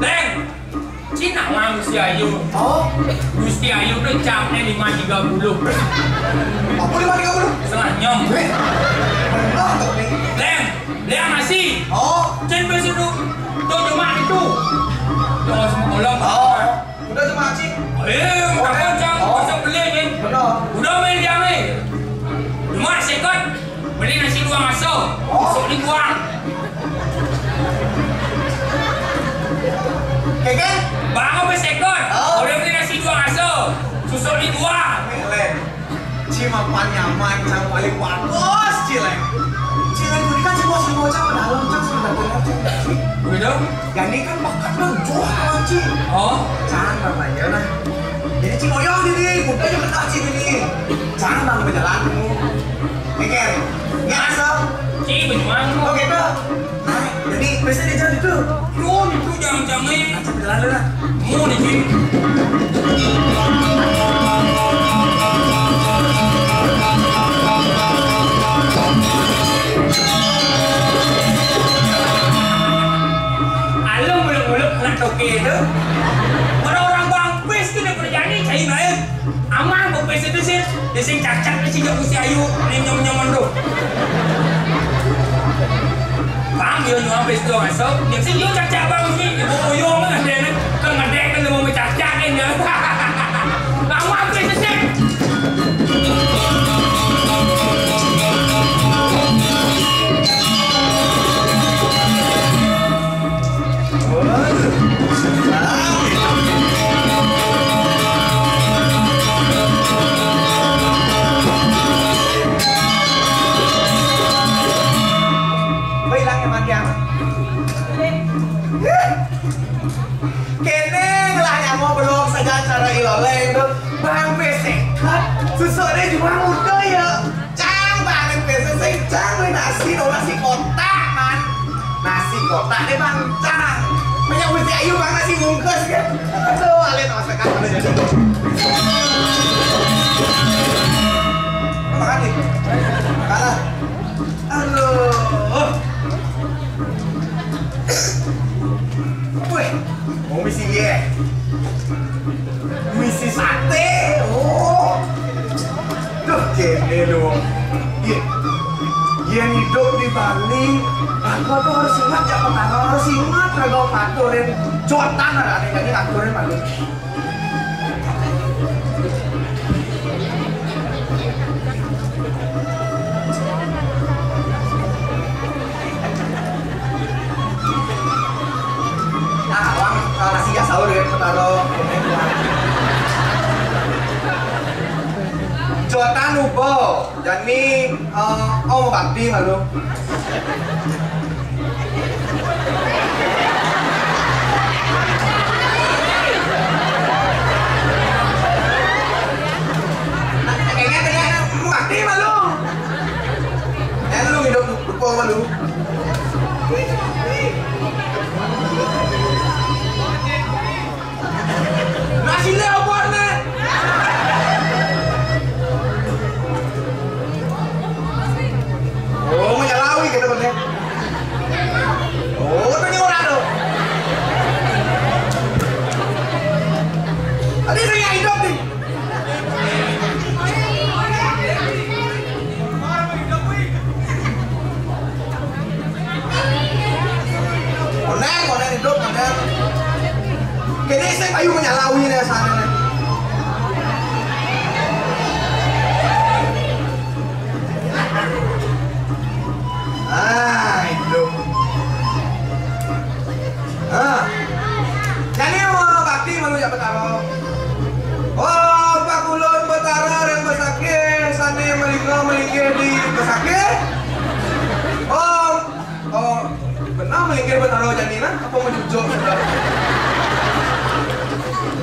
Leng. Ci nak mang si Ayu. Oh, Gusti Ayu tuh jamnya 5.30. apa 5.30? Setengah nyom. Benar tuh nih. Leng nasi. Oh, Cen besok tuh cuma itu. Jangan semua kolam. oh, udah cuma Ci. Makan jam, masuk beli ni. Benar. Udah main jam ni. Cuma sekot. Beli nasi dua masuk. Besok ni buang. Keken? Bangun bersekot. Udah beli nasi dua masuk. Susuk ni buang. Len, Ci mapan nyaman yang paling bagus Ci Len. Ci Len ini kan semua cang dalam cang sudah benar. Betul? Yang ini kan makan dong jual Ci. Oh. Cang namanya nah. Jadi Ci ngoyong ini, bukan yang kena Ci ini. Cang bang berjalanmu. Keken, ngasam. Ci berjuang. Oke tuh. Nah, jadi biasa dia jadi tuh. Tuh itu jangan-jangan ni. Macam berjalan dulu lah. Mu ni Ci. Alam muluk-muluk nak toke tu. Orang-orang bangpes tu nak berjani cari main. Aman bangpes tu sih. Dia sing cacat ni sejak Gusti Ayu ni nyom-nyoman tu. Bang dia nyom bangpes tu masuk. Dia sing yo cacat bang ni. Dia boyong kan dia ni. Kan ngadek kan dia mau cacat kan dia. Aman bangpes tu sih. Kene lah yang mau belum saja cara iloleng tuh bang pesekat susuknya cuma udah ya cang bang pesek cang nasi kotak man nasi kotak deh bang cang banyak mesti ayu bang nasi bungkus kan aduh alih sama sekali udah jadi makan nih kalah aduh wih mau misi dia misi sate oh tuh kene dong yang hidup di Bali aku tuh harus ingat ya pertama harus ingat kalau ngaturin jotan ada jadi ngaturin malu nasi ya sahur ya taruh jotan ubo jadi mau bakti malu kayaknya bakti malu lu hidup ubo malu nasi leopard nih. Oh, menyalawi gitu kan. Oh, tanya orang tuh. Tadi saya hidup nih. Koneng hidup, koneng. Kayaknya saya kayu menyalawi nih sana nih. Hidup. Jadi mau bakti malu ya betaro. Oh, Pak Kulon betara yang besake, sana melingkir di besake. Oh, benar melingkir betaro jadi nah, apa mau jujur?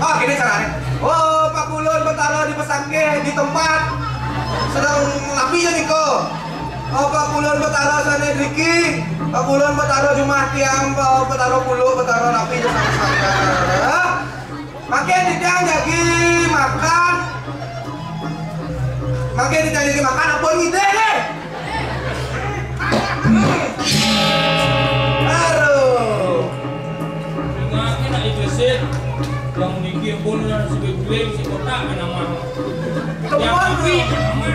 Oh, gini caranya. Oh, Pak Kulon betara di pesake di tempat sedang napi ya Niko. Apa kulon betara sana Riki? Kulon betara Jumat tiang, betara puluh, betara rapi itu sama-sama. Makin ditiang jadi makan. Makin ditiang jadi makan apa ide deh? Aduh. Ingatnya nak ikusin. Yang mikir pun dan sebagai si kota nama. Yang tapi nama.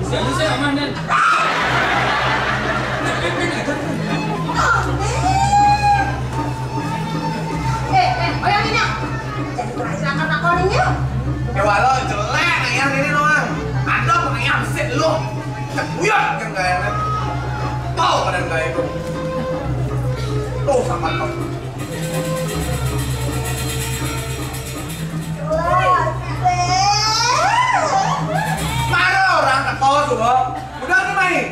Bisa aman dan. Bayangin jadi perasaan nakoninya. Walau jelek ayam ini doang. Ada ayam set lu. Buyut yang gak enak. Tahu pada gak itu. Tuh sama kau. Marah orang tak tahu tuh. Udah nih main.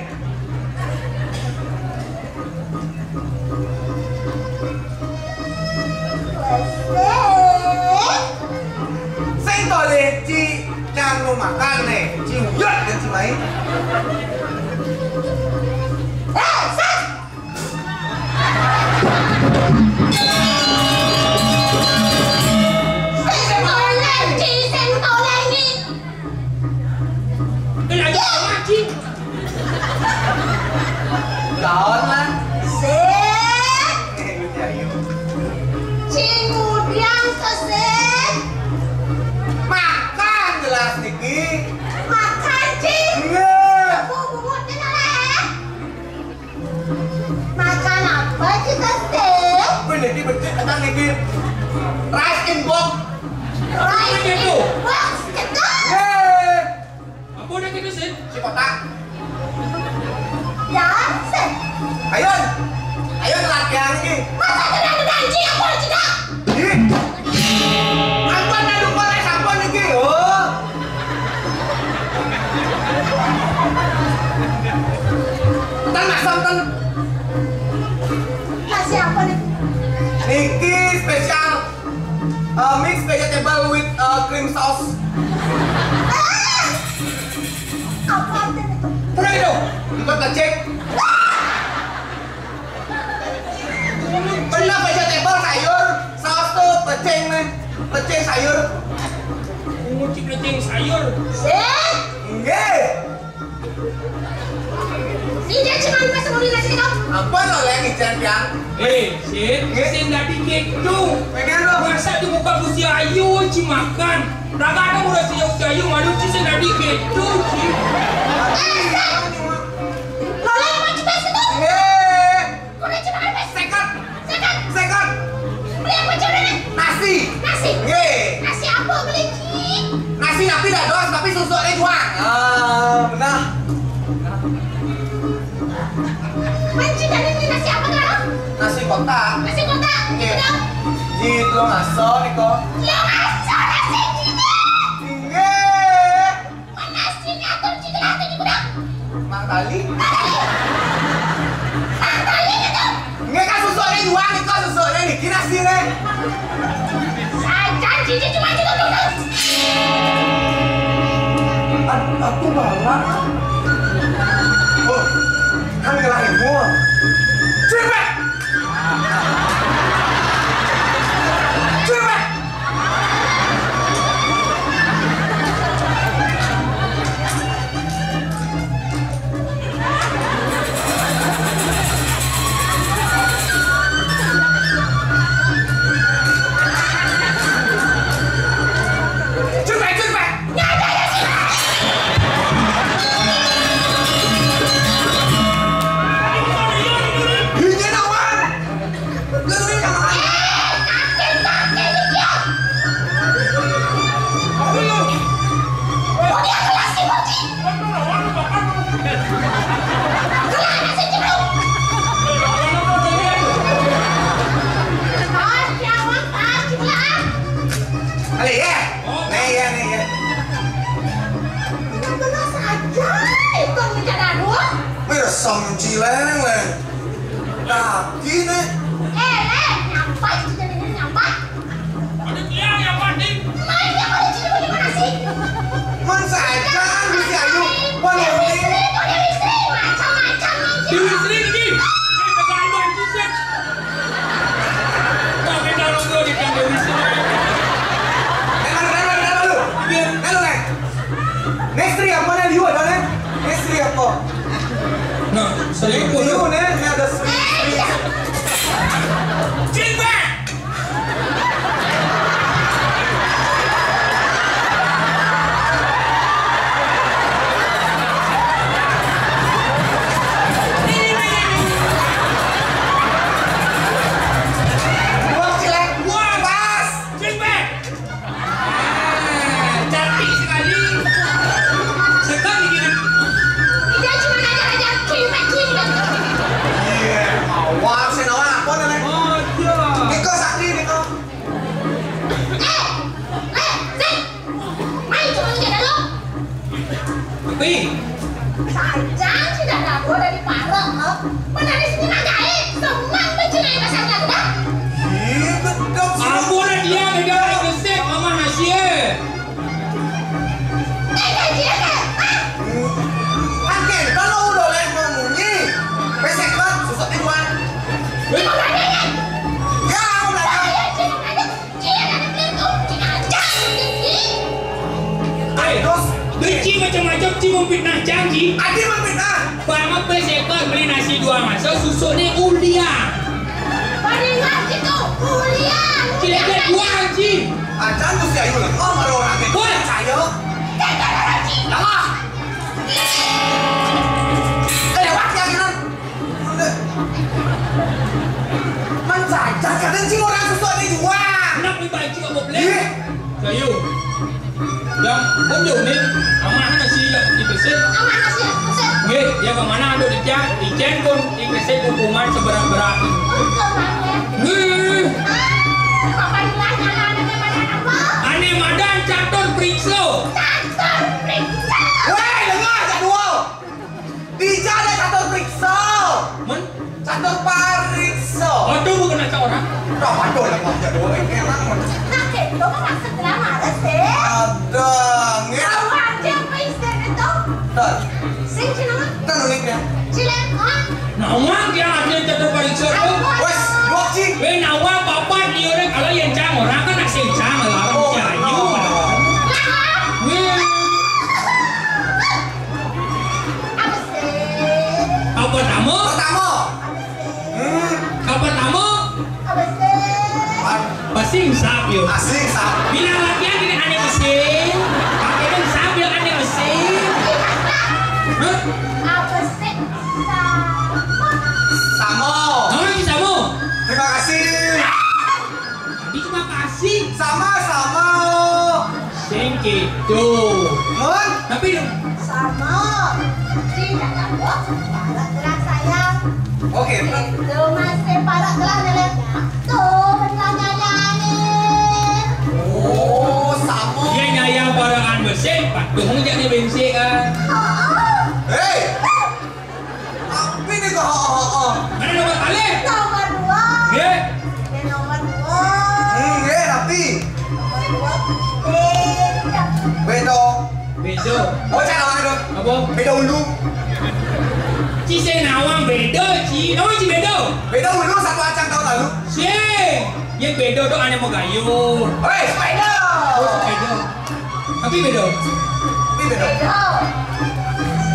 Saya boleh ci jangan makan nih, ci uyut dan ci main. Lawan lah. Kemudian keset Makan jelas Niki. makan cing. Iya. Bubut kenal. Makan apa sih keset? Gue Niki betul kata Niki. Rice in box. Rice itu? box ketul. Yeay. Apa udah kita sih? Si kotak. Ya, set. Ayo. Ayo latihan Niki. Masa gedang-gedang cing aku udah cedak. Ih. Ampun dah lupa les ampun Niki. Oh. Tan masam tan. Kasih apa nih? Niki spesial mixed vegetable with cream sauce. Apa artinya itu? Udah itu. Ikut ngecek. Pernah vegetable sayur saus tuh pecing nih. Pecing sayur. Nguci plecing sayur. Set. Nggih. Ini cuma pas mau dinasi kau. Ampun lo yang ijan piang. Sin nggak diketu. Pengen lo. Masa di muka busi ayu ci makan. Raga ada udah si ayu malu ci nggak diketu ci. Lola yang macam apa itu? Nggih. Udah cuma apa? Second. Second. Second. Beli apa macam ini? Nasi. Nasi. Nggih. Nasi apa beli ki? Nasi tapi tidak dos tapi susuknya juang. Benar. Manci dari ini nasi apa kan? Nasi kotak. Nasi kotak. Nggih. Gitu. Gitu ngaso Niko. Ya masa nasi gini? Nggih. Nasinya tuh cik nanti juga. Mang tali. Tali gitu. Nggih kan susuknya juang Niko susuknya Niki nasi nih. Saja cici cuma gitu tuh. Aku bawa. Oh, kan ngelahin gua. Cepet. Cepet. Cepet, cepet. Hingga awan. Gelurin awan. Ali ya. Nih ya, nih ya. Wih, som cileng leng. Kaki nih. Ada tiang yang mati. Main yang ada di Mon saja Gusti Ayu. Wanoni. Istri ni. Pegang luar kisah. Tak kena logo di kandang istri. Nelo. Nestri apa nih liu ada nih? Nestri apa? Nah, sering pun. Liu nih, ini ada sri. Cinta. Sajang sudah dapat dari Parok, menarik sini nagain, senang mencintai pasangan dah. Ampun dia negara besar mama hasil. Dia kan? Angin, kalau udah lek mengunyi, besek kan susah tiduran. Cuma berani kan? Ya udah. Cuma berani, dia ada belakang, dia ajak tinggi. Terus Benci macam-macam cuma fitnah janji. Adi memfitnah. Bang apa sekor beli nasi 2 masa susuk ni ulia. Paringan gitu, kuliah. Kira-kira 2 haji. Acan Gusti Ayu lah. Oh, baru orang itu. Boleh. Saya. Kata lagi. Lama. Lewat ya kan. Mencaca kadang sih orang susuk ni juga. Nak pergi baju apa boleh? Kayu. Yang pojok ni amanah nasi di besar. Aman nasi, nasi. Nggih, ya ke mana ada di jeng pun di besar hukuman seberat-berat. Kemana? Nggih. Papa hilang jalan dengan apa? Ane madan catur periksa. Catur periksa. Weh, dengar jadwal. Dija ada catur periksa. Men, Catur pariksa. aduh bukan nak orang. Dah aduh lah kau jadwal ini emang. Nak itu kan segera malas deh. Ada. Ngira. Tahu aja apa istilah itu? Dah. Sing cina mah? Kan uniknya. Cilen, ah? Nawang dia ada catur periksa tu. Wes, dua cik. Weh nawang papan dia orang kalau yang cang orang kan nak sencang lah orang Melayu. Nggih. Apa sih? Apa tamu? Pertama. Apa tamu? Apa sih? Basing sap yo. Asik sah. Bila latihan ini aneh mesin. Pakai dan sambil aneh mesin. Hah? Apa sih? Sama. Nama ni sama. Terima kasih. Terima kasih. Sama-sama. Thank you. Mon. Tapi Sama. Tidak dapat. Para gerak sayang. Oke. Itu masih para gerak jalan. Tuh benarnya jalan. Oh, sama. dia nyayang barangan mesin, patuh jadi bensin kan. Hei. Tapi ni kau. Mana nomor kali? Nomor 2. Ya. Nomor 2. Tapi. Nomor 2. Bedo. Bedo. Oh, cara mana tu? Apa? Bedo ulu. Ci saya nawang bedo, ci. Nawang ci bedo. Bedo ulu satu acang tahun lalu. Sing. Yang bedo tu ane mau gayu. Hei, bedo. Oh, bedo. Tapi bedo. Ini bedo.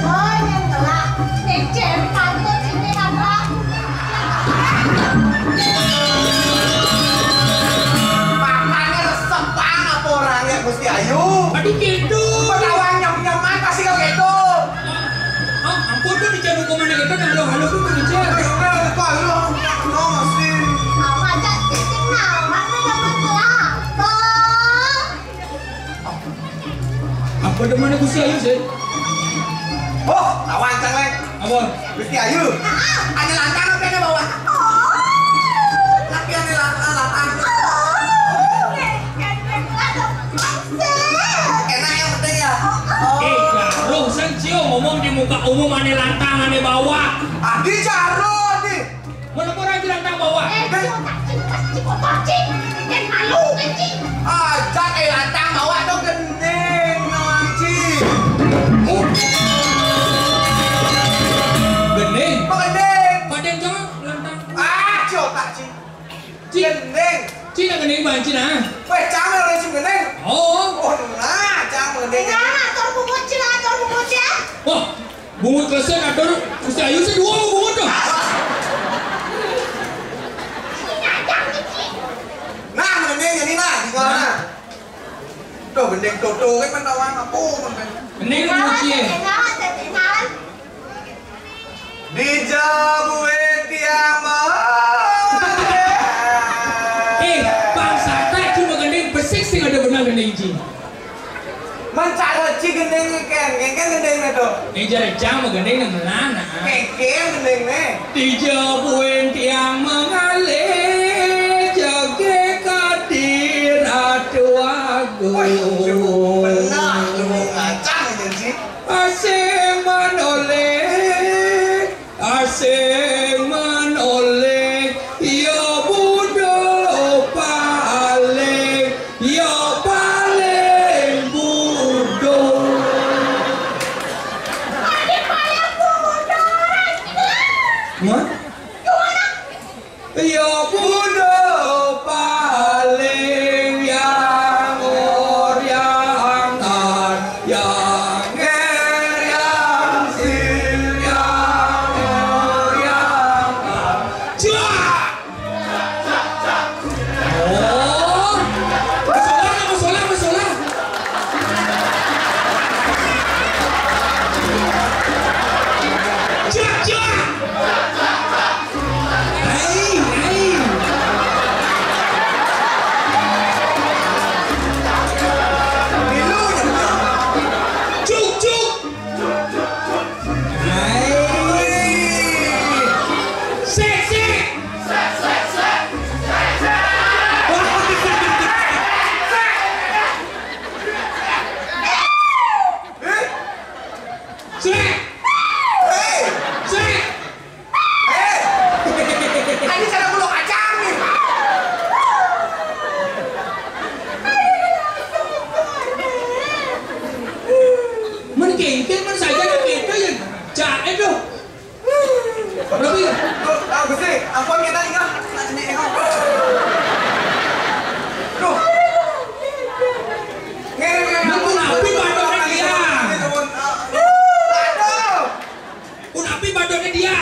Oh, yang gelap. Necem patut ini apa? Makannya resep banget apa orangnya Gusti Ayu. Aduh gitu. Penawang nyam-nyam mata sih kau gitu. Ah, ampun tu dicat hukuman gitu dan halo tu dicat. Awak tak titik nama dapat kelapa. Apa di mana Gusti Ayu sih? Oh, lawan cengeng. Apa? Gusti Ayu. Ada lantang apa yang bawah? Tapi ada lantang. Enak yang penting ya. Roh sencio ngomong di muka umum ane lantang ane bawah. Adi jaro nih. Mana orang di lantang bawah? Dan malu kan cik. Ajak lantang bawah tuh gendeng, Nawanci. gendeng banci nah. Weh, camel orang sim gendeng. Oh. Oh, nah, camel gendeng. Ator bungut ya. Wah, bungut kelasnya kador Gusti Ayu sih dua bungut dong. Nah, gendeng jadi nah, di mana? Tuh gendeng toto kan mentawang apa men. Gendeng banci ya. Dijabuin tiamah. Bangsa tak cuma gendeng besik sih ada benar gendeng ji. Mencari gendeng kan gendeng itu. Ini jadi jam gendeng yang melana. Gendeng nih. Dijabuin tiang mengalir joget kadir atuago. Benar lu ngacang sih. Asing menoleh, asing menoleh, ya budo paling, ya paling budo. What? Ya budo paling yang oriangan, yang nger, yang sil, yang oriangan. Cuak! Oh, masalah. Cuak! Hai. Cuk! Hai. Sek! Sek! Ini cara bulu kacang nih. Man saja kita yang jahat itu. Berapa ya? Tahu Gusti, ampun kita ingat. Duh. Aku napi badoknya dia. Aduh. Aku napi badoknya dia.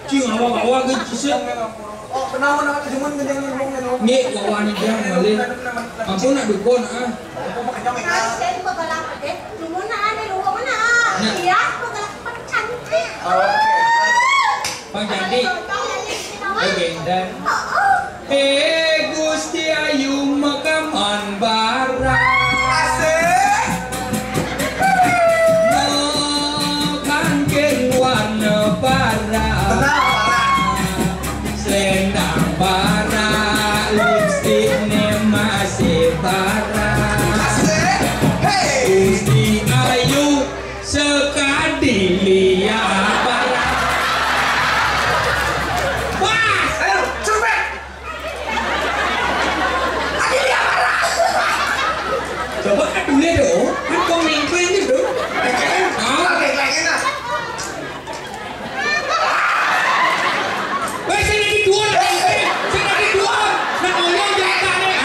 Cing awak-awak gitu sih. Oh, kenapa cuman gendeng ngomong. Nih lawan dia malin. Ampun nak dukun ah. Bang Jandi. Legenda. Gusti Ayu makaman barang. Asik. Kangkeng warna barang. Selendang barang. Lipstick ne masih barang. Asik. Hey. Gusti Ayu sekadi lihat barang. Bas! Ayo, cepet. Ada dia marah. Coba adunya dong. Kan kau mingguin itu dong. Oke, lagi nah. Weh, saya lagi dua. Nah, oleh jaga nih.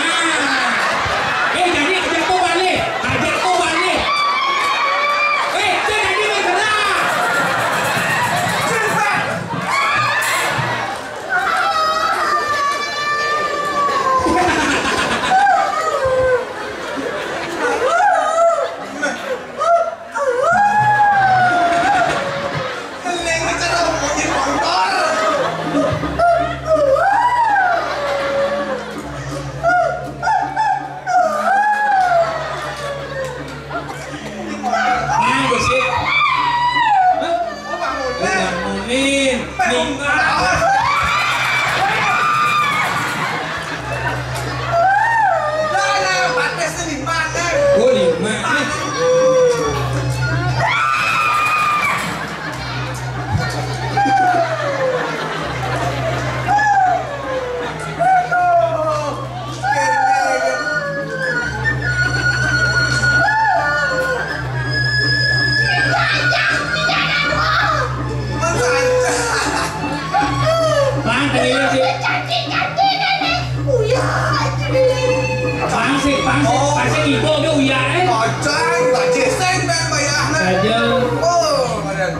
tiba ke uyak Kocang, tak jeseng dan bayarnya. saja. Oh, badan.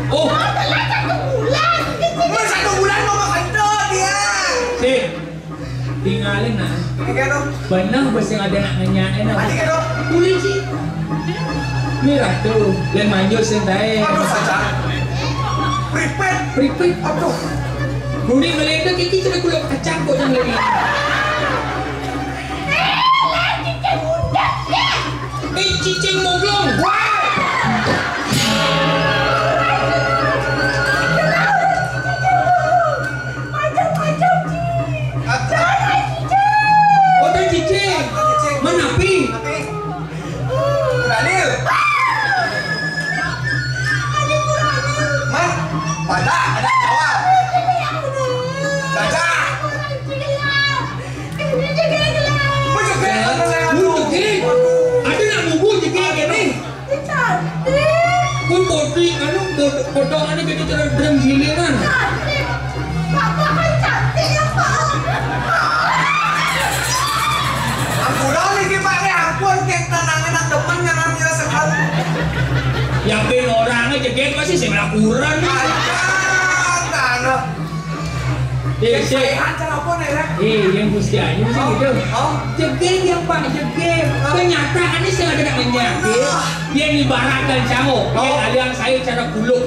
Oh, Adalah 1 bulan. Mun 1 bulan mau makan dong dia. Sip. Tinggalin nah. Ini kan dong. Benar bos yang ada nak nanyain Ini apa? kan dong. Kulit sih. Merah tuh, dan manjur sentai. Aduh saja. Prepare. Pripit. Aduh. Budi melenda kiki sudah kulit kacang kok yang lagi. Cicing moglong. Oh, dan cicing. Mana pi? Daniel. Man, pada ada Jawa. Baca. Jegek. Ada nak bubu jegek ni. Pun bodi anu potongan ni kita cara drum giliran. Ampun nih gimana ampun kek tenangin nak temen yang namanya sekali. Yang ben orangnya jegek pasti sing lakuran. Tanah. Sehat cara apa nih? Yang Gusti Ayu sih gitu. Oh. Jegek yang Pak jegek. Kenyataan ini saya ada nak menyakit. Yang ibaratkan caho. Yang ada yang saya cara kuluk.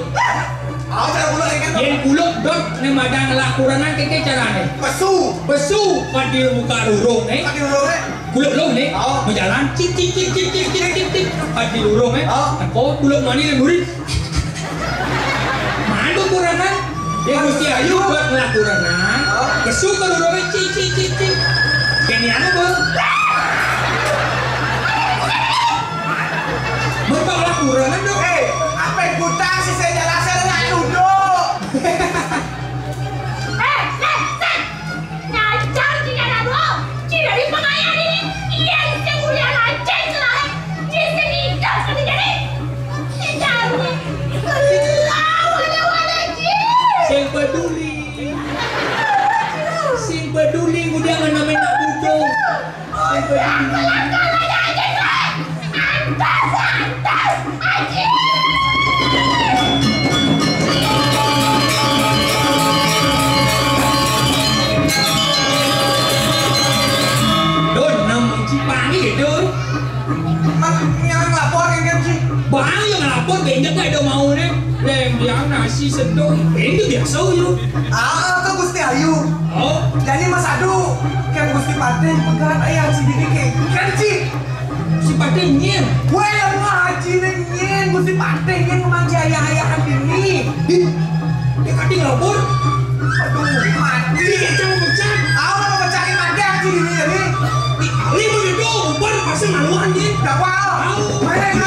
Oh, cara bulan ini kan. Yang kuluk dot ni madang lakuranan keke carane. Pesu. Besu padi muka rurung ni. Tadi dulu nih. Kuluk long ni. Oh. Berjalan cik cik cik cik cik cik cik cik. Padi rurung ni. Oh. Kau kuluk mani le murid. Mana kuranan? Yang Gusti Ayu buat lakuranan. Besu ke rurung ni cik cik cik cik. Kini anu bang. Mereka lakuranan dong. Apa yang butang sih saya jelasin nak duduk. Sing peduli udah mana nak duduk. Sing peduli. Don nam cipang ni don. Yang lapor kan sih. Bang yang lapor banyak tak ada mau ni. Lem yang nasi sedong. Itu biasa je. Ke Gusti Ayu. Oh, Jadi Mas Adu, kan Gusti Paten pegang ayah sendiri kan sih. si patengnya. Gue yang ngaji nyen Gusti Paten yang memanggil ayah-ayahan ini. Dia kadang lapor. Aduh, mati. Dia mau pecah. Aku mau pecahin mati haji ini jadi. Ini begitu, bukan pasti maluan ni. Gak apa. Main.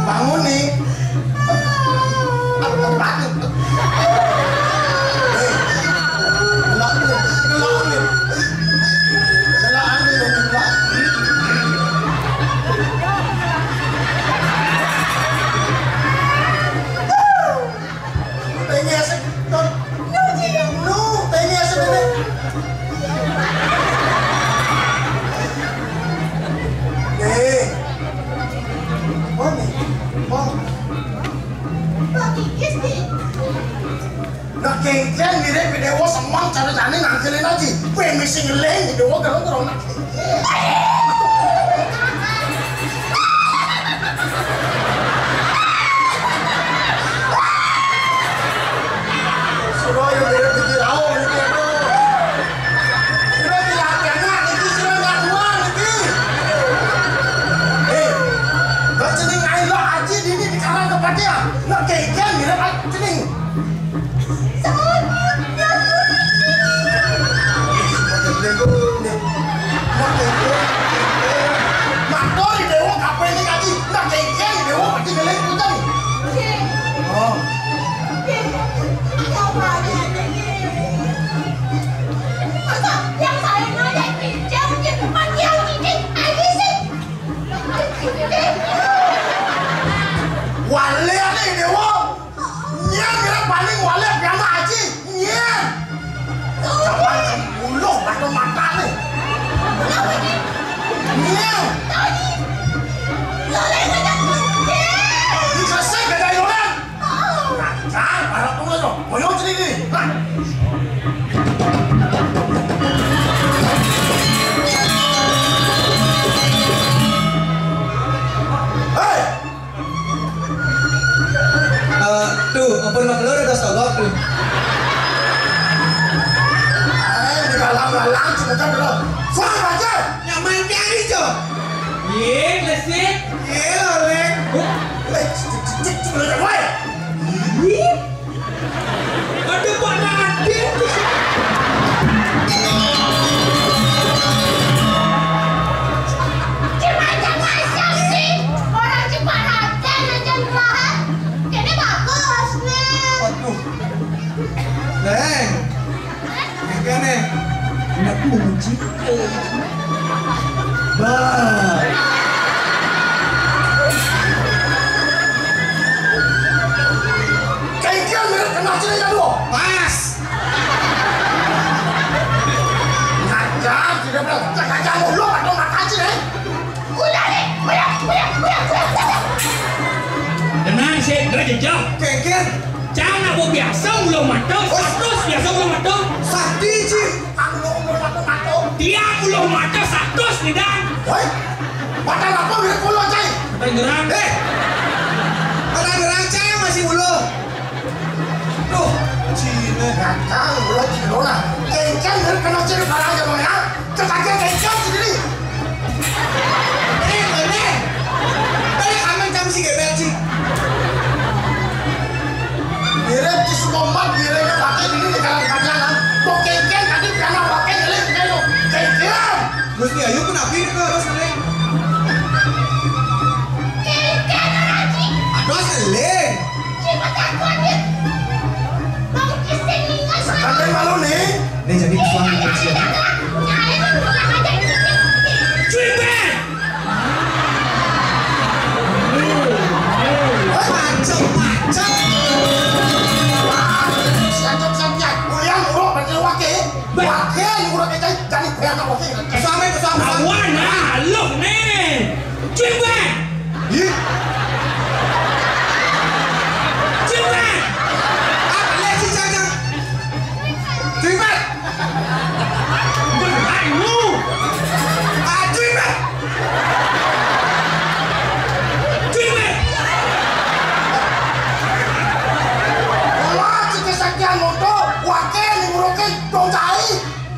Bangun nih. Kengkeng mirip video semang cara-caranya ngangkelin aja. Gue misi ngeleng video kalau nak. Sudah yang mirip pikir awal ini itu. Sudah dilatihan nak, itu sudah nggak keluar nanti. mati ya. Nak keken mirip cening. Matori dewa kapan ini kaki nak keken dewa pasti geleng putar. Oh. Yang saya nanya pinjam cepat yang ini aja sih. Wale nih dewa. Nya mirip paling wale biasa aja. Nya. Jangan cembulu atau mata nih. Nya. Lolen aja kunci. Bisa sih kedai lolen. Jangan para tunggu mau yang sini nih. Tuh, open maklur udah sogok tuh. Galang sebentar dulu. Suara aja. Yang main piano itu. Iya, lesik. Iya, Lek. Aduh, Pak Nadine. Macam-macam sih. Orang Ciparanten aja murahan. Ini bagus nih. Waduh. Leng. Gimana? Aku mau menci. Bah. Kengkel mirip kena sini kan lu. Pas. Ngajar tidak benar. Ngajar mulu atau makan sih nih. Udah nih. Udah. Tenang sih, derajat jauh. Kengkel. Jangan aku biasa ulo mata, status biasa ulo mata. Sakti sih. Aku mau umur matu. Dia ulo mata status nih dan. Woi. Padahal apa mirip pulau cai. Tenggelam. Orang ngeraca masih ulu. Tuh. Cina. Ngajar mulu cino lah. Kengkel mirip kena sini barang aja mau ya. Cekaknya kengkel sendiri. Mana? Balik aman kamu sih gebel sih. Mirip di Sukombat miripnya pakai ini di kalang kajian. Kok kengkel tadi karena pakai jelek gitu. Kengkel. Gusti Ayu kenapa ini ke harus Leng? Keken orang sih. Aduh, Leng. Cepat aku aja. Mau kesenian Sampai malu nih. Ini jadi suami kecil. Cuy Ben. Macam-macam. Siap. Ulian urut pakai wakil. Wakil urut kita jadi pihak wakil. Suami. Awan ah, look nih. Cuy Ben. Ih. Cuy Ben. Apa lagi sih jangan? Cuimat. Berhanu. Cuimat. Cuy Ben. Wah, kita sekian motor. Wakil ngurutin dong cai.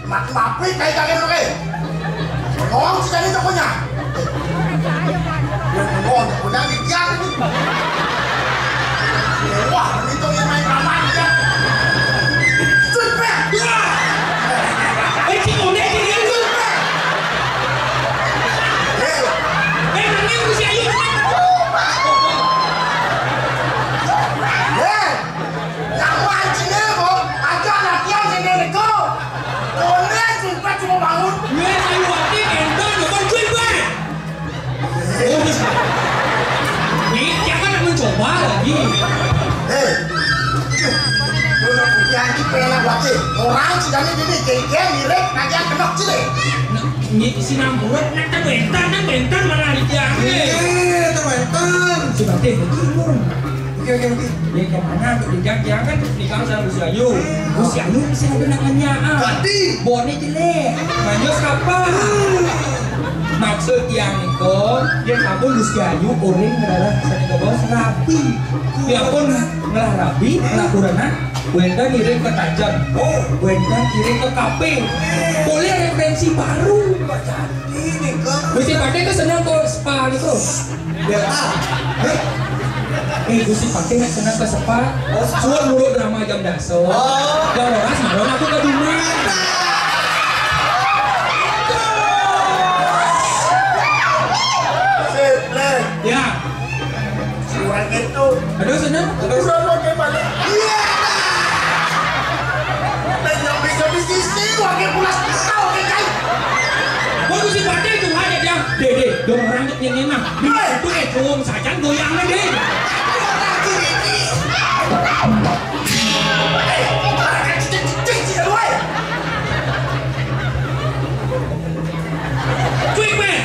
Mati kayak kalian oke. Ngomong sih jadi tokonya. Ngomong udah dikian ini. Wah, itu yang main ramai ya. Cepet. Cik Onde jadi lu. Nangis mesti ayo. Yang mancingnya kok ada latihan sini neko. Boleh cepet cuma bangun. Gue ayo waktu endor depan cuy Ben. Nih, jangan mencoba lagi. Yang di pena wakil orang sedang ini keke mirip kajian kenok sini. Ini sinang buat nak bentar mana dijamin. Teman-teman. Sebagai begini. Oke. Dia kemana untuk dijang kan nikah sama Gus Ayu. Gus Ayu masih ada namanya. Tadi. Bonnya jelek. Manjos kapan? Maksud yang itu dia sabun Gus Ayu orang ngerara sani bos rapi. Dia pun ngelah rapi, ngelah kurana. Wenda ngirim ke Tajam. Oh, Wenda kirim ke Kaping. Boleh referensi baru. Jadi nih kok. Gusti Pate ke senang ke spa gitu. Biar Gusti Pate nggak senang ke spa. Suara dulu drama jam daso. Jam loras malam aku ke rumah. Ya. Orang itu. Aduh senang. Udah mau gimana? Iya. Dan yang bisa bisnis wakil pulas tahu kan? Oh Gusti Pate itu aja dia. Dede, dong orang yang enak. Itu ekong saja goyangnya deh. Cuy men.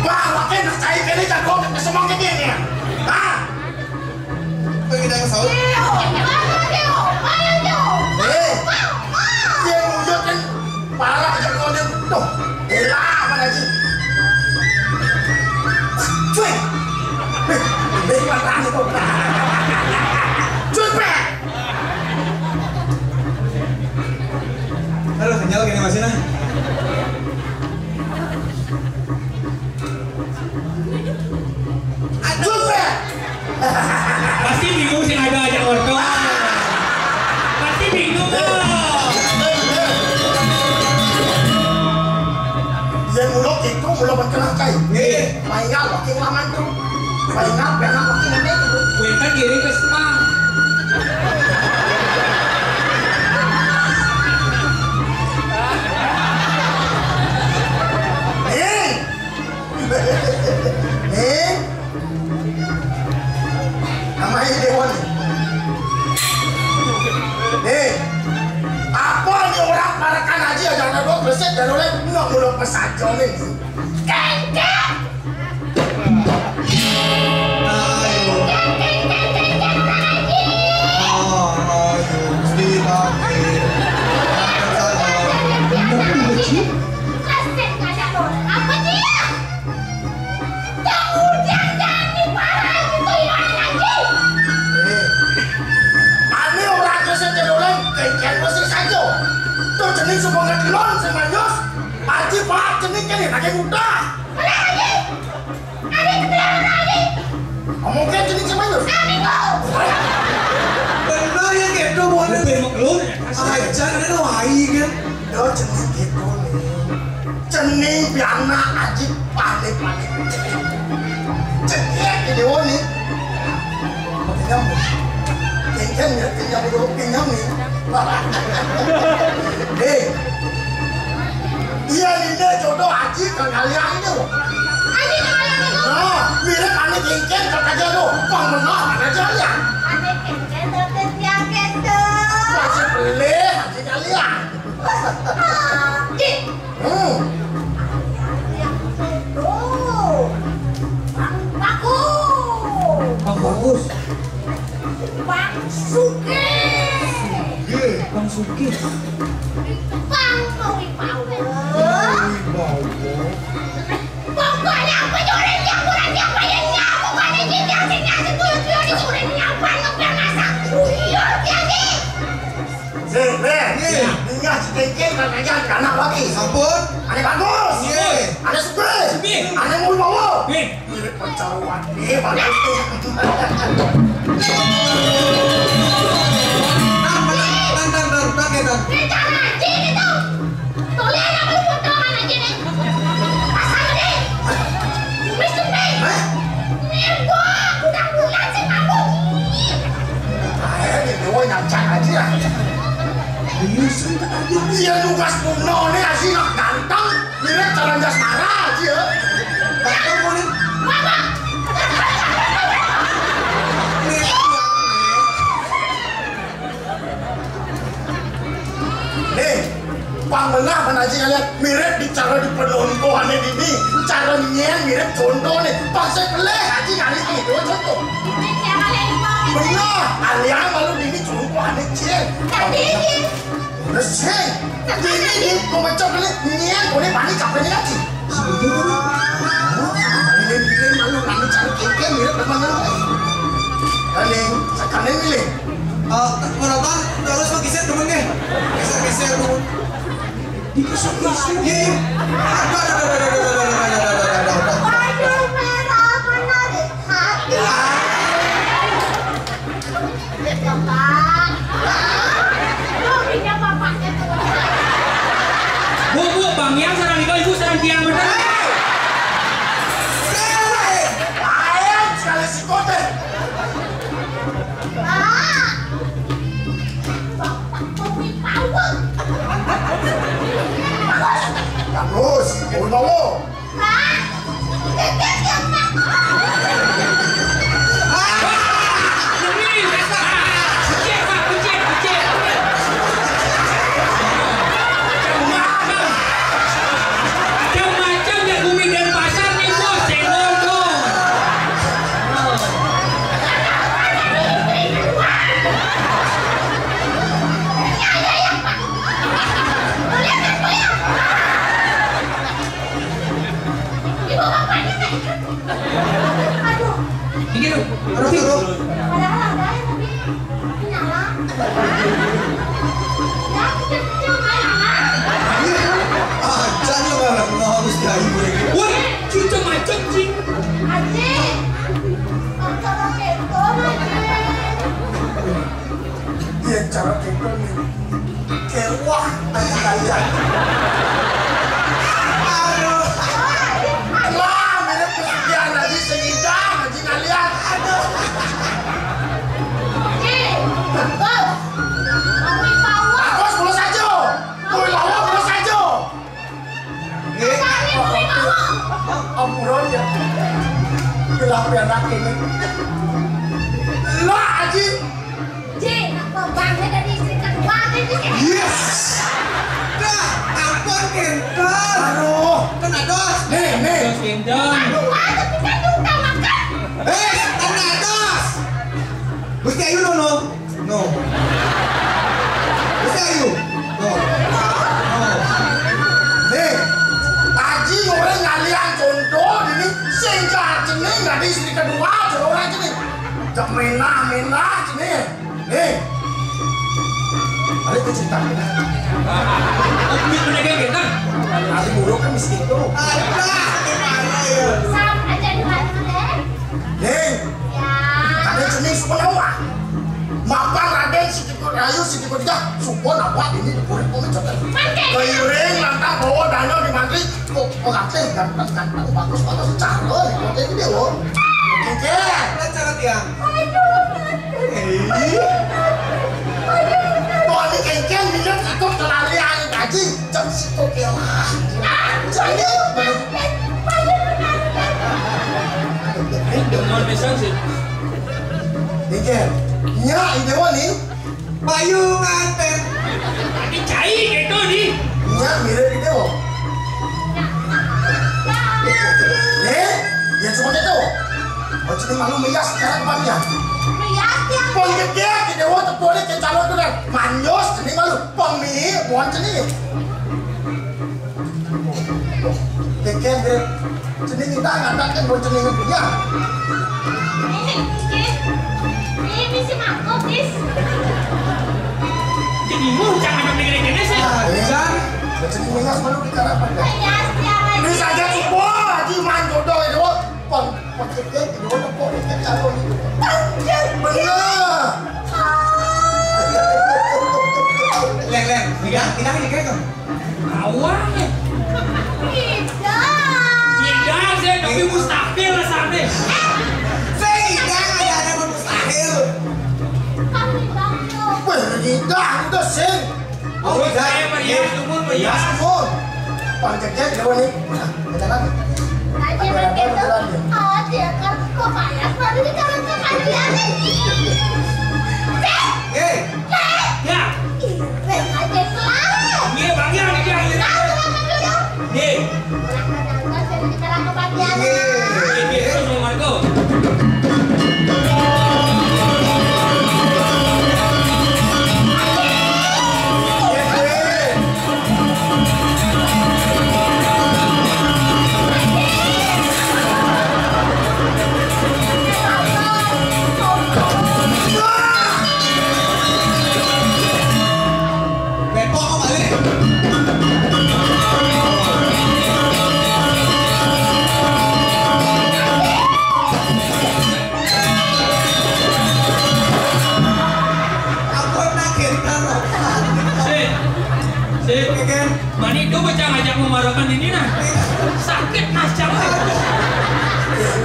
Wah, wakil nak cari kene jago ke semang ke dia. Ah. Pergi dah saud. Dia mujud kan parah jago dia. Tuh. Elah mana sih? Cuy. Ini mana itu? Cuy pe. Halo, kenyal gini Mas Ina. Cuy pe. Pasti bingung sih ada aja orto. Pasti bingung loh. Yang mulut itu mulut berkelangkai. Maingat makin lama tu. Maingat benar makin lama tu. Wenda kirim ke spa. Namanya Dewan. Apa ni orang parakan haji aja nak dua bersih dan oleh nak mulut pesajo ni. Kengkeng. Jenis semua ngelon semanyos, aji pak jenis kan ni lagi muda. Mana lagi? Ada kebenaran lagi? Mungkin jenis semanyos. Amigo. Benar ya gitu boleh. Lebih maklum. Aja ini lo hai kan. Yo jenis gitu ni. Jenis biana aji paling. Jenis video ni. Kenyam. Kenyam ya, kenyam dulu kenyam ni. Iya ini jodoh Haji ke kalian itu. Haji ke kalian itu? Nah, mirip aneh kengken ke kajian tu. Kau menang mana jalan? Aneh kengken terkait yang gitu. Masih beli Haji kalian. Haji. Yang itu. Bang Bagus. Bang Bagus. Bang Suki. Bang Suki. Bang Wibawa. Pokoknya apa nyurin nyamuran nyapainnya. Pokoknya jinjasingnya sebuyut-buyut disurin nyapan ngebiar masak. Buyut ya nih. Ingat si kengken ke kajian anak lagi. Sampun. Aneh bagus. Aneh suki. Aneh mulu bawa. Mirip percaruan ni bagus tu. Kita Haji gitu. Tolong apa lu buat tangan Haji nih? Pasal nih. Miskin nih. Nih gua udah bulan sih mampu. Ni dewa yang cak aja. Dia tugas kuno ni asyik nak ganteng. Mirip calon jasmara aja. Ganteng boleh. Mama. Pangmenah penaji kalian mirip di cara di penontonan ini, cara nyen mirip contoh nih. Pasal peleh haji kali itu contoh. Benar, kalian malu ini contohan nyen. Tapi ini. Reseh. Ini pemecah peleh nyen boleh panik capek lagi. Ini malu kami cari keke. Kalian mirip temannya Kaning, sekarang milih. Kenapa? Terus pakai temennya. Geser tuh. Digesek-gesek. Iya. Baju merah menarik hati. Bapak. Hobinya bapaknya tuh. Bu, Bang Yang sarang ikaw, ibu sarang tiang bener. Ayam sekali si kote. Bagus, mau bawa. Macam-macam ya bumi dan pasar nih bos, senggol dong. Ini tuh, Terus. Padahal ada yang tapi nyala. Ya, kecil kayak Jangan nggak harus diayu lagi. wah, cucu macam cing. Aji, cara kenton aja. Dia cara kekon nih. Kewah aja kalian. Aduh. Lah, mirip kesekian aja segidang aja kalian. Aduh. Ji, bagus. Kami bawa. Bagus, mulus aja. Kui lawa, mulus aja. Kami bawa. Ampuran ya. Gelap ya anak ini. Lah, Aji. Ji, apa banget dari istri kedua ini? Yes. Dah, ampun kental. Aduh. Kena dos. Nih. Gendong. Kedua, tapi kan udah makan. Kena dos. Gusti Ayu no. Gusti Ayu. No. Nih. Aji orang ngalian contoh ini sehingga ini nggak di istri kedua aja orang ini. Jangan menah sini. Nih. Ada cerita kita. Bumi pedagang gendong. Ali buruk kan miskin tuh. Sam aja dibantu deh. Nih. Ya. Ada jenis penawa. Mapan Raden Ayu Siti Kodijah supon apa ini dikurang coba. Keiring lantang bawa danau di mantri kok pengantin ganteng bagus calon kok ini dia loh. Oke. Cara tiang. Kok ini kengkeng dia ikut kelalian gaji jam situ kelah. Jadi Mau pesan sih. Dikir, nya ide wani, Payu nganten. Ini cai gitu nih. nya mirip ide wo. Ya cuma itu. Oh jadi malu meyas sekarang banyak. Lihat yang Pon gede ide wo terboleh ke calon itu kan. Manyos jadi malu. Pemi, buan jadi. Keken deh. Jadi kita ngatakan buat jadi punya. ini si mangkok, Dis. Jadi mu jangan ada gede-gede sih. Jangan. Jadi meyas malu kita rapat deh. Lihat yang Ini saja semua lagi main jodoh itu. Pon gede ide wo terboleh ke calon itu. Bener. Leng. Tidak ini kan. Awang ya. Tidak sih, tapi mustahil lah sampai. Tidak ada mustahil. Kami bantu. Wah, tidak, itu sih. Oh, saya merias, umur Ya, merias. semua. Pancetnya di bawah nih. Kita lagi. Aja begitu. Oh, dia kan kok banyak baru di dalam kalian ini. Ya, Ireng aja selalu. iya Bang Yang nih dia. Nah, silakan dulu. Nih, Kadang-kadang jadi kita kebahagiaan. ini terus mau Marco. ngajak memarakan ini nah. Sakit mas jangan.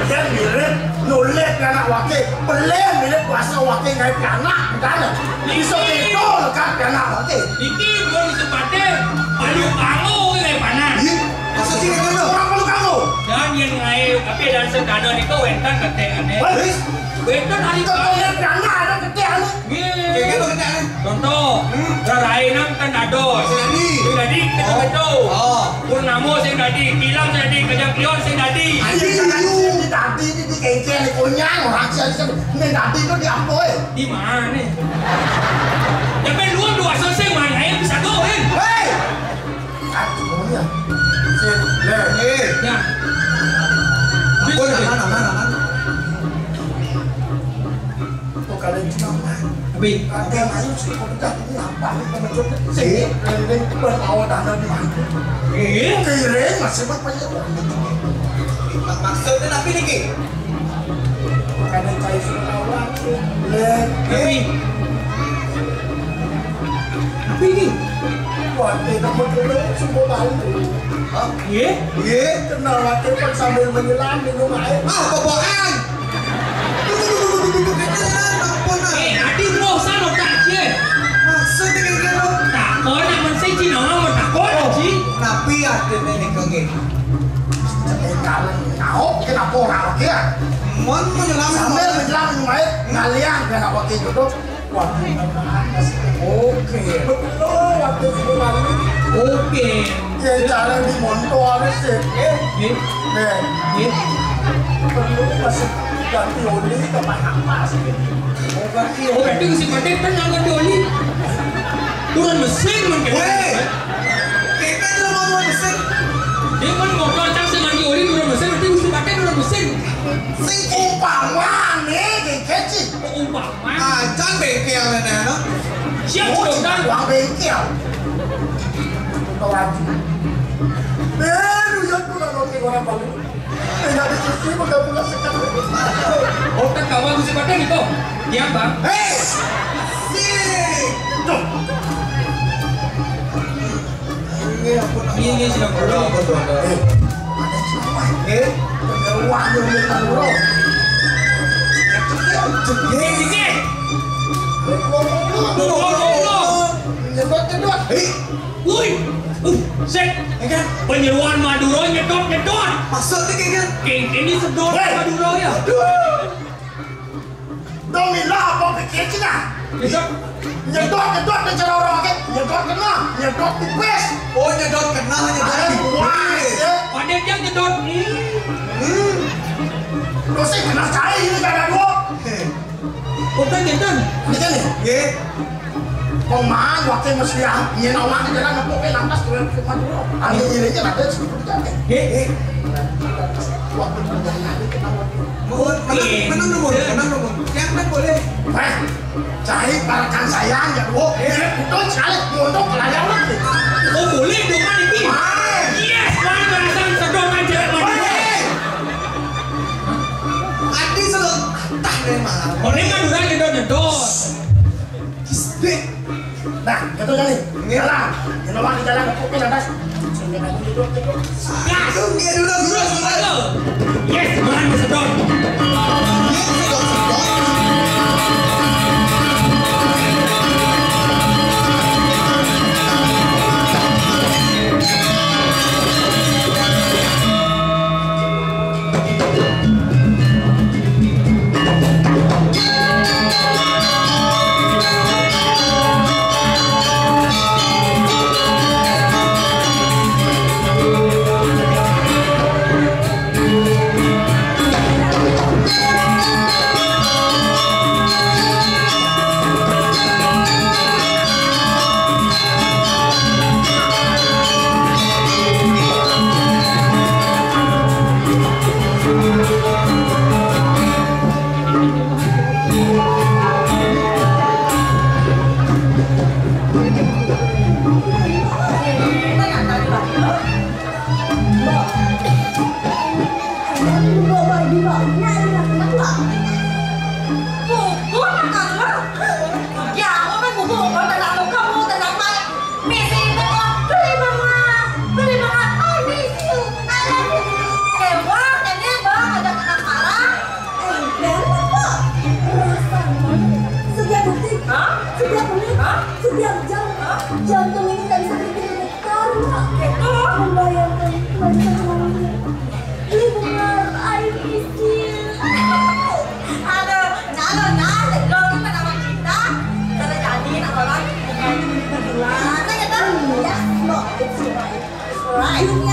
Dia mirip nulis anak wakil, belum mirip kuasa wakil ngai anak, kan? Iso itu lekat anak wakil. Iki bukan sepate, palu kamu ngai panas. Maksudnya kan orang palu kamu. Dan yang ngai, tapi dan sedana itu wetan keteannya. Wetan hari Itu lihat anak ada ketean. Kayak gitu kan? Contoh, rarainam kan ados. Sing dadi kita beto. Purnamo sing dadi, kilang sing dadi, kejang klion sing dadi. Ini tadi ini kengkeng ni konyang orang siapa ni tadi tu di apa Di mana? Jangan luang dua selesai mana yang bisa go kan? Hei, aduh ya, Ya. Apa mana? tu kalau cuma Tapi ada yang ayu sih kau dah ini apa ni kau macam sini, ini berlawan dana di mana? Kira masih banyak. Maksudnya apa nih Ki? Kadang saya sudah awak, leh, tapi ini buat dia nak berkeluar semua balik. ye Kenal wakil kan sambil menyelam di rumah air. Boboan. adi mau sana tak je. Maksudnya kayak gitu. Tak kau nak mensai Cina mau tak kau ji. Tapi ada nih kongeng. Kalau kau kenapa orang wakil? Mon menyelam Sambil menyelam di rumah air, ngalian kena wakil itu. Wakil oke. Betul wakil sudah balik. Okey. Ya cara di montor sih. Ye ye Perlu masih ganti oli ke mana sih? Oh berarti si Patek kan jangan dioli. Turun mesin mungkin. Weh. Kita lo mau mesin. Dia kan motor cang dengan dioli turun mesin berarti si Patek turun mesin. Umpama nih kecil. Umpama. Jangan bengkel nih no. Siap sudah. Uang bengkel. Orang. Baru yang tu nak orang baru. Tidak dikisi mudah pula sekali. Oh kan kawan si Patek itu. Dia bang. Hei. Tuh. Ini sudah bodoh. Ada siapa? Uang yang dia tahu bro. Sikit. Nyedot. Woi. Set. Penyeruan Madura nyedot. Maksudnya kayak gitu. King ini sedot Madura ya. Domila apa pikir cina? Nyedot dan cara orang pakai nyedot kena, nyedot tipis. Oh nyedot kena Ada wah, Padet yang nyedot. dosa kena cai ini kada dua. Oh kan nyedot. Ini kan Ye. pemain waktu mesti yang ini orang di jalan ngepok lantas tuh ke Madura. Angin ini aja ada seperti itu. Waktu perjalanan itu Menang nomor. Yang kan boleh. cari parakan sayang ya dua. Itu sekali untuk pelayan lagi. Oh boleh dong kan ini. Yes, mana berasan sedot aja Madura. Adi selalu tah deh malah. Boleh Madura nyedot. Nah, itu jadi. Jalan. Yang orang di jalan ngepok lantas. Gas. Dia dulu. Yes, mana sedot.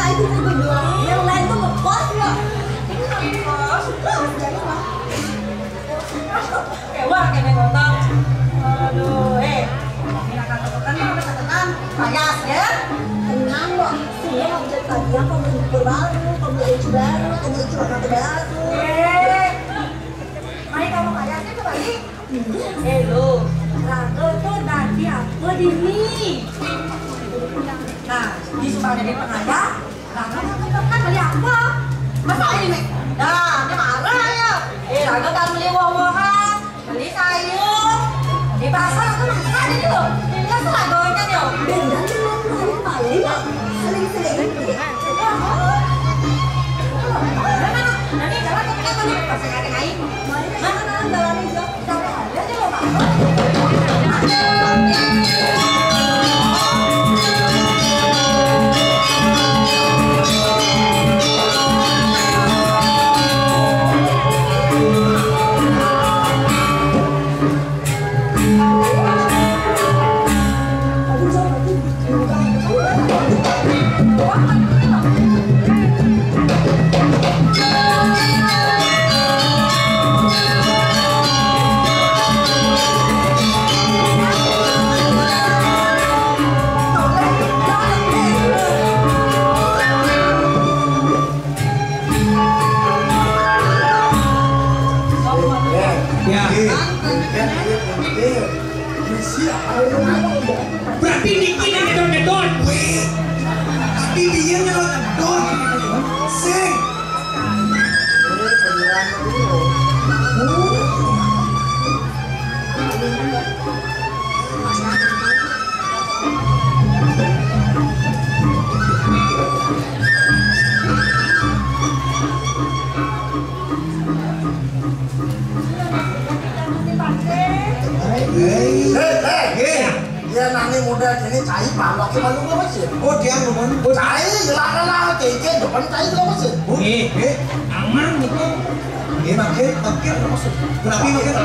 itu saya berdua. Yang lain tuh ngekos ya. Ngekos. Jadi mah. Wah, kena ngotong. Aduh, ini akan tekan, payas ya. Tenang loh, saya mau jadi kajian pembeli baru, pembeli baju baru, pembeli celana baru. Mari kamu payasnya kembali. Lo, Rago tuh nanti aku dini. Nah, di sebagai di pengajar, Rago kan beli apa? Masa ini? Nah, dia marah ya. Rago kan beli woh-wohan, beli sayur. Di pasar aku makan ini loh. Ini kan Ragonya nih. Dan nanti paling sering-sering. Nanti jalan ke kita nih, pas ada kain. Mana jalan hijau? Sampai ada aja loh, Pak. Berarti Niki ini ngedon-ngedon. Wih, tapi dia ngedon. Sing. Dia nangis muda gini cai balok ke malu apa sih? Oh dia ngomong. Oh cai lah keke depan cai apa sih? Aman itu. Makin masuk. Kenapa makin?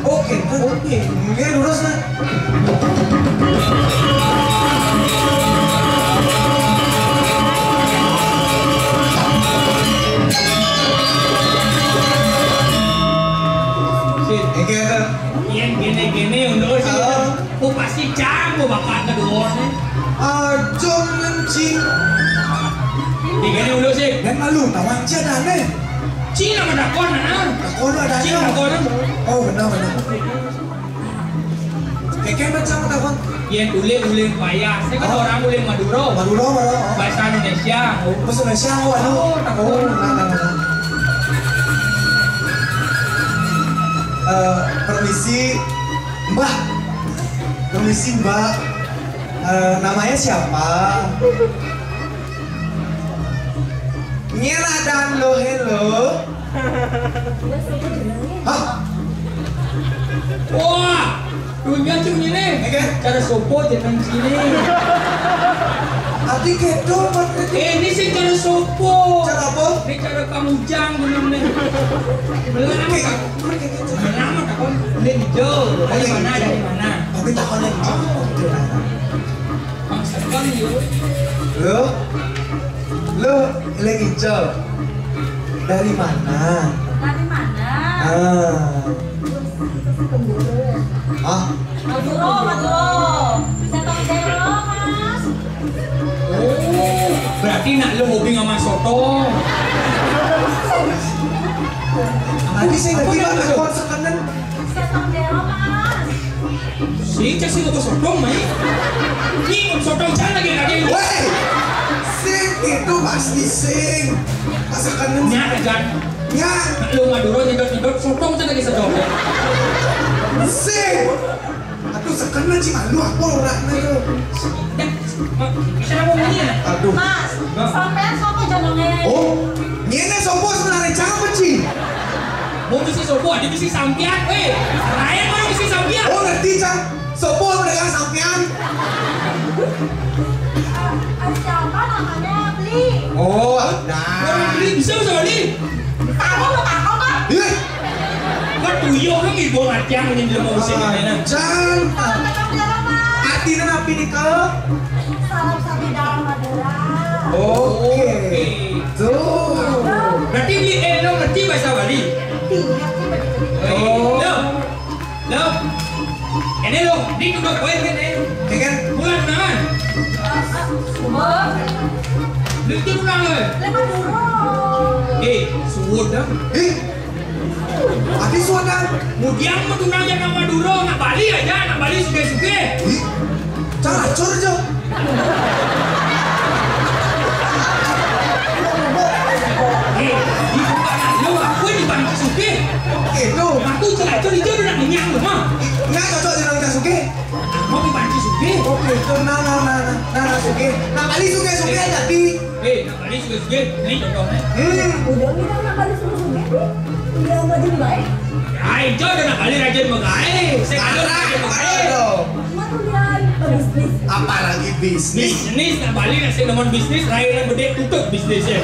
Oke. Mungkin lurus lah. Yang gini-gini untuk sih. Aku pasti jago bapak kedua nih. Jom ngencing. Digini dulu sih. Dan malu tawang cia nih. Cina mana dakon mana? Dakon ada. Cina dakon. Oh benar. Keke macam dakon. Yang uling payah. Saya kan orang uling Maduro. Bahasa Indonesia. Bahasa Indonesia. Permisi Mbak. Namanya siapa? Nyela dan lo hello. Hah? Wah, dunia cuma ini. Cara sopo jangan sini. Ati kedo ini sih cara sopo. Cara apa? Ini cara kamu jang belum nih. Belum nama takon. Ini hijau. Dari mana? Tapi takonnya hijau. Maksudkan yuk. Lo lagi hijau. Dari mana? Maduro. Bisa tong dero, Mas. Berarti nak lo hobi sama soto. Tadi saya ngerti lah takon sekanan. Bisa tong dero, Mas. Sing kasih lo sotong mai. Ini sotong jangan lagi. Weh, sing itu pasti sing. Sekanan. Nyata kan? Ya. Lo Maduro nyedot sotong jangan lagi sedot. Sing. Aduh sekanan sih malu apa orangnya tuh. Bisa ngomong ini ya? Aduh. Mas, sampean sopo jenenge? Oh, nyene sopo sebenarnya jangan sih. Mau misi sopo, ada misi sampian, Raya mana misi sampian? Oh ngerti cang, sopo mereka sampean. Siapa namanya? Beli. Oh, Orang beli bisa beli. Tahu lo tahu kan? Iya. Kau tuyo kan ibu matiang ini dia mau sini mana? Cang, Salam dero, Mas. hati napi nih ke? Salam sapi dalam Madura. Oke. Tuh. Berarti beli lo ngerti bahasa Bali? Oh. Lo. Ini lo, di kudu poin kan ini. Kan? Bulan naman. Lu itu ulang lo. Suwod dah. Ati suadan. Mudiang mo tunang dyan ng Maduro. Nak Bali aja, nak Bali suge-suge. Cara cor jo. Di buka na lo, ako di Bali suge. Itu. Aku celacor itu udah nak minyak lo, mah. Nggak cocok dengan kasuke. Mau di Bali suge. Oke, itu nana suke. Nah kali suke tapi. Nak Bali suge-suge. Ini contohnya. Udah kita nak balik suge-suge. Udah rajin baik. Ay, jo udah nak Bali rajin magae. Saya kalau rajin magae. Matulian bisnis. Apalagi bisnis. Bisnis nak Bali nasi nomor bisnis. Raya yang bedek tutup bisnisnya.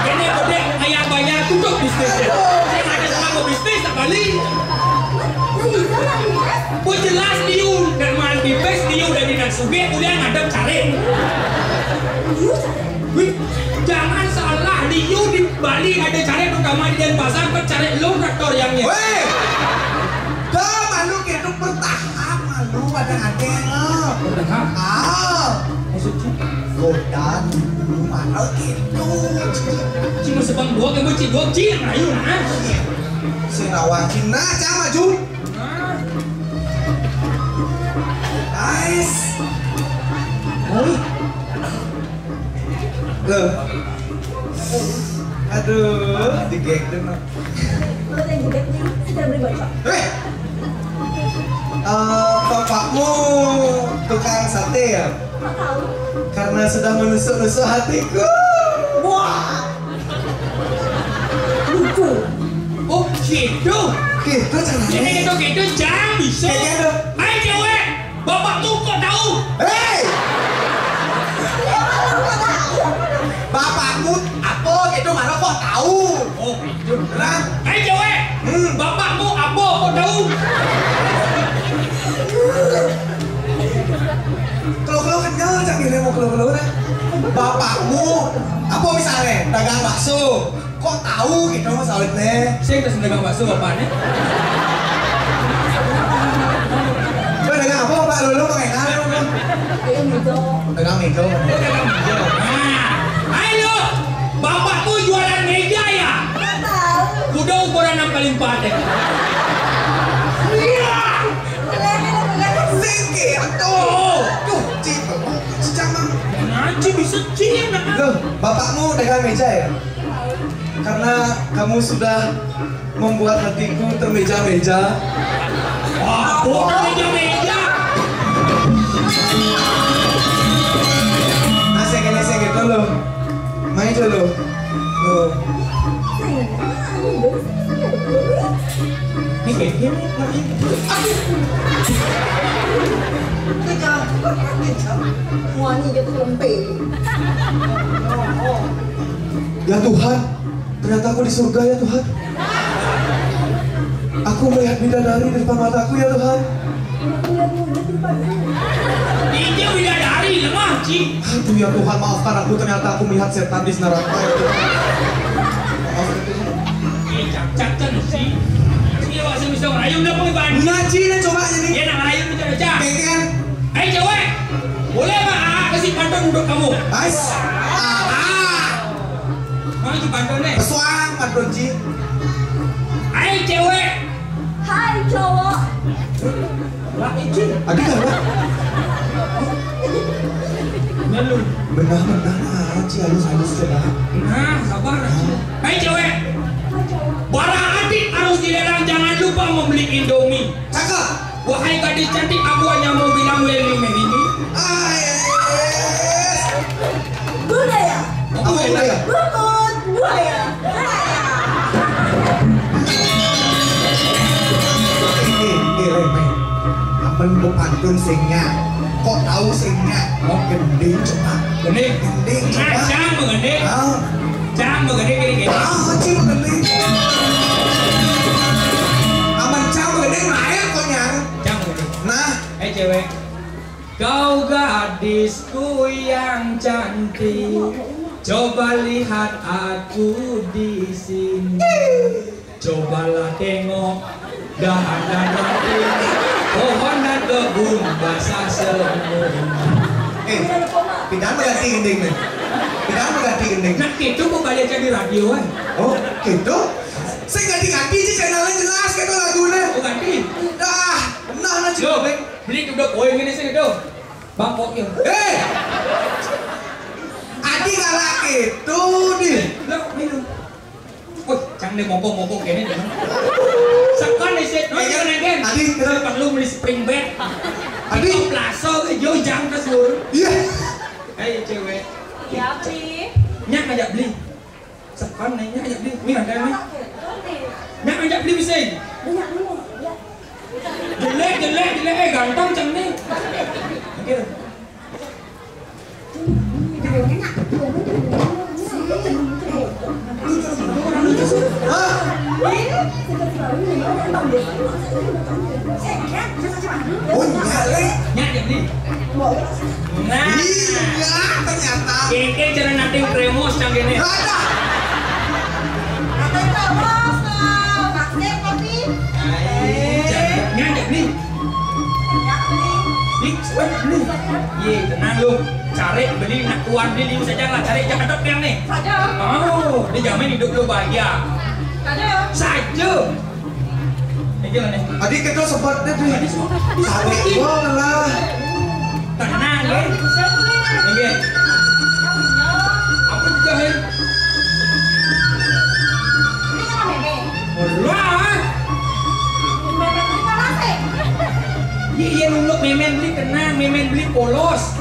Ini bedek ayam banyak tutup bisnisnya. Saya ada sama bisnis nak Bali. Pun jelas diu dan mal bibes diu dari nak suge udah ngadep cari. Wih, jangan salah diu di Bali ada cari terutama di Denpasar ke cari lo traktor yangnya. Weh, dah malu gitu bertahap malu ada lo. Bertahap? Maksudnya? Godan, malu gitu. Cuma sebang dua kemuci dua cing ayo nah. Sinawan Cina cah maju. Nice. Loh. Aduh, digek dulu. Kalau yang gede nih, sudah beri baca. Bapakmu tukang sate ya? Tak tahu. Karena sudah menusuk-nusuk hatiku. Wah. Lucu. Oh gitu. Gitu caranya. Gitu jangan bisa. Kayak gitu. Hai cewek, bapakmu kok tahu? Hei! Bapakmu apa gitu mana kok tahu? Oh gitu. Nah, Hai cewek, bapakmu apa kok tahu? kalau kenyal canggihnya mau kalau nah. Bapakmu apa misalnya dagang bakso? Kok tahu gitu mas awetnya? Saya udah dagang bakso bapaknya. Gue dagang apa pak? Lu pengen Ayam hijau. dagang meja. Nah, ayo, bapakmu jualan meja ya? Tak tahu. Kuda ukuran 6x4 ya? Singkir tuh. Tuh, cicamang. Nanti bisa cina. Loh, bapakmu dagang meja ya? Karena kamu sudah membuat hatiku termeja-meja. Wah, bukan meja-meja. Asik gitu loh. Main dulu. Loh. Ini kayak gini. Wani jatuh lempe. Ya Tuhan, ternyata aku di surga ya Tuhan. Aku melihat bidadari di depan mataku ya Tuhan. Ini bidadari lemah, Ci. Aduh ya Tuhan, maafkan aku, ternyata aku melihat setan di neraka ya Tuhan. Maaf ya Tuhan. Ini cak-cakan sih. Ini waktu bisa ngerayu udah mau iban. Ngaji nih coba ini. Dia nak ngerayu itu coba. Pengen. Hai cewek, boleh nggak kasih pantun untuk kamu? Guys. Mau kasih pantun nih? Pesuang Pak Ji. Hai cewek. Hai cowok. Lah Ici. Adik kan? Melu. Benar-benar Ci halus-halus coba. Nah, sabar. Hai cewek. Barang adik harus dilelang, jangan lupa membeli Indomie. Cakep. Wahai gadis cantik, aku hanya mau bilang Leli Merini. Budaya. Apa ya? Rukun buaya. Apa lu pantun singnya? Kok tahu singnya? Oh gending coba. Gending. Gending Nah, coba. jangan mengending. Jangan mengending gini-gini. Ci gending. Aman cang gending layak kok nyang. Jangan mengending. Nah, Hai cewek. Kau gadisku yang cantik, coba lihat aku di sini. Cobalah tengok dahan dan mati, pohon dan kebun basah semua. Pindah mengganti gending nih. Pindah mengganti gending. Nah itu kok balik jadi radio kan? Oh, gitu? Saya ganti-ganti sih channelnya jelas gitu lagunya. Oh ganti? Nah Yo, beli duduk poin gini sih itu. Bang Pokil. Adi galak gitu di. Lo minum. Oh, jangan deh mongkong kayaknya deh. Sekarang nih sih, jangan nengken. Adi, kita perlu beli spring bed. Adi, plaso yo jang terus lur. Iya. Hei cewek. Ya, Pri. Nyak ngajak beli. Sekarang nih nyak ngajak beli. Ini ada nih. Nyak ngajak beli bisa. Banyak dulu, ya. Jelek, ganteng cang nih. Oke. Oh nyale. Nyak jadi. Nah. Iya ternyata. Keke cara nating kremos cang gini. Ada. Nyak jadi. Beli. Iya tenang lu. Cari beli nak tuan beli saja lah. Cari jangan dok yang nih. Saja. Oh, dijamin hidup lu bahagia. Saja. Ini gimana? Adi kita sebutnya tuh. Cari bola. Tenang ya. Ini. Apa dijahit? Wah. Iya nunjuk memen beli tenang, memen beli polos.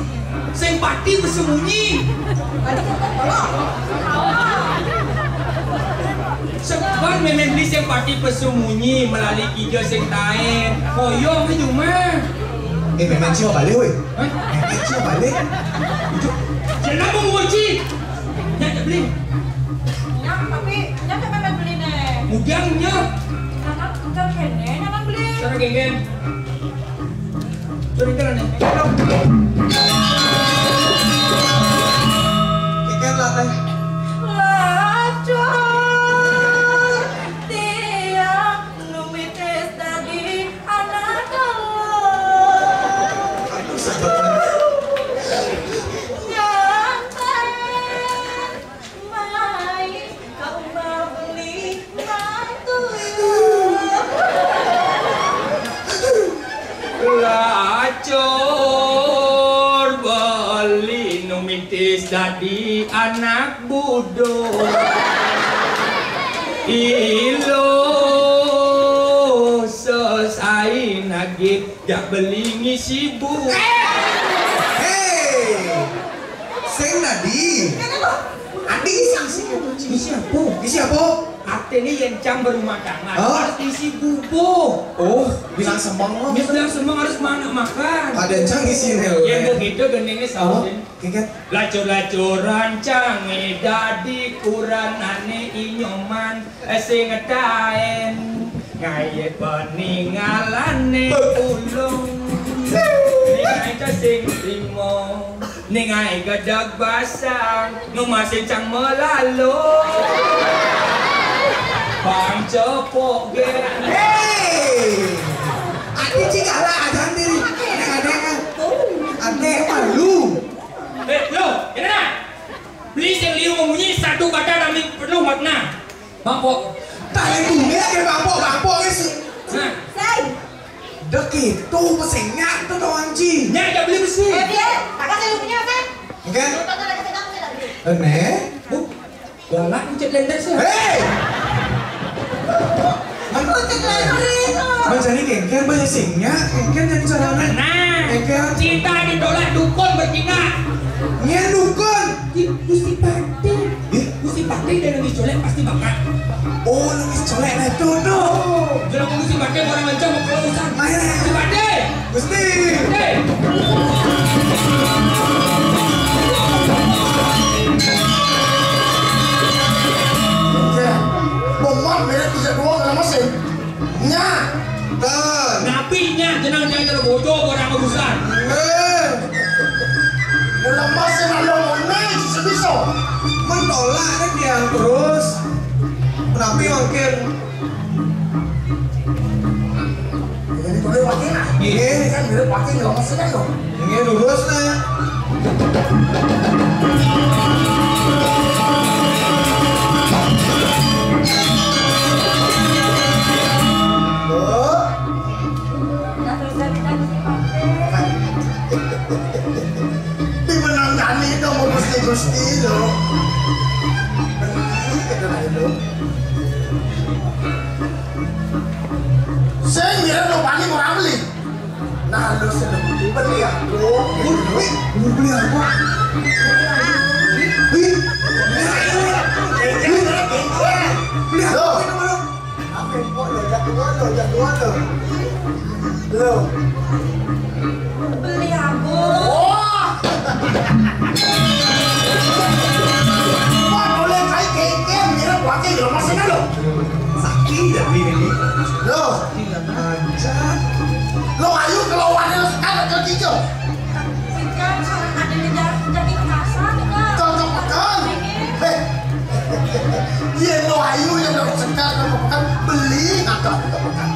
Simpati bersembunyi. Sekarang memen beli simpati bersembunyi melalui tiga sing tain. Koyong itu mah. Memang siapa balik weh? Memang siapa balik? Jangan mau nguci. Nyak beli. Tapi memang beli nih. Mudangnya. Enggak kene, jangan beli. Cara geng-geng. Curi kan nih. Kikan lah teh. Lacur tiang numites tadi anak Allah. Aduh sebetulnya. Nyantai mai kau mau beli mantu. Lacur beli numitis jadi anak bodoh. Ilo selesai nagih jak beli ngisi bu. Hei, sing nadi. Adi isi apa? Isi apa? Artinya yang cang berumah tangga Oh. harus isi bubuk. Oh, bilang semang lo. Bilang semua harus mana makan. Ada yang canggih sini lo. Yang begitu gendengnya Oh, sausin. kikan. Lacur-lacuran canggih dadi kuran ane inyoman sing ngetaen ngaye peninggalane ulung ningai ka sing trimo ningai gadag basang numasin cang melalo bang cepok ge. Hei, Adi cigala aja diri. Ade malu. Lo, ini nak beli yang liu membunyi satu kata kami penuh makna. Bangkok. Tali bumi lagi bangpo guys. Nah, Say, Dah gitu pesengnya tuh doang Ci. nyak aja beli besi. Biar, kakak saya punya kan? Oke. Tuh, Ene. Galak ucap lender sih. Hei. Mencari kengken bahasa singnya, kengken jadi caranya. Nah, Kengken. cinta ditolak dukun bercinta. Nyen dukun. Gusti Pakde. Gusti Pakde dan Gusti Colek pasti bakat. Oh, lu bisa colek lah itu tuh. Jangan Gusti Pakde orang aja mau kelulusan. Main Gusti Pakde. Gusti. Pakde. Bomong beda 32 dalam mesin. Nya. Ten. Napinya jenang jangan terbodoh orang urusan. lo. Mentolak kan dia terus. Tapi makin Ini boleh pakai nah. Ini kan boleh pakai lo masih kan lo. ini lurus nah. Di menang itu mau gusti lo. Saya ngira lo paling orang beli. Nah lo sedang beli aku. Beli apa? Beli Lo. apa itu lo? Apa yang buat lo? Jatuhan lo. Lo. Beli aku. Wah. Wah boleh kayak keke ngira pakai lo masih kan lo. Sakit dah beli ini. Lo. Lo ayo keluar lo sekarang ke hijau. Kan sekarang ada jadi kemasan kan. Cocok makan. Heh. Dia lo ayo yang udah sekarang makan beli atau makan.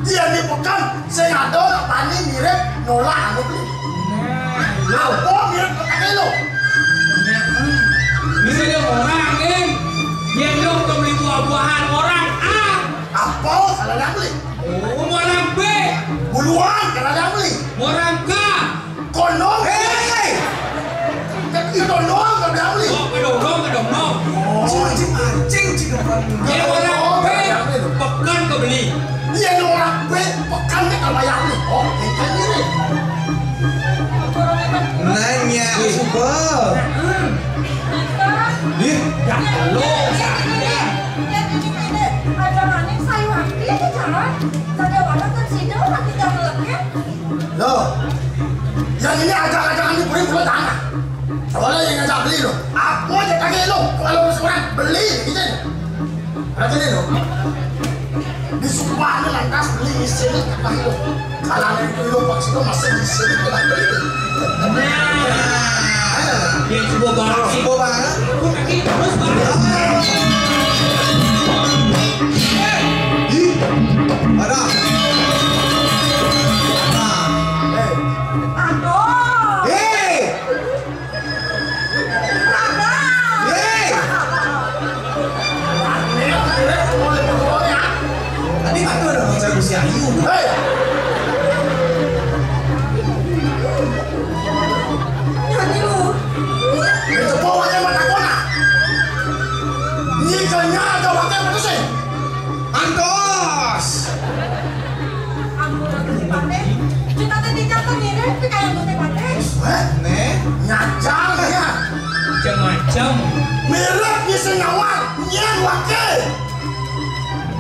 Dia di pekan saya ada tani mirip nolak anu beli. Apa mirip pekan lo? Misalnya orang dia dong beli buah-buahan orang A. Apa salah dah beli? Oh, orang B. Buluan salah dah beli. Orang K. Kondom. Hei. Itu doang kau dah beli. Oh, kedong. Anjing Dia orang B. Pekan kau beli. Dia orang B pekan dia kalau bayar beli. Oh, ikan ini. Nanya super. Ih, Lo saja. Loh, yang ini ajang-ajangan di puri-puri tanah. Soalnya yang ngajak beli lo. Aku aja kagak lo. Kalau seorang beli gitu. Ada nih lo. Di sumpah lo lantas beli di sini apa lo? Kalau itu lo pasti lo masih di sini kita beli. Dia coba barang. super banget. Aku kaki terus barang. Ih, ada. Hei, tadi aku ada konser Gusti Ayu. Hei, itu bawahnya mata kona. Ini kayaknya ada waktu yang betul sih. Antos. Nih, Nyajang ya. Macam-macam. Mirip di senyawan. Nyan wakil.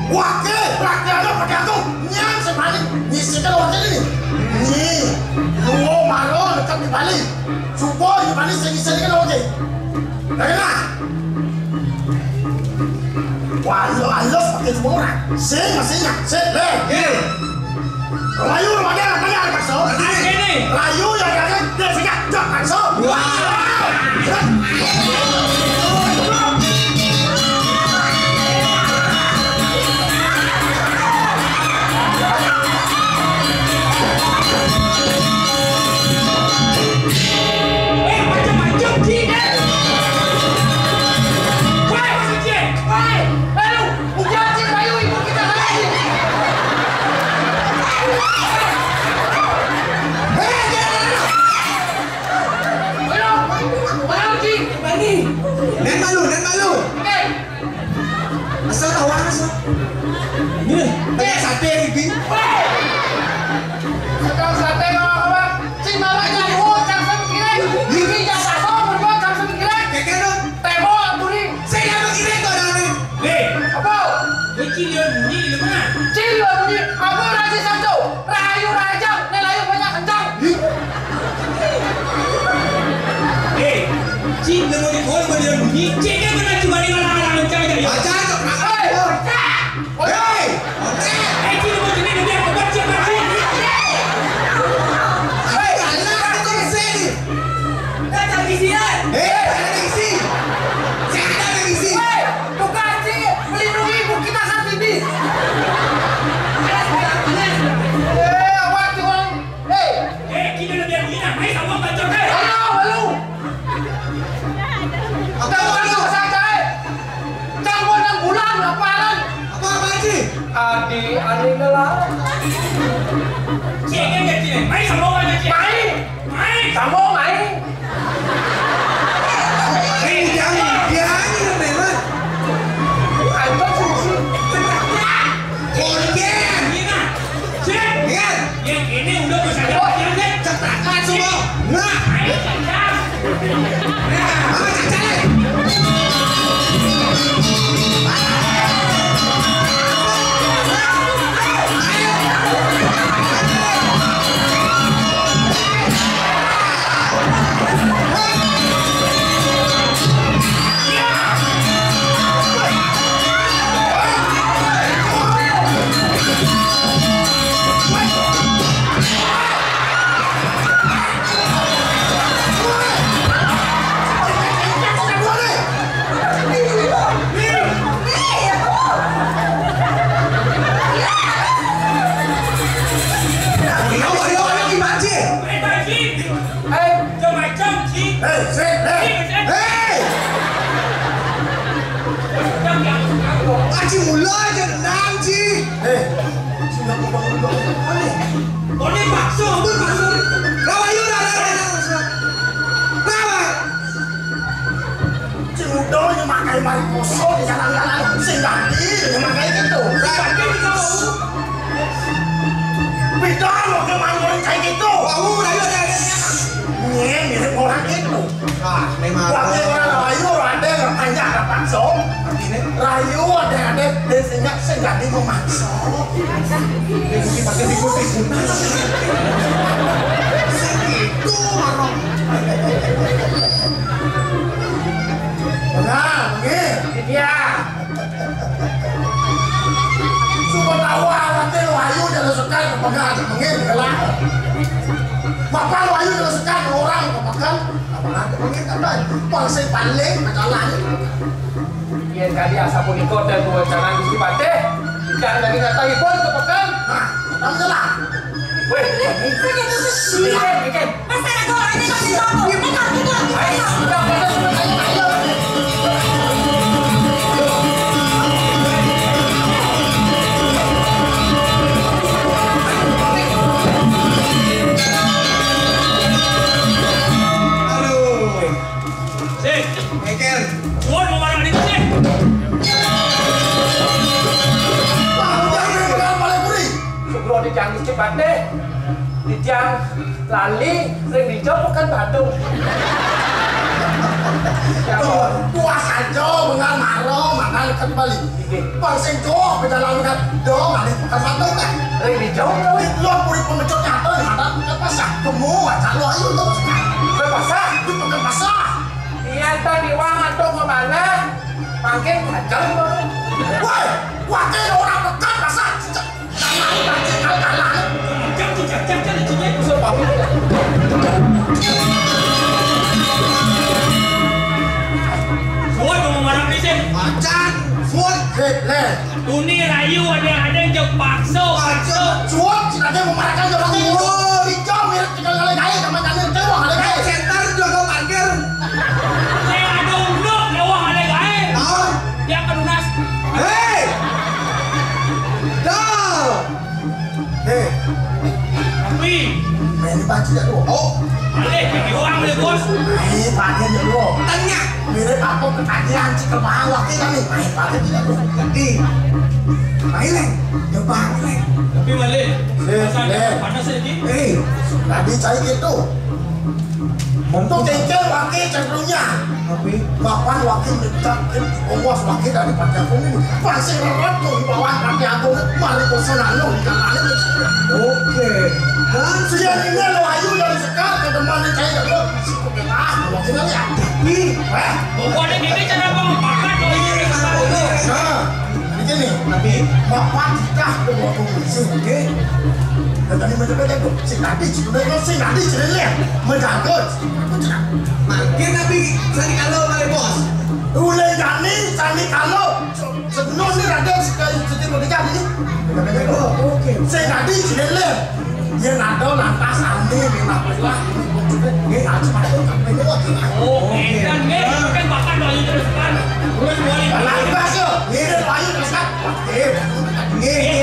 Wakil. Laki ada pakai aku. Nyan sebalik. Nyisikan wakil ini. Nih. Luo maro dekat di Bali. Supo di Bali segi-segi wakil. Bagaimana? Walau pakai semua orang. Sing masih ingat. Sing. Leh. Rayu rumahnya apa bakso? Ini. Rayu yang ada dia singkat jok bakso. Macam-macam dia. Woi, masih dia. Lalu, ujian si Rayu ibu kita lagi. Ayo, Ci, bagi. nen malu. Oke. Asal tahuan asal. Ini, kayak sate gigi. Sekarang sate apa? Si Mama nyambut, jam sembilan. Gigi jam satu, berdua jam sembilan. Keke dong. Tebo, Budi. Saya dapat ini kok dah nih. Leh, Apa? kecil dia bunyi di mana? Cili, Budi. Aku Raji satu. Rayu rajang, nelayu banyak kencang. Cik, mau di call dia bunyi. Cik kan kena cuma di mana kencang jadi. Baca kok. Hei, Hei. Cik mau jadi dia aku baca baca. Hei, anak itu sini. Dah tak kisian. Hei. Adi adalah Cik kan cik. Mai sambung aja cik. Mai. sambung main. Jangan memang. Apa sih? Kongen. Ingat. Cik. Ingat. Yang ini udah bersama cik. Cetakan semua. Nah. Ayo cak. Mama cek. Tuni rayu ada yang jauh pakso. Cuak, si Raja memarahkan orang ini. Hijau mirip tinggal kali kaya sama kali kaya kali kaya. Center juga parkir. Saya ada unduk lewang ada gae. Dia akan lunas. Hei. Dah. Hei. Tapi Ini baju ya tuh. Oh, balik jadi orang boleh bos. ini bagian ya tuh. Tanya. Mirip apa ketagihan si kebawah kita nih. Main bagian tidak tuh. Jadi. Maileng. Coba maileng. Tapi balik. Masa ada panas lagi. Hei. Tadi saya gitu. Untuk cengkel wakil cenderungnya. Tapi. Bapak wakil mencapai ongkos wakil dari Panjagung ini. Pasti ratu bawah kaki aku. Mari kau selalu jalan ini. Oke. Dan Siang ini lo ayu dari sekarang ke teman saya dulu. Wakilnya lihat. Pokoknya gini cara bang makan dong ini. Nah, begini. Tapi. Bapak nikah dengan polisi. Oke. Dan tadi menjaga itu. Si tadi cerita menjaga. Makin tapi sani kalau kali bos. Ulai jani, sani kalau sebelum ni ada sekali kerja ini. Oke. Saya tadi cerita dia nado lantas ane memang lah. Ini aja macam apa itu? Oke dan ini bukan makan dong ini terus kan. Terus boleh. Lagi masuk. Ini lagi terus kan. Ini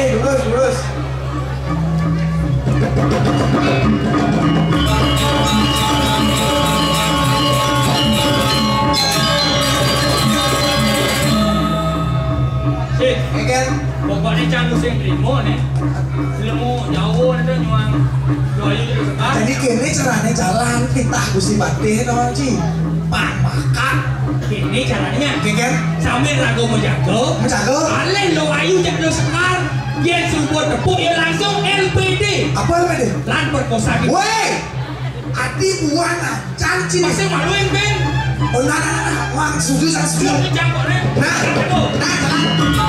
Pokoknya canggih sing trimo nih. Ilmu jauh nanti nyuang doayu di sekat. Jadi kini caranya jalan pitah Gusti Badhe no Ci. Pak maka Ini caranya. kan Sambil ragu menjago. menjaga Alen lo ayu jadi sekar. Dia suruh tepuk ya langsung LPD. apa namanya? Lan perkosa gitu. Woi, adi buana canci nih. Masih maluin Ben. Oh nah, wang setuju saya setuju. Ini campurnya. Nah, jalan.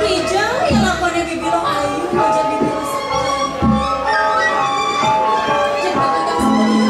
Rijal yang lakukannya bibilang ayu wajah bibilang sekali. Jangan kagak seperti ini.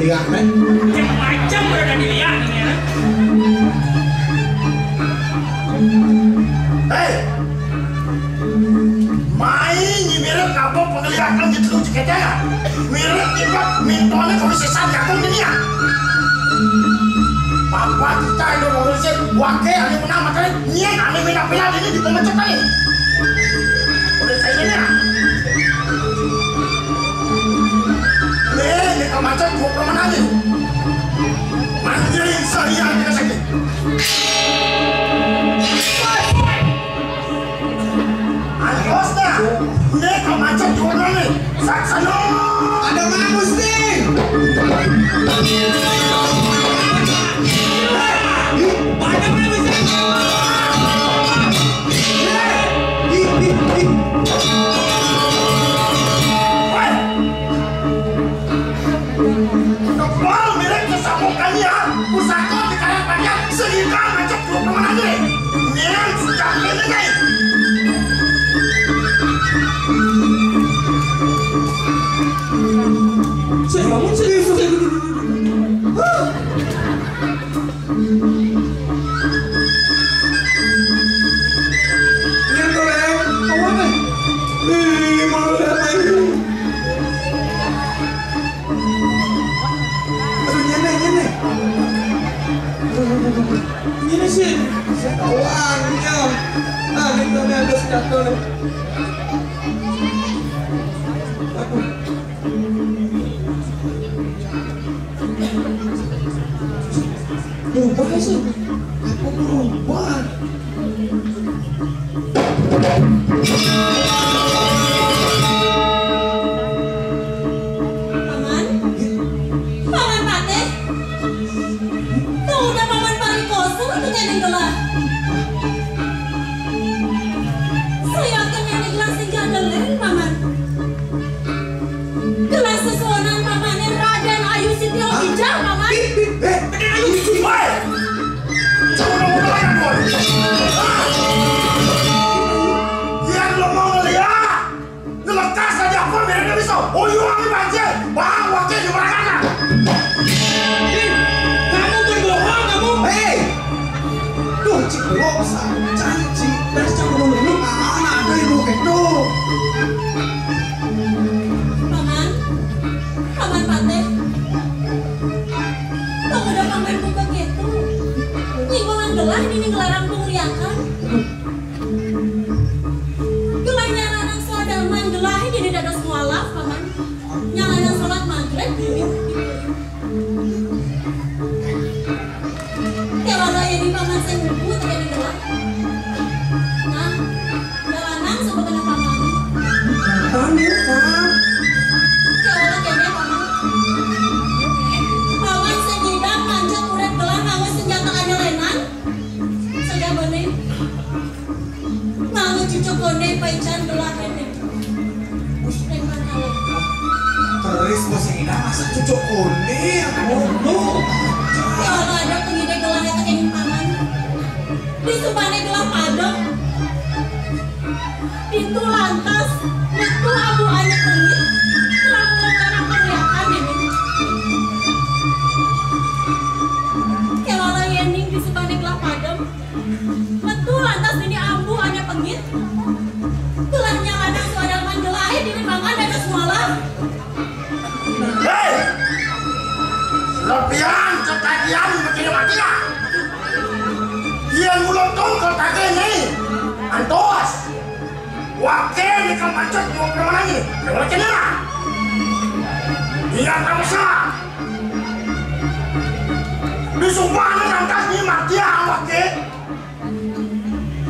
lihat kan? Macam berada dilihat ini ya. Hei, main ni mirip kamu penglihatan di telur ciketnya. Mirip ibat mintonya kau bisa sanjang ini ya. Papa kita itu mau urusin wakil ane menang materi nyek ane minap pilih ini di pemecut ini. Udah saya ini ya. Nih, ini kemacet gua permen aja. Mandirin saya tidak sakit. Bosnya, ini kemacet gua nih. Saksano. Ada mamus nih. Banyak mana bisa? Kepal mirip kesamukannya. Pusaka di kanan bagian sehingga macet dua permen aja. Mirip sejak ini nih. Saya bangun serius. Lihat tuh Lem, awal nih. Ih, malu lihat lagi. Aduh, nyene. Nyene sih. Saya tahu anginnya. Ah, ini ada senjata nih. Aduh. Berubah sih. Aku berubah. Paman Patih, tuh udah paman Parikoso itu nenek gelas. Saya yakin nenek gelas tinggal delen paman. Gelas sesuanan pamannya Raden Ayu Siti Odijah paman. Woi, jangan ngomong boy. Yang lo mau ngeliat, ngelekas aja apa mereka bisa. Oh iya, ini banjir. Wah, wakil di mana? Kamu berbohong kamu. Hei, tuh cik lo cantik. Dari cak dulu anak ada ibu itu. Paman Patih, tuh udah paman buka gitu. Nyinggungan gelah ini ngelarang pengliakan. Gelahnya anak seladaman gelah ini dados mualaf paman. Nyalanya sholat maghrib ini. Kalau ini paman saya buku terjadi gelah. Nah, jalanan sebagai paman. Kami kan. Kalau kene paman. Paman sedidang manjat urep gelah ngawas senjata anyelenan. Saja benih. Ngawas cucu kone paican gelah kene. Dengan halo. Terus bos yang indah masa cucuk kuning. Oh, Kalau ada pengide gelah yang ingin paman. Disupane gelah padang. Itu lantas metu abu anak tengit. Telah melakukan perlihakan ini. Kalau yening disupane gelah padang. Metu lantas ini abu anak pengit. Telah nyalanan suadaman gelahit ini mangan ada semalam. Hei, lebihan ketagihan begini mati ya. Dia mulutong ketagi ini. Antos. Wakil di kemancet dua permen ini. Lewat kena. Dia tak bisa. Disumpahnya lantas ni mati ya wakil.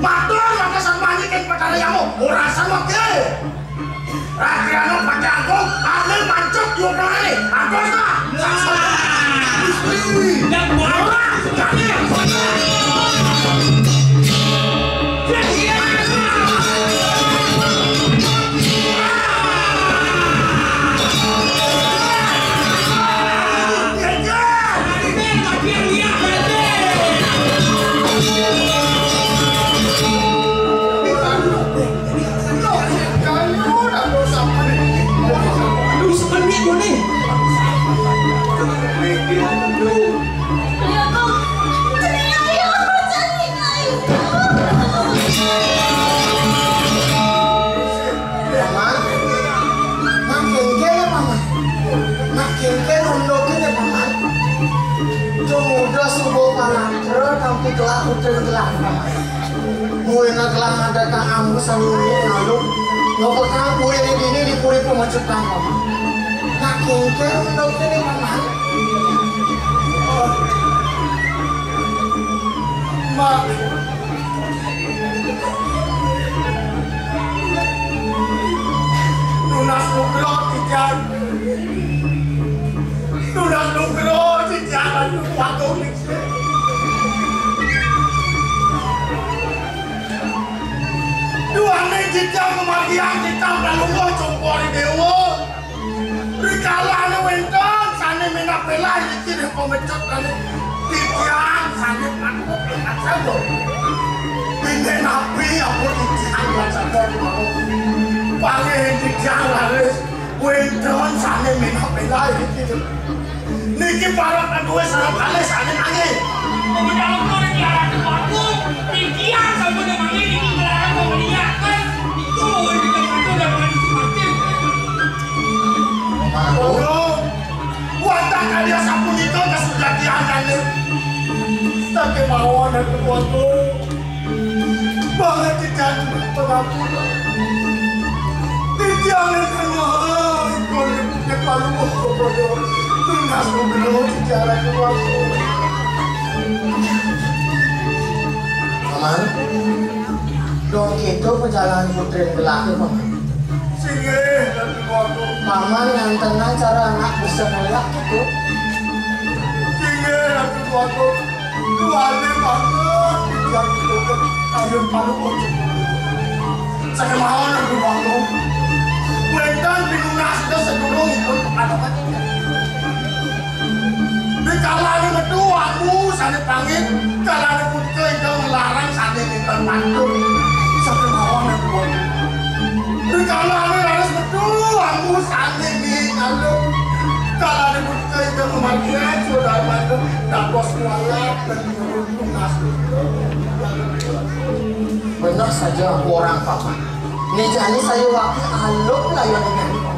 Matur lantasan banyikin pada rayamu. Urasan wakil. Rakyatnya pada angkung. Ahli mancet dua permen ini. Antos tak? yang marah telah utelah mui na telah ada kang ambu samuni lalu ngopo kang mui ini di puri pemacutan nak kengke untuk ini mana mak lunas lukro tijan lunas lukro tijan waktu ini Duane jejak kematian jejak lalu mau compori dewa Rikalah wentong sani minap belai dikiri pemecut kali Titian sani makhluk ingat saja Binde nabi aku titian baca mau Panggil jejak lalu wentong sani minap belai dikiri Niki parok kedua sarap kali sani nangis Mendalam kau di arah tempatku Titian sama dengan ini melarang kau melihatkan Itu di tempatku dan manis mati Bodoh Watak kalian sabun itu sudah diangkat Tapi mau anak kebuatku Banget tidak pengampun Tidak ada kemauan Kau lebih palu bodoh Tunas bodoh bicara kebuatku Paman Dong itu perjalanan putri belakang paman Singgih dan kebuatku Paman yang tenang cara anak bisa melihat itu Singgih dan kebuatku Duane banget Biar itu ke ayun palu bodoh Saya mau anak kebuatku Wendan binunas itu sedulung itu anak-anaknya Di kalanya keduamu sana panggil kalanya putih itu melarang sana di terpantu sampai mau anak buat di kalanya harus keduamu sana di kalau kalanya putih itu kematian sudah bantu dapos kualat dan lunas benar saja orang paman ini jadi saya waktu alok layan dengan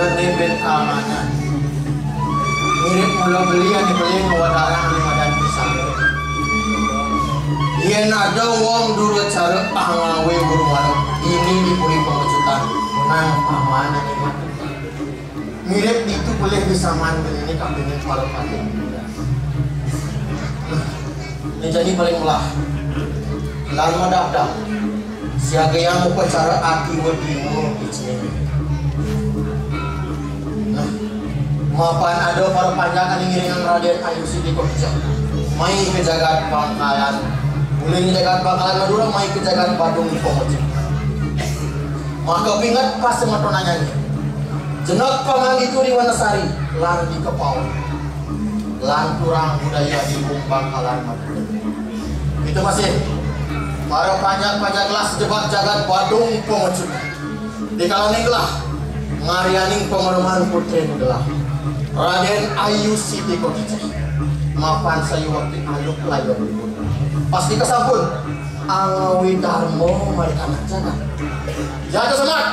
dan debit keamanan mirip mula beli yang dibeli ngewadaran 5 dan pisang yen ada wong dulu cara pangawe burung ini dipuri pengecutan menang keamanan ini mirip itu boleh disamaan ini kabinet malam pagi ini jadi paling melah lalu madapdak siaga yang upacara aki wadimu icini mapan ada para panjangan yang ngiringan Raden Ayu Siti Kodija mai ke jagat Bangkalan mulai ke jagat Bangkalan Madura mai ke jagat Badung Pomoji maka pingat pas semetonanya jenak paman itu di Wanasari lan di Kepau lan kurang budaya di Bangkalan Madura itu masih para panjang-panjang kelas jebat jagat Badung Pomoji di kalangan inilah ngarianing pemerumahan putri adalah Raden Ayu Siti Kodija mapan saya waktu aluk layon pasti kesampun Angawi Darmo mereka jaga jaga semangat